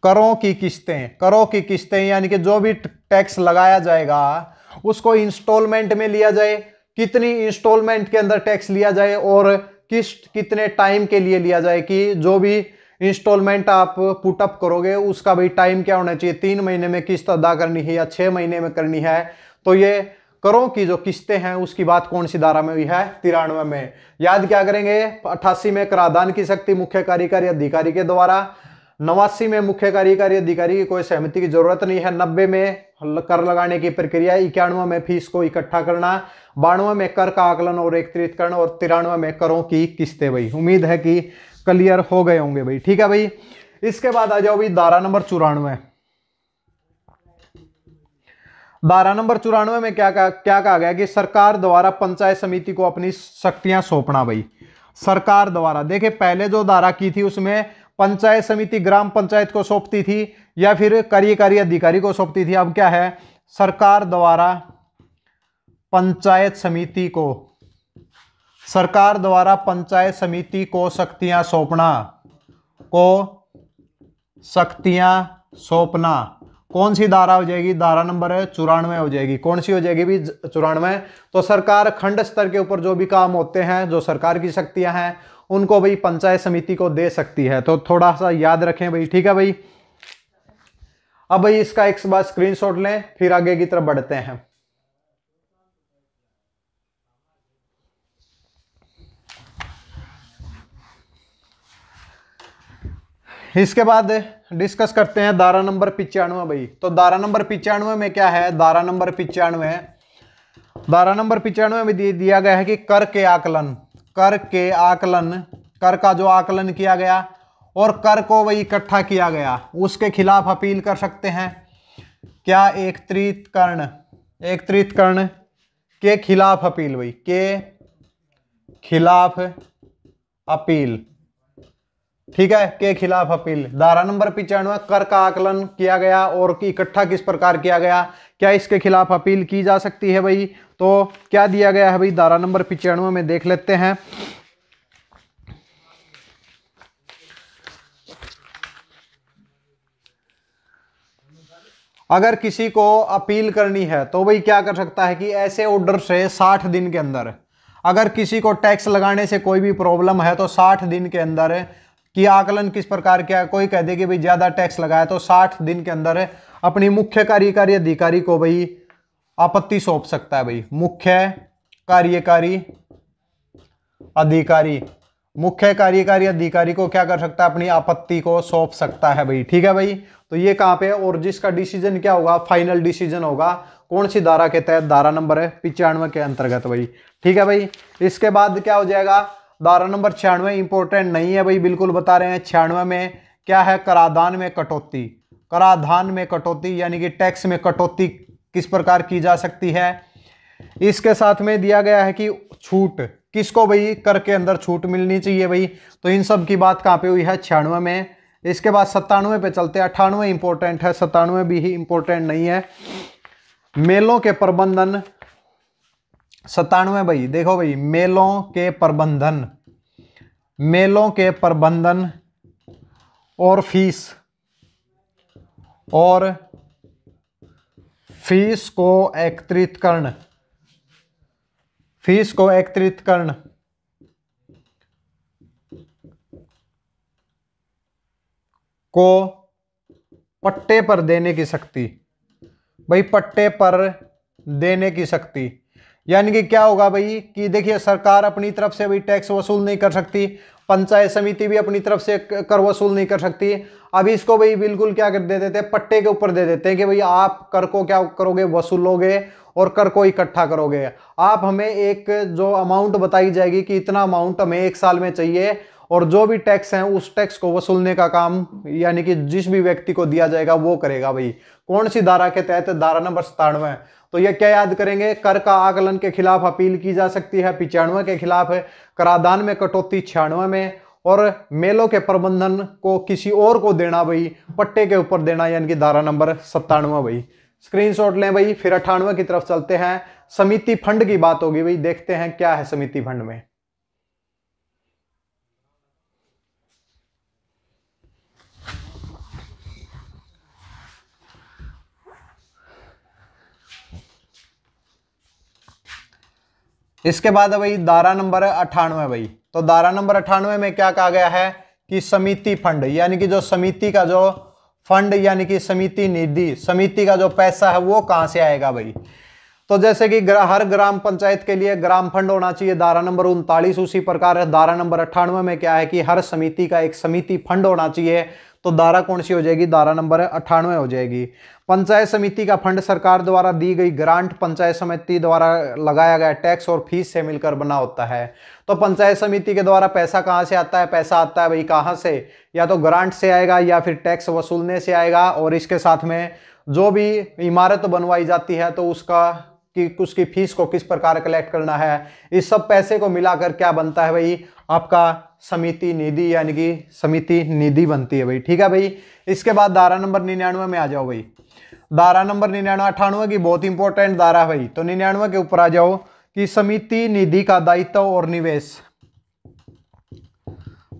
करों की किस्तें, करों की किस्तें यानी कि जो भी टैक्स लगाया जाएगा उसको इंस्टॉलमेंट में लिया जाए, कितनी इंस्टॉलमेंट के अंदर टैक्स लिया जाए और कितने टाइम के लिए लिया जाए, कि जो भी इंस्टॉलमेंट आप पुटअप करोगे उसका भाई टाइम क्या होना चाहिए, 3 महीने में किस्त अदा करनी है या 6 महीने में करनी है। तो ये करों की जो किस्तें हैं उसकी बात कौन सी धारा में हुई है, 93 में। याद क्या करेंगे, 88 में कराधान की शक्ति मुख्य कार्यकारी अधिकारी के द्वारा, 89 में मुख्य कार्यकारी अधिकारी की कोई सहमति की जरूरत नहीं है, 90 में कर लगाने की प्रक्रिया, 91 में फीस को इकट्ठा करना, 92 में कर का आकलन और एकत्रीकरण, और 93 में करों की किस्तें भाई। उम्मीद है कि क्लियर हो गए होंगे भाई। ठीक है भाई, इसके बाद आ जाओ भाई धारा नंबर 94। धारा नंबर 94 में क्या कहा गया कि सरकार द्वारा पंचायत समिति को अपनी शक्तियां सौंपना भाई। सरकार द्वारा, देखिए पहले जो धारा की थी उसमें पंचायत समिति ग्राम पंचायत को सौंपती थी या फिर कार्यकारी अधिकारी को सौंपती थी। अब क्या है, सरकार द्वारा पंचायत समिति को, सरकार द्वारा पंचायत समिति को शक्तियां सौंपना, को शक्तियां सौंपना। कौन सी धारा हो जाएगी, धारा नंबर 94 हो जाएगी। कौन सी हो जाएगी भी, 94। तो सरकार खंड स्तर के ऊपर जो भी काम होते हैं, जो सरकार की शक्तियां हैं, उनको भाई पंचायत समिति को दे सकती है। तो थोड़ा सा याद रखें भाई। ठीक है भाई, अब भाई इसका एक बार स्क्रीनशॉट लें, फिर आगे की तरफ बढ़ते हैं। इसके बाद डिस्कस करते हैं धारा नंबर 95 भाई। तो धारा नंबर 95 में क्या है, धारा नंबर 95, धारा नंबर 95 में दिया गया है कि कर के आकलन, कर के आकलन, कर का जो आकलन किया गया और कर को वही इकट्ठा किया गया, उसके खिलाफ अपील कर सकते हैं। क्या, एकत्रीकरण, एकत्रीकरण के खिलाफ अपील भाई, के खिलाफ अपील। ठीक है, के खिलाफ अपील। धारा नंबर 95, कर का आकलन किया गया और इकट्ठा किस प्रकार किया गया, क्या इसके खिलाफ अपील की जा सकती है भाई। तो क्या दिया गया है भाई धारा नंबर 95 में, देख लेते हैं। अगर किसी को अपील करनी है तो भाई क्या कर सकता है कि ऐसे ऑर्डर से 60 दिन के अंदर, अगर किसी को टैक्स लगाने से कोई भी प्रॉब्लम है तो 60 दिन के अंदर कि आकलन किस प्रकार किया, कोई कह दे कि भाई ज्यादा टैक्स लगाया तो 60 दिन के अंदर अपनी मुख्य कार्यकारी अधिकारी को भाई आपत्ति सौंप सकता है भाई। मुख्य कार्यकारी अधिकारी, मुख्य कार्यकारी अधिकारी को क्या कर सकता है, अपनी आपत्ति को सौंप सकता है भाई। ठीक है भाई, तो ये कहां पे, और जिसका डिसीजन क्या होगा, फाइनल डिसीजन होगा कौन सी धारा के तहत, धारा नंबर 95 के अंतर्गत भाई। ठीक है भाई, इसके बाद क्या हो जाएगा, धारा नंबर 96 इंपॉर्टेंट नहीं है भाई, बिल्कुल बता रहे हैं। 96 में क्या है, कराधान में कटौती। कराधान में कटौती यानी कि टैक्स में कटौती किस प्रकार की जा सकती है। इसके साथ में दिया गया है कि छूट, किसको भाई कर के अंदर छूट मिलनी चाहिए भाई। तो इन सब की बात कहाँ पे हुई है, 96 में। इसके बाद 97 पे चलते हैं। 98 इंपॉर्टेंट है, 97 भी ही इंपॉर्टेंट नहीं है। मेलों के प्रबंधन, 97 भाई देखो भाई, मेलों के प्रबंधन, मेलों के प्रबंधन और फीस को एकत्रित करण, फीस को एकत्रित करण को पट्टे पर देने की शक्ति। भाई पट्टे पर देने की शक्ति यानी कि क्या होगा भाई कि देखिए, सरकार अपनी तरफ से भाई टैक्स वसूल नहीं कर सकती, पंचायत समिति भी अपनी तरफ से कर वसूल नहीं कर सकती। अभी इसको भाई बिल्कुल क्या कर दे देते हैं, पट्टे के ऊपर दे देते हैं कि भाई आप कर को क्या करोगे, वसूलोगे और कर को इकट्ठा करोगे। आप हमें एक जो अमाउंट बताई जाएगी कि इतना अमाउंट हमें एक साल में चाहिए, और जो भी टैक्स है उस टैक्स को वसूलने का काम यानी कि जिस भी व्यक्ति को दिया जाएगा वो करेगा भाई। कौन सी धारा के तहत, धारा नंबर 97। तो ये क्या याद करेंगे, कर का आकलन के खिलाफ अपील की जा सकती है 95 के खिलाफ है, कराधान में कटौती 96 में, और मेलों के प्रबंधन को किसी और को देना भाई, पट्टे के ऊपर देना, यानी कि धारा नंबर 97 भाई। स्क्रीनशॉट लें भाई। फिर 98 की तरफ चलते हैं। समिति फंड की बात होगी भाई, देखते हैं क्या है समिति फंड में। इसके बाद भाई धारा नंबर 98 भाई। तो धारा नंबर 98 में क्या कहा गया है कि समिति फंड यानी कि जो समिति का जो फंड यानी कि समिति निधि, समिति का जो पैसा है वो कहां से आएगा भाई। तो जैसे कि हर ग्राम पंचायत के लिए ग्राम फंड होना चाहिए, धारा नंबर 39। उसी प्रकार है धारा नंबर 98 में क्या है कि हर समिति का एक समिति फंड होना चाहिए। तो धारा कौन सी हो जाएगी, धारा नंबर 98 हो जाएगी। पंचायत समिति का फंड सरकार द्वारा दी गई ग्रांट, पंचायत समिति द्वारा लगाया गया टैक्स और फीस से मिलकर बना होता है। तो पंचायत समिति के द्वारा पैसा कहाँ से आता है, पैसा आता है भाई कहाँ से, या तो ग्रांट से आएगा या फिर टैक्स वसूलने से आएगा। और इसके साथ में जो भी इमारत बनवाई जाती है तो उसकी फीस को किस प्रकार कलेक्ट करना है, इस सब पैसे को मिलाकर क्या बनता है भाई, आपका समिति निधि यानी कि समिति निधि बनती है भाई। ठीक है भाई। इसके बाद धारा नंबर 99 में आ जाओ भाई। धारा नंबर 99, 98 की बहुत इंपॉर्टेंट धारा भाई। तो 99 के ऊपर आ जाओ कि समिति निधि का दायित्व और निवेश,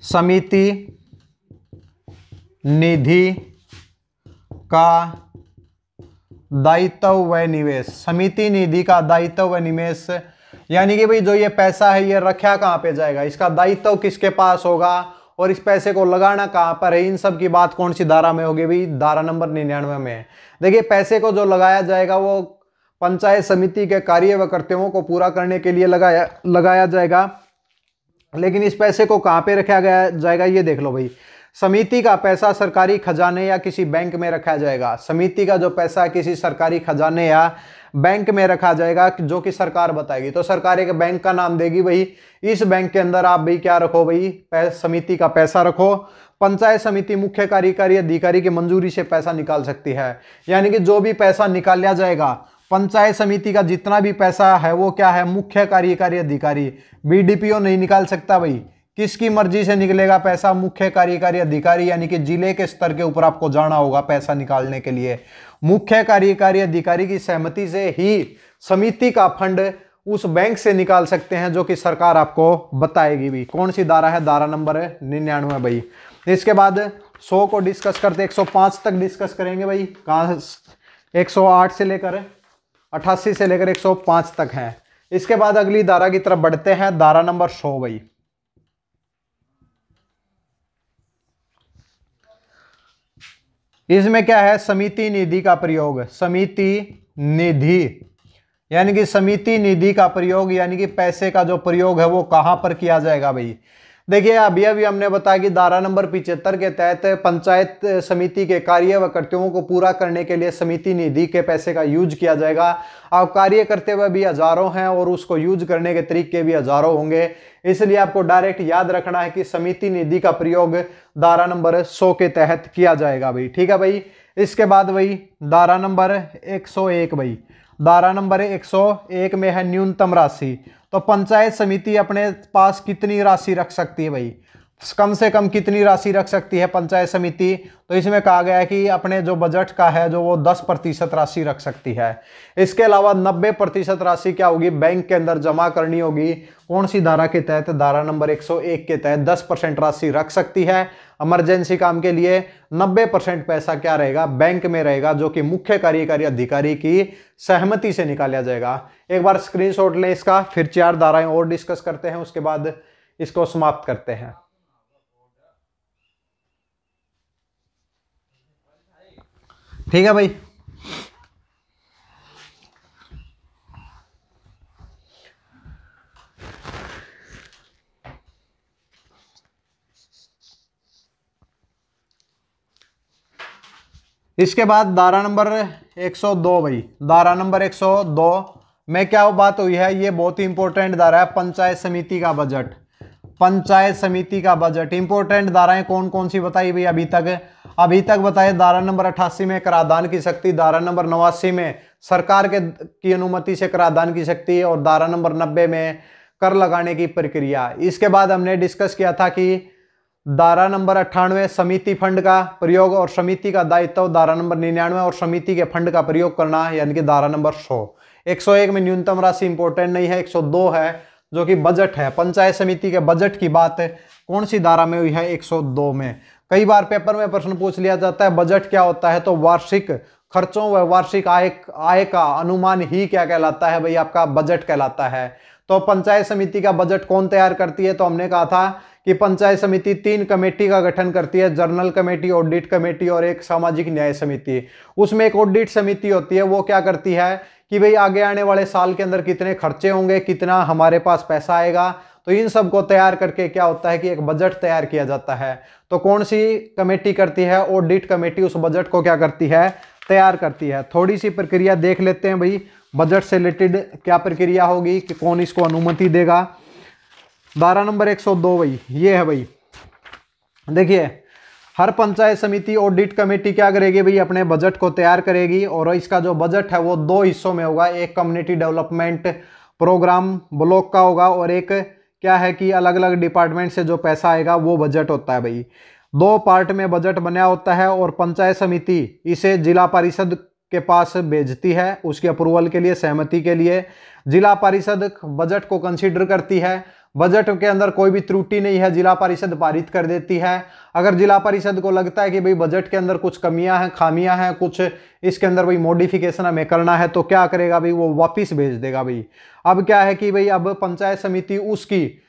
समिति निधि का दायित्व व निवेश, समिति निधि का दायित्व व निवेश यानी कि भाई जो ये पैसा है ये रखा कहाँ पे जाएगा, इसका दायित्व किसके पास होगा और इस पैसे को लगाना कहाँ पर है, इन सब की बात कौन सी धारा में होगी भाई, धारा नंबर 99 में। देखिए पैसे को जो लगाया जाएगा वो पंचायत समिति के कार्य व कर्तव्यों को पूरा करने के लिए लगाया जाएगा। लेकिन इस पैसे को कहाँ पे रखा जाएगा ये देख लो भाई। समिति का पैसा सरकारी खजाने या किसी बैंक में रखा जाएगा। समिति का जो पैसा किसी सरकारी खजाने या बैंक में रखा जाएगा जो कि सरकार बताएगी। तो सरकार एक बैंक का नाम देगी भाई, इस बैंक के अंदर आप भाई क्या रखो भाई, समिति का पैसा रखो। पंचायत समिति मुख्य कार्यकारी अधिकारी की मंजूरी से पैसा निकाल सकती है। यानी कि जो भी पैसा निकाला जाएगा पंचायत समिति का जितना भी पैसा है वो क्या है, मुख्य कार्यकारी अधिकारी, बीडीपीओ नहीं निकाल सकता भाई। किसकी मर्जी से निकलेगा पैसा, मुख्य कार्यकारी अधिकारी यानी कि जिले के स्तर के ऊपर आपको जाना होगा पैसा निकालने के लिए। मुख्य कार्यकारी अधिकारी की सहमति से ही समिति का फंड उस बैंक से निकाल सकते हैं जो कि सरकार आपको बताएगी भी। कौन सी धारा है, धारा नंबर 99 भाई। इसके बाद 100 को डिस्कस करते 105 तक डिस्कस करेंगे भाई। कहाँ 108 से लेकर 88 से लेकर 105 तक है। इसके बाद अगली धारा की तरफ बढ़ते हैं, धारा नंबर 100 भाई। इसमें क्या है, समिति निधि का प्रयोग, समिति निधि यानी कि समिति निधि का प्रयोग यानी कि पैसे का जो प्रयोग है वो कहां पर किया जाएगा भाई। देखिए अभी अभी हमने बताया कि धारा नंबर 75 के तहत पंचायत समिति के कार्य व कर्तव्यों को पूरा करने के लिए समिति निधि के पैसे का यूज किया जाएगा। अब कार्य करते हुए भी हजारों हैं और उसको यूज करने के तरीके भी हजारों होंगे, इसलिए आपको डायरेक्ट याद रखना है कि समिति निधि का प्रयोग धारा नंबर 100 के तहत किया जाएगा भाई। ठीक है भाई। इसके बाद भाई धारा नंबर 101 भाई, धारा नंबर 101 में है न्यूनतम राशि। तो पंचायत समिति अपने पास कितनी राशि रख सकती है भाई, कम से कम कितनी राशि रख सकती है पंचायत समिति? तो इसमें कहा गया है कि अपने जो बजट का है जो वो 10% राशि रख सकती है। इसके अलावा 90% राशि क्या होगी, बैंक के अंदर जमा करनी होगी। कौन सी धारा के तहत? धारा नंबर 101 के तहत 10% राशि रख सकती है इमरजेंसी काम के लिए। 90% पैसा क्या रहेगा, बैंक में रहेगा, जो कि मुख्य कार्यकारी अधिकारी की सहमति से निकाला जाएगा। एक बार स्क्रीनशॉट लें इसका, फिर 4 धाराएं और डिस्कस करते हैं, उसके बाद इसको समाप्त करते हैं। ठीक है भाई। इसके बाद धारा नंबर 102 भाई, धारा नंबर 102 में क्या बात हुई है, ये बहुत ही इंपॉर्टेंट धारा है, पंचायत समिति का बजट। पंचायत समिति का बजट इंपॉर्टेंट धाराएं कौन कौन सी बताई भाई अभी तक बताए? धारा नंबर 88 में कराधान की शक्ति, धारा नंबर 89 में सरकार की अनुमति से कराधान की शक्ति, और धारा नंबर 90 में कर लगाने की प्रक्रिया। इसके बाद हमने डिस्कस किया था कि धारा नंबर 98 समिति फंड का प्रयोग और समिति का दायित्व, धारा नंबर 99 और समिति के फंड का प्रयोग करना, यानी कि धारा नंबर 100। 101 में न्यूनतम राशि इंपॉर्टेंट नहीं है, 102 है जो कि बजट है। पंचायत समिति के बजट की बात कौन सी धारा में हुई है? 102 में। कई बार पेपर में प्रश्न पूछ लिया जाता है बजट क्या होता है, तो वार्षिक खर्चों व वार्षिक आय का अनुमान ही क्या कहलाता है भाई, आपका बजट कहलाता है। तो पंचायत समिति का बजट कौन तैयार करती है? तो हमने कहा था कि पंचायत समिति 3 कमेटी का गठन करती है, जर्नल कमेटी, ऑडिट कमेटी और एक सामाजिक न्याय समिति। उसमें एक ऑडिट समिति होती है, वो क्या करती है कि भाई आगे आने वाले साल के अंदर कितने खर्चे होंगे, कितना हमारे पास पैसा आएगा, तो इन सब को तैयार करके क्या होता है कि एक बजट तैयार किया जाता है। तो कौन सी कमेटी करती है? ऑडिट कमेटी उस बजट को क्या करती है? तैयार करती है। थोड़ी सी प्रक्रिया देख लेते हैं भाई, बजट से रिलेटेड क्या प्रक्रिया होगी कि कौन इसको अनुमति देगा। धारा नंबर 102 भाई ये है भाई, देखिए हर पंचायत समिति ऑडिट कमेटी क्या करेगी भाई, अपने बजट को तैयार करेगी, और इसका जो बजट है वो 2 हिस्सों में होगा। एक कम्युनिटी डेवलपमेंट प्रोग्राम ब्लॉक का होगा, और एक क्या है कि अलग अलग डिपार्टमेंट से जो पैसा आएगा वो बजट होता है भाई। 2 पार्ट में बजट बना होता है, और पंचायत समिति इसे जिला परिषद के पास भेजती है उसके अप्रूवल के लिए, सहमति के लिए। जिला परिषद बजट को कंसीडर करती है, बजट के अंदर कोई भी त्रुटि नहीं है, जिला परिषद पारित कर देती है। अगर जिला परिषद को लगता है कि भाई बजट के अंदर कुछ कमियां हैं, खामियां हैं, कुछ इसके अंदर भाई मॉडिफिकेशन हमें करना है, तो क्या करेगा भाई, वो वापस भेज देगा भाई। अब क्या है कि भाई अब पंचायत समिति उसकी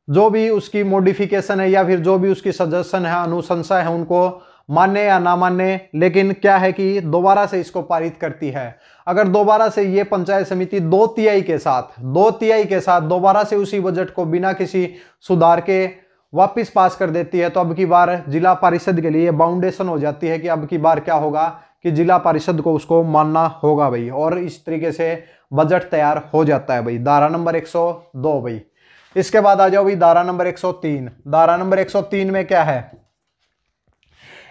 जो भी उसकी मॉडिफिकेशन है या फिर जो भी उसकी सजेशन है, अनुशंसा है, उनको माने या ना माने, लेकिन क्या है कि दोबारा से इसको पारित करती है। अगर दोबारा से ये पंचायत समिति 2/3 के साथ दोबारा से उसी बजट को बिना किसी सुधार के वापस पास कर देती है, तो अब की बार जिला परिषद के लिए बाउंडेशन हो जाती है कि अब की बार क्या होगा कि जिला परिषद को उसको मानना होगा भाई, और इस तरीके से बजट तैयार हो जाता है भाई। धारा नंबर 102 भाई। इसके बाद आ जाओ भाई धारा नंबर 103। धारा नंबर 103 में क्या है,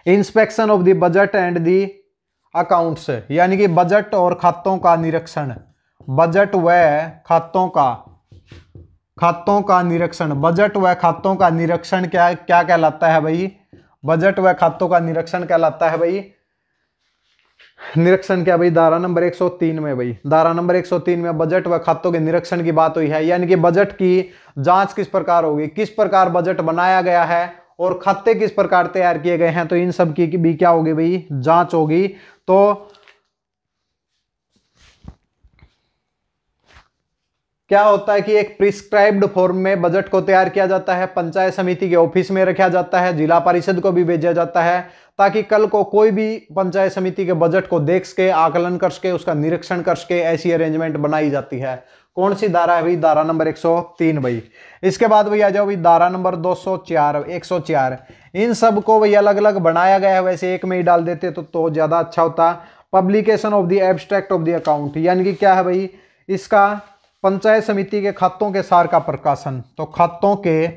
inspection of the budget and the accounts, यानी कि बजट और खातों का निरीक्षण। बजट व खातों का निरीक्षण, बजट व खातों का निरीक्षण क्या कहलाता है भाई, बजट व खातों का निरीक्षण कहलाता है भाई। निरीक्षण क्या भाई, धारा नंबर 103 में भाई, धारा नंबर 103 में बजट व खातों के निरीक्षण की बात हुई है, यानी कि बजट की जांच किस प्रकार होगी, किस प्रकार बजट बनाया गया है और खाते किस प्रकार तैयार किए गए हैं, तो इन सब की भी क्या होगी भाई, जांच होगी। तो क्या होता है कि एक प्रिस्क्राइब्ड फॉर्म में बजट को तैयार किया जाता है, पंचायत समिति के ऑफिस में रखा जाता है, जिला परिषद को भी भेजा जाता है, ताकि कल को कोई भी पंचायत समिति के बजट को देख के आकलन कर सके, उसका निरीक्षण कर सके, ऐसी अरेंजमेंट बनाई जाती है। कौन सी धारा है भाई, धारा नंबर 103 भाई। इसके बाद भाई आ जाओ भाई धारा नंबर 204 104। इन सब को भाई अलग अलग बनाया गया है, वैसे एक में ही डाल देते तो ज्यादा अच्छा होता। Publication of the abstract of the account, यानी कि क्या है भाई, इसका पंचायत समिति के खातों के सार का प्रकाशन। तो खातों के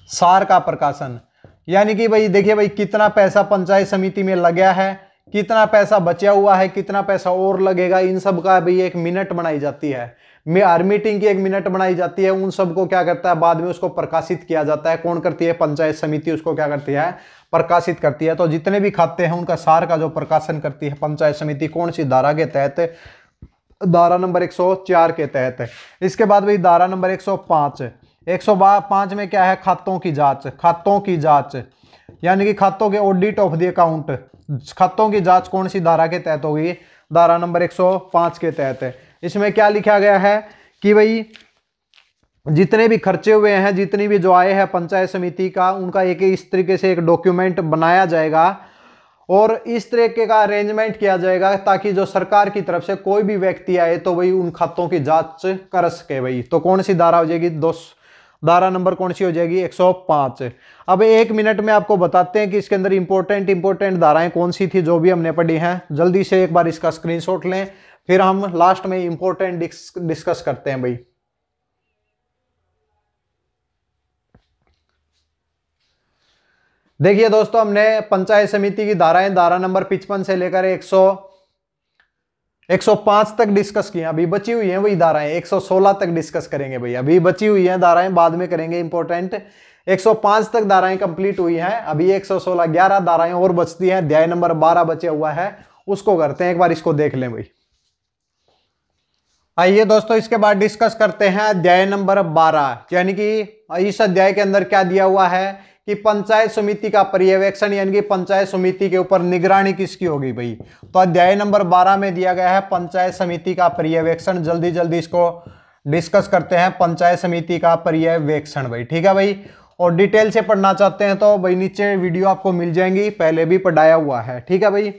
सार का प्रकाशन, यानी कि भाई देखिए भाई कितना पैसा पंचायत समिति में लगा है, कितना पैसा बचा हुआ है, कितना पैसा और लगेगा, इन सब का भाई एक मिनट बनाई जाती है। हर मीटिंग की एक मिनट बनाई जाती है। उन सबको क्या करता है, बाद में उसको प्रकाशित किया जाता है। कौन करती है, पंचायत समिति उसको क्या करती है, प्रकाशित करती है। तो जितने भी खाते हैं उनका सार का जो प्रकाशन करती है पंचायत समिति, कौन सी धारा के तहत, धारा नंबर 104 के तहत। इसके बाद भाई धारा नंबर 105 105 में क्या है, खातों की जांच। खातों की जांच यानी कि खातों के ऑडिट ऑफ द अकाउंट, खातों की जांच कौन सी धारा के तहत होगी, धारा नंबर 105 के तहत। इसमें क्या लिखा गया है कि भाई जितने भी खर्चे हुए हैं, जितनी भी जो आय है पंचायत समिति का, उनका एक इस तरीके से एक डॉक्यूमेंट बनाया जाएगा और इस तरीके का अरेंजमेंट किया जाएगा ताकि जो सरकार की तरफ से कोई भी व्यक्ति आए तो वही उन खातों की जांच कर सके भाई। तो कौन सी धारा हो जाएगी, धारा नंबर कौन सी हो जाएगी, 105। अब एक मिनट में आपको बताते हैं कि इसके अंदर इंपॉर्टेंट धाराएं कौन सी थी जो भी हमने पढ़ी हैं। जल्दी से एक बार इसका स्क्रीनशॉट लें, फिर हम लास्ट में इंपॉर्टेंट डिस्कस करते हैं भाई। देखिए दोस्तों, हमने पंचायत समिति की धाराएं धारा नंबर 55 से लेकर 105 तक डिस्कस किया। अभी बची हुई हैं वही धाराएं 116 तक डिस्कस करेंगे भाई। अभी बची हुई हैं धाराएं, बाद में करेंगे इंपॉर्टेंट। 105 तक धाराएं कंप्लीट हुई हैं, अभी 116 11 धाराएं और बचती हैं। अध्याय नंबर 12 बचे हुआ है, उसको करते हैं, एक बार इसको देख लें भाई। आइए दोस्तों, इसके बाद डिस्कस करते हैं अध्याय नंबर 12, यानी कि इस अध्याय के अंदर क्या दिया हुआ है कि पंचायत समिति का पर्यवेक्षण, यानी कि पंचायत समिति के ऊपर निगरानी किसकी होगी भाई। तो अध्याय नंबर 12 में दिया गया है पंचायत समिति का पर्यवेक्षण। जल्दी जल्दी इसको डिस्कस करते हैं, पंचायत समिति का पर्यवेक्षण भाई, ठीक है भाई। और डिटेल से पढ़ना चाहते हैं तो भाई नीचे वीडियो आपको मिल जाएंगी, पहले भी पढ़ाया हुआ है, ठीक है भाई।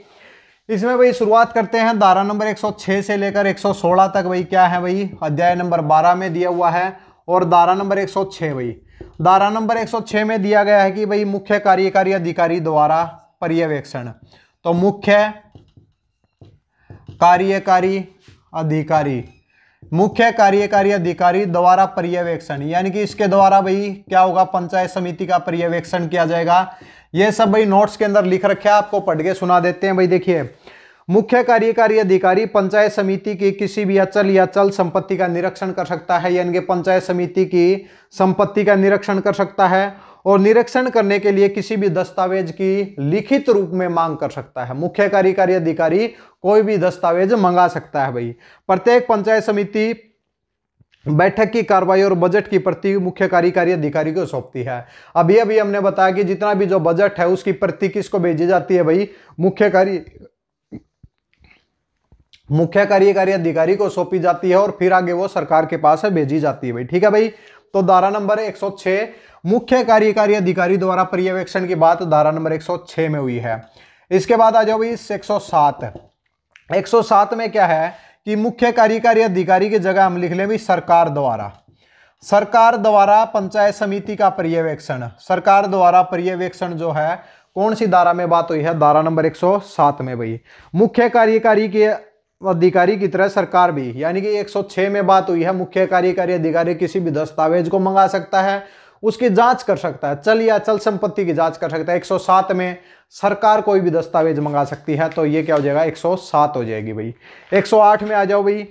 इसमें भाई शुरुआत करते हैं धारा नंबर 106 से लेकर 116 तक भाई। क्या है भाई, अध्याय नंबर 12 में दिया हुआ है। और धारा नंबर 106 भाई, धारा नंबर 106 में दिया गया है कि भाई मुख्य कार्यकारी अधिकारी द्वारा पर्यवेक्षण। तो मुख्य कार्यकारी अधिकारी, मुख्य कार्यकारी अधिकारी द्वारा पर्यवेक्षण, यानी कि इसके द्वारा भाई क्या होगा, पंचायत समिति का पर्यवेक्षण किया जाएगा। ये सब भाई नोट्स के अंदर लिख रखा है, आपको पढ़ के सुना देते हैं भाई। देखिए, मुख्य कार्यकारी अधिकारी पंचायत समिति की किसी भी अचल या चल संपत्ति का निरीक्षण कर सकता है, यानी कि पंचायत समिति की संपत्ति का निरीक्षण कर सकता है और निरीक्षण करने के लिए किसी भी दस्तावेज की लिखित रूप में मांग कर सकता है। मुख्य कार्यकारी अधिकारी कोई भी दस्तावेज मंगा सकता है भाई। प्रत्येक पंचायत समिति बैठक की कार्रवाई और बजट की प्रति मुख्य कार्यकारी अधिकारी को सौंपती है। अभी अभी हमने बताया कि जितना भी जो बजट है उसकी प्रति किसको भेजी जाती है भाई, मुख्य कार्यकारी अधिकारी को सौंपी जाती है और फिर आगे वो सरकार के पास भेजी जाती है भाई, ठीक है भाई। तो धारा नंबर 106 मुख्य कार्यकारी अधिकारी द्वारा पर्यवेक्षण की बात धारा नंबर 106 में हुई है। इसके बाद आ जाओ भाई 107। 107 में क्या है कि मुख्य कार्यकारी अधिकारी की जगह हम लिख लें भाई सरकार द्वारा। सरकार द्वारा पंचायत समिति का पर्यवेक्षण, सरकार द्वारा पर्यवेक्षण जो है कौन सी धारा में बात हुई है, धारा नंबर 107 में भाई। मुख्य कार्यकारी के अधिकारी की तरह सरकार भी, यानी कि 106 में बात हुई है, मुख्य कार्यकारी अधिकारी किसी भी दस्तावेज को मंगा सकता है, उसकी जांच कर सकता है, चल या चल संपत्ति की जांच कर सकता है। 107 में सरकार कोई भी दस्तावेज मंगा सकती है, तो ये क्या हो जाएगा, 107 हो जाएगी भाई। 108 में आ जाओ भाई,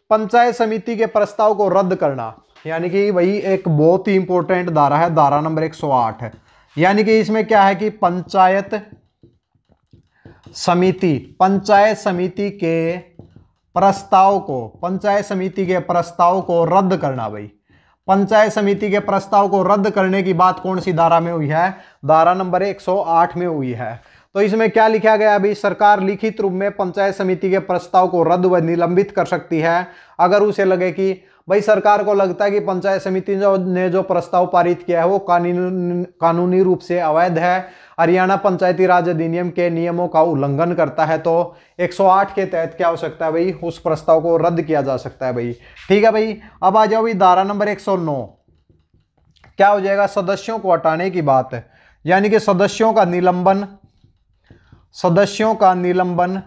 पंचायत समिति के प्रस्ताव को रद्द करना, यानी कि भाई एक बहुत ही इंपॉर्टेंट धारा है, धारा नंबर 108 है। यानी कि इसमें क्या है कि पंचायत समिति के प्रस्ताव को रद्द करना भाई। पंचायत समिति के प्रस्ताव को रद्द करने की बात कौन सी धारा में हुई है, धारा नंबर 108 में हुई है। तो इसमें क्या लिखा गया अभी, सरकार लिखित रूप में पंचायत समिति के प्रस्ताव को रद्द व निलंबित कर सकती है अगर उसे लगे कि भाई सरकार को लगता है कि पंचायत समिति ने जो प्रस्ताव पारित किया है वो कानूनी रूप से अवैध है, हरियाणा पंचायती राज अधिनियम के नियमों का उल्लंघन करता है, तो 108 के तहत क्या हो सकता है भाई, उस प्रस्ताव को रद्द किया जा सकता है भाई। ठीक है भाई। अब आ जाओ भाई धारा नंबर 109, क्या हो जाएगा, सदस्यों को हटाने की बात है, यानी कि सदस्यों का निलंबन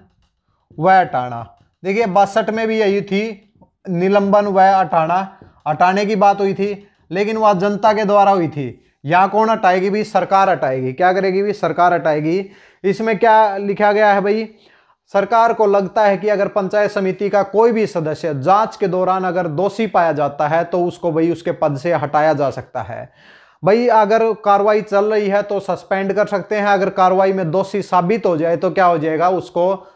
व हटाना। देखिए 62 में भी यही थी, निलंबन व हटाने की बात हुई थी, लेकिन वह जनता के द्वारा हुई थी। यहां कौन हटाएगी भी, सरकार हटाएगी। क्या करेगी भी, सरकार हटाएगी। इसमें क्या लिखा गया है भाई, सरकार को लगता है कि अगर पंचायत समिति का कोई भी सदस्य जांच के दौरान अगर दोषी पाया जाता है तो उसको भाई उसके पद से हटाया जा सकता है। भाई अगर कार्रवाई चल रही है तो सस्पेंड कर सकते हैं, अगर कार्रवाई में दोषी साबित हो जाए तो क्या हो जाएगा, उसको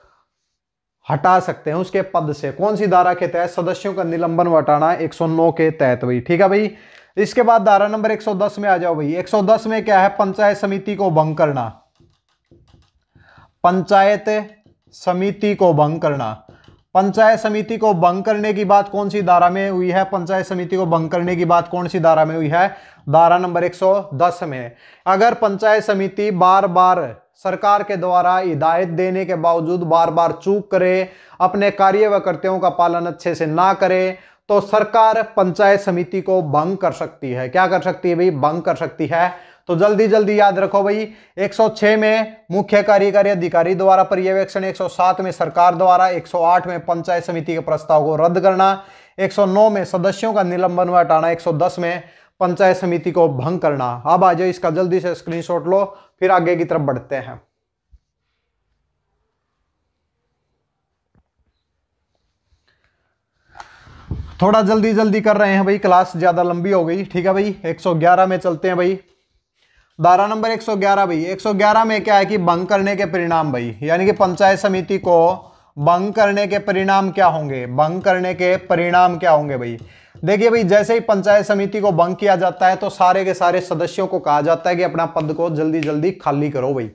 हटा सकते हैं उसके पद से। कौन सी धारा के तहत, सदस्यों का निलंबन व हटाना 109 के तहत भाई। ठीक है भाई। इसके बाद धारा नंबर 110 में आ जाओ भाई। 110 में क्या है, पंचायत समिति को भंग करना। पंचायत समिति को भंग करना। पंचायत समिति को भंग करने की बात कौन सी धारा में हुई है, पंचायत समिति को भंग करने की बात कौन सी धारा में हुई है, धारा नंबर 110 में। अगर पंचायत समिति बार बार सरकार के द्वारा हिदायत देने के बावजूद बार बार चूक करे, अपने कार्य व कर्तव्यों का पालन अच्छे से ना करे, तो सरकार पंचायत समिति को भंग कर सकती है। क्या कर सकती है भाई, भंग कर सकती है। तो जल्दी जल्दी याद रखो भाई, 106 में मुख्य कार्यकारी अधिकारी द्वारा पर्यवेक्षण, 107 में सरकार द्वारा, 108 में पंचायत समिति के प्रस्ताव को रद्द करना, 109 में सदस्यों का निलंबन व हटाना, 110 में पंचायत समिति को भंग करना। अब आ जाओ, इसका जल्दी से स्क्रीनशॉट लो, फिर आगे की तरफ बढ़ते हैं। थोड़ा जल्दी जल्दी कर रहे हैं भाई, क्लास ज्यादा लंबी हो गई। ठीक है भाई। 111 में चलते हैं भाई। धारा नंबर 111 भाई। 111 में क्या है कि भंग करने के परिणाम भाई, यानी कि पंचायत समिति को भंग करने के परिणाम क्या होंगे, भंग करने के परिणाम क्या होंगे भाई। देखिए भाई, जैसे ही पंचायत समिति को भंग किया जाता है तो सारे के सारे सदस्यों को कहा जाता है कि अपना पद को जल्दी जल्दी खाली करो भाई,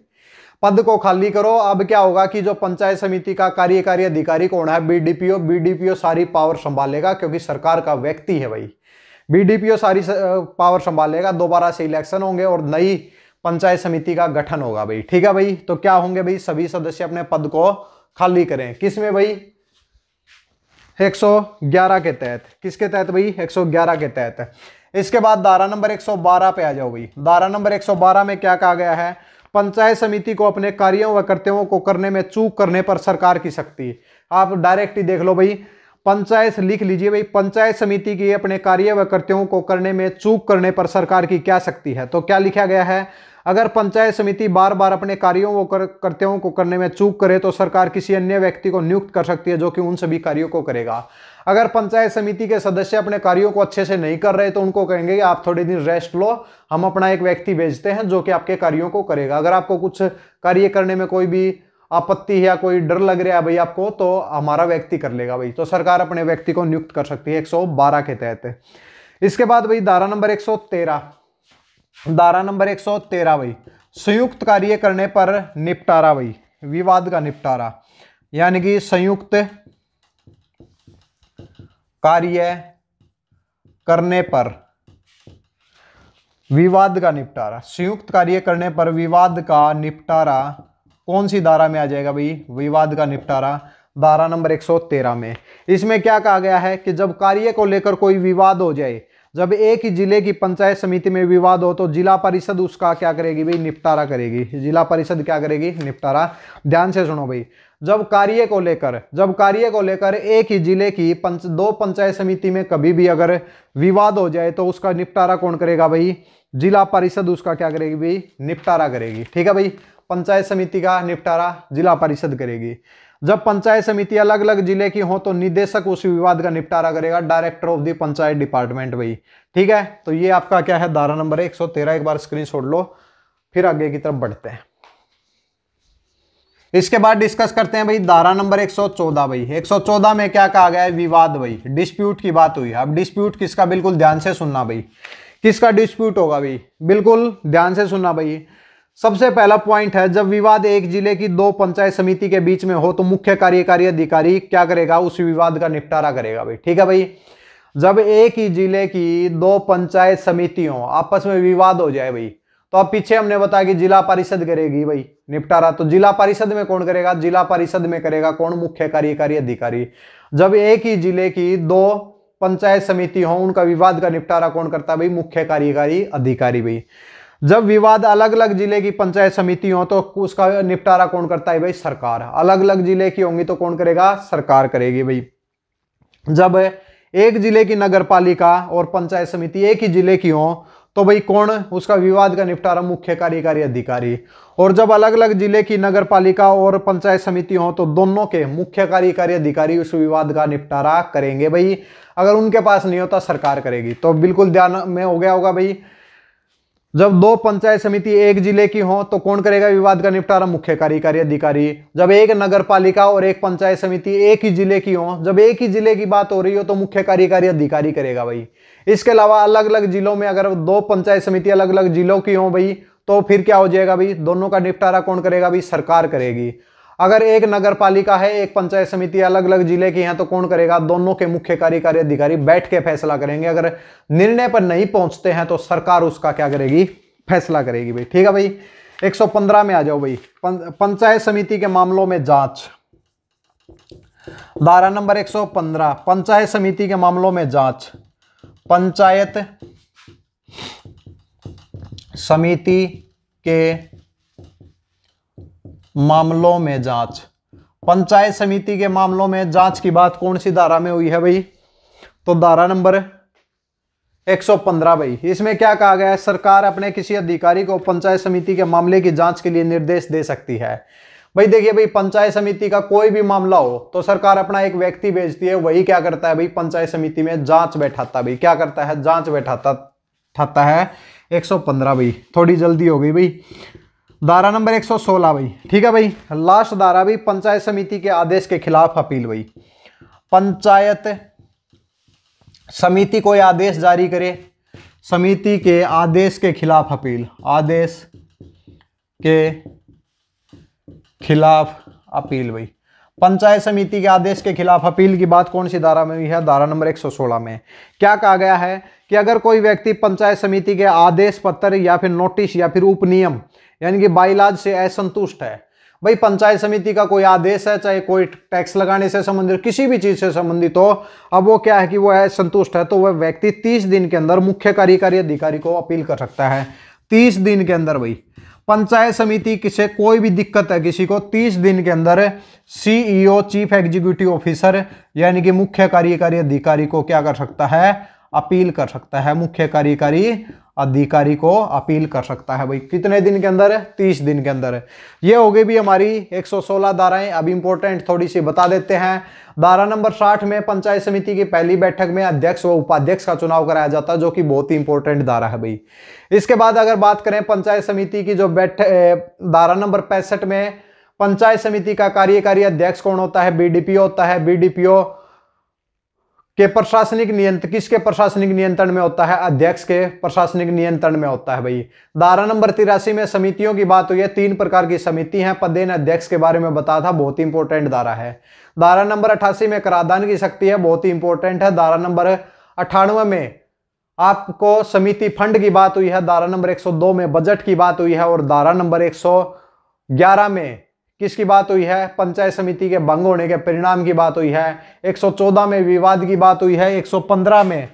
पद को खाली करो। अब क्या होगा कि जो पंचायत समिति का कार्यकारी अधिकारी कौन है, बीडीपीओ। बीडीपीओ सारी पावर संभालेगा, क्योंकि सरकार का व्यक्ति है भाई। बीडीपीओ सारी पावर संभालेगा, दोबारा से इलेक्शन होंगे और नई पंचायत समिति का गठन होगा भाई। ठीक है भाई। तो क्या होंगे भाई, सभी सदस्य अपने पद को खाली करें। किसमें भाई, 111 के तहत। किसके तहत भाई, 111 के तहत। इसके बाद धारा नंबर 112 पे आ जाओ भाई। धारा नंबर 112 में क्या कहा गया है, पंचायत समिति को अपने कार्यों व कर्तव्यों को करने में चूक करने पर सरकार की शक्ति। आप डायरेक्ट ही देख लो भाई, पंचायत लिख लीजिए भाई, पंचायत समिति की अपने कार्य व कर्तव्यों को करने में चूक करने पर सरकार की क्या शक्ति है। तो क्या लिखा गया है, अगर पंचायत समिति बार बार अपने कार्यों व कर्तव्यों को करने में चूक करे तो सरकार किसी अन्य व्यक्ति को नियुक्त कर सकती है जो कि उन सभी कार्यों को करेगा। अगर पंचायत समिति के सदस्य अपने कार्यों को अच्छे से नहीं कर रहे तो उनको कहेंगे कि आप थोड़े दिन रेस्ट लो, हम अपना एक व्यक्ति भेजते हैं जो कि आपके कार्यों को करेगा। अगर आपको कुछ कार्य करने में कोई भी आपत्ति है या कोई डर लग रहा है भाई आपको, तो हमारा व्यक्ति कर लेगा भाई। तो सरकार अपने व्यक्ति को नियुक्त कर सकती है 112 के तहत। इसके बाद भाई धारा नंबर 113। धारा नंबर 113 भाई, संयुक्त कार्य करने पर निपटारा भाई, विवाद का निपटारा, यानी कि संयुक्त कार्य करने पर विवाद का निपटारा। संयुक्त कार्य करने पर विवाद का निपटारा कौन सी धारा में आ जाएगा भाई, विवाद का निपटारा धारा नंबर 113 में। इसमें क्या कहा गया है कि जब कार्य को लेकर कोई विवाद हो जाए, जब एक ही जिले की पंचायत समिति में विवाद हो तो जिला परिषद उसका क्या करेगी भाई, निपटारा करेगी। जिला परिषद क्या करेगी, निपटारा। ध्यान से सुनो भाई, जब कार्य को लेकर एक ही जिले की दो पंचायत समिति में कभी भी अगर विवाद हो जाए तो उसका निपटारा कौन करेगा भाई, जिला परिषद उसका क्या करेगी भाई, निपटारा करेगी। ठीक है भाई। पंचायत समिति का निपटारा जिला परिषद करेगी। जब पंचायत समिति अलग अलग जिले की हो तो निदेशक उस विवाद का निपटारा करेगा, director of the panchayat department भाई। ठीक है। तो ये आपका क्या है, धारा नंबर 113। एक बार स्क्रीनशॉट लो, फिर आगे की तरफ बढ़ते हैं। इसके बाद डिस्कस करते हैं भाई धारा नंबर 114 भाई। 114 में क्या कहा गया है, विवाद भाई, डिस्प्यूट की बात हुई। अब डिस्प्यूट किसका, बिल्कुल ध्यान से सुनना भाई, किसका डिस्प्यूट होगा भाई, बिल्कुल ध्यान से सुनना भाई। सबसे पहला पॉइंट है, जब विवाद एक जिले की दो पंचायत समिति के बीच में हो तो मुख्य कार्यकारी अधिकारी क्या करेगा, उस विवाद का निपटारा करेगा भाई। ठीक है भाई। जब एक ही जिले की दो पंचायत समितियों आपस में विवाद हो जाए भाई, तो अब पीछे हमने बताया कि जिला परिषद करेगी भाई निपटारा। तो जिला परिषद में कौन करेगा? जिला परिषद में करेगा कौन? मुख्य कार्यकारी अधिकारी। जब एक ही जिले की दो पंचायत समिति हो, उनका विवाद का निपटारा कौन करता है भाई? मुख्य कार्यकारी अधिकारी भाई। जब विवाद अलग अलग जिले की पंचायत समिति हो तो उसका निपटारा कौन करता है भाई? सरकार। अलग अलग जिले की होंगी तो कौन करेगा? सरकार करेगी भाई। जब एक जिले की नगर पालिका और पंचायत समिति एक ही जिले की हो तो भाई कौन उसका विवाद का निपटारा? मुख्य कार्यकारी अधिकारी। और जब अलग अलग जिले की नगर पालिका और पंचायत समिति हो तो दोनों के मुख्य कार्यकारी अधिकारी उस विवाद का निपटारा करेंगे भाई। अगर उनके पास नहीं होता सरकार करेगी। तो बिल्कुल ध्यान में हो गया होगा भाई। जब दो पंचायत समिति एक जिले की हो तो कौन करेगा विवाद का निपटारा? मुख्य कार्यकारी अधिकारी। जब एक नगर पालिका और एक पंचायत समिति एक ही जिले की हो, जब एक ही जिले की बात हो रही हो तो मुख्य कार्यकारी अधिकारी करेगा भाई। इसके अलावा अलग अलग जिलों में अगर दो पंचायत समिति अलग अलग जिलों की हो भाई तो फिर क्या हो जाएगा भाई? दोनों का निपटारा कौन करेगा भाई? सरकार करेगी। अगर एक नगर पालिका है, एक पंचायत समिति अलग अलग जिले की हैं तो कौन करेगा? दोनों के मुख्य कार्यकारी अधिकारी बैठ के फैसला करेंगे। अगर निर्णय पर नहीं पहुंचते हैं तो सरकार उसका क्या करेगी? फैसला करेगी भाई। ठीक है भाई। 115 में आ जाओ भाई। पंचायत समिति के मामलों में जांच। धारा नंबर 115 पंचायत समिति के मामलों में जांच। पंचायत समिति के मामलों में जांच। पंचायत समिति के मामलों में जांच की बात कौन सी धारा में हुई है भाई? तो धारा नंबर 115 भाई। इसमें क्या कहा गया है? सरकार अपने किसी अधिकारी को पंचायत समिति के मामले की जांच के लिए निर्देश दे सकती है। भाई देखिए भाई, पंचायत समिति का कोई भी मामला हो तो सरकार अपना एक व्यक्ति भेजती है, वही क्या करता है भाई? पंचायत समिति में जांच बैठाता भाई। क्या करता है? जांच बैठाता है। 115 भाई, थोड़ी जल्दी हो गई भाई। धारा नंबर 116 भाई। ठीक है भाई। लास्ट धारा भाई, पंचायत समिति के आदेश के खिलाफ अपील भाई। पंचायत समिति कोई आदेश जारी करे, समिति के आदेश के खिलाफ अपील। आदेश के खिलाफ अपील भाई। पंचायत समिति के आदेश के खिलाफ अपील की बात कौन सी धारा में हुई है? धारा नंबर 116 में। क्या कहा गया है कि अगर कोई व्यक्ति पंचायत समिति के आदेश पत्र या फिर नोटिस या फिर उपनियम यानी कि बाइलाज से असंतुष्ट है। भाई पंचायत समिति का कोई आदेश है, चाहे कोई टैक्स लगाने से संबंधित किसी भी चीज से संबंधित हो, अब वो क्या है कि वो असंतुष्ट है तो वह व्यक्ति 30 दिन के अंदर मुख्य कार्यकारी अधिकारी को अपील कर सकता है। 30 दिन के अंदर भाई पंचायत समिति किसे कोई भी दिक्कत है किसी को, 30 दिन के अंदर सीईओ चीफ एग्जीक्यूटिव ऑफिसर यानी कि मुख्य कार्यकारी अधिकारी को क्या कर सकता है? अपील कर सकता है। मुख्य कार्यकारी अधिकारी को अपील कर सकता है भाई। कितने दिन के अंदर? 30 दिन के अंदर। ये हो गई भी हमारी 116 धाराएं। अब इंपॉर्टेंट थोड़ी सी बता देते हैं। धारा नंबर 60 में पंचायत समिति की पहली बैठक में अध्यक्ष व उपाध्यक्ष का चुनाव कराया जाता है, जो कि बहुत ही इंपॉर्टेंट धारा है भाई। इसके बाद अगर बात करें पंचायत समिति की जो धारा नंबर 65 में पंचायत समिति का कार्यकारी अध्यक्ष कौन होता है? बीडीपीओ होता है। बीडीपीओ के प्रशासनिक नियंत्रण किसके प्रशासनिक नियंत्रण में होता है? अध्यक्ष के प्रशासनिक नियंत्रण में होता है भाई। धारा नंबर 83 में समितियों की बात हुई है। 3 प्रकार की समिति हैं। पदेन अध्यक्ष के बारे में बताया था, बहुत ही इंपॉर्टेंट धारा है। धारा नंबर 88 में कराधान की शक्ति है, बहुत ही इंपॉर्टेंट है। धारा नंबर 98 में आपको समिति फंड की बात हुई है। धारा नंबर 102 में बजट की बात हुई है। और धारा नंबर 111 में किसकी बात हुई है? पंचायत समिति के भंग होने के परिणाम की बात हुई है। 114 में विवाद की बात हुई है। 115 में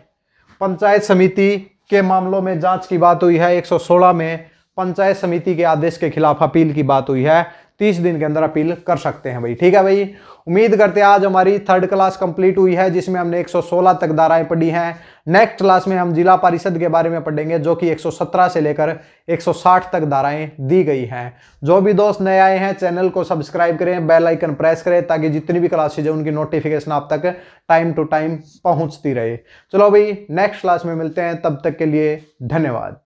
पंचायत समिति के मामलों में जांच की बात हुई है। 116 में पंचायत समिति के आदेश के खिलाफ अपील की बात हुई है। 30 दिन के अंदर अपील कर सकते हैं भाई। ठीक है भाई। उम्मीद करते हैं आज हमारी 3rd क्लास कंप्लीट हुई है, जिसमें हमने 116 तक धाराएं पढ़ी हैं। नेक्स्ट क्लास में हम जिला परिषद के बारे में पढ़ेंगे, जो कि 117 से लेकर 160 तक धाराएं दी गई हैं। जो भी दोस्त नए आए हैं चैनल को सब्सक्राइब करें, बेल आइकन प्रेस करें, ताकि जितनी भी क्लासेज है उनकी नोटिफिकेशन आप तक टाइम टू टाइम पहुंचती रहे। चलो भाई, नेक्स्ट क्लास में मिलते हैं, तब तक के लिए धन्यवाद।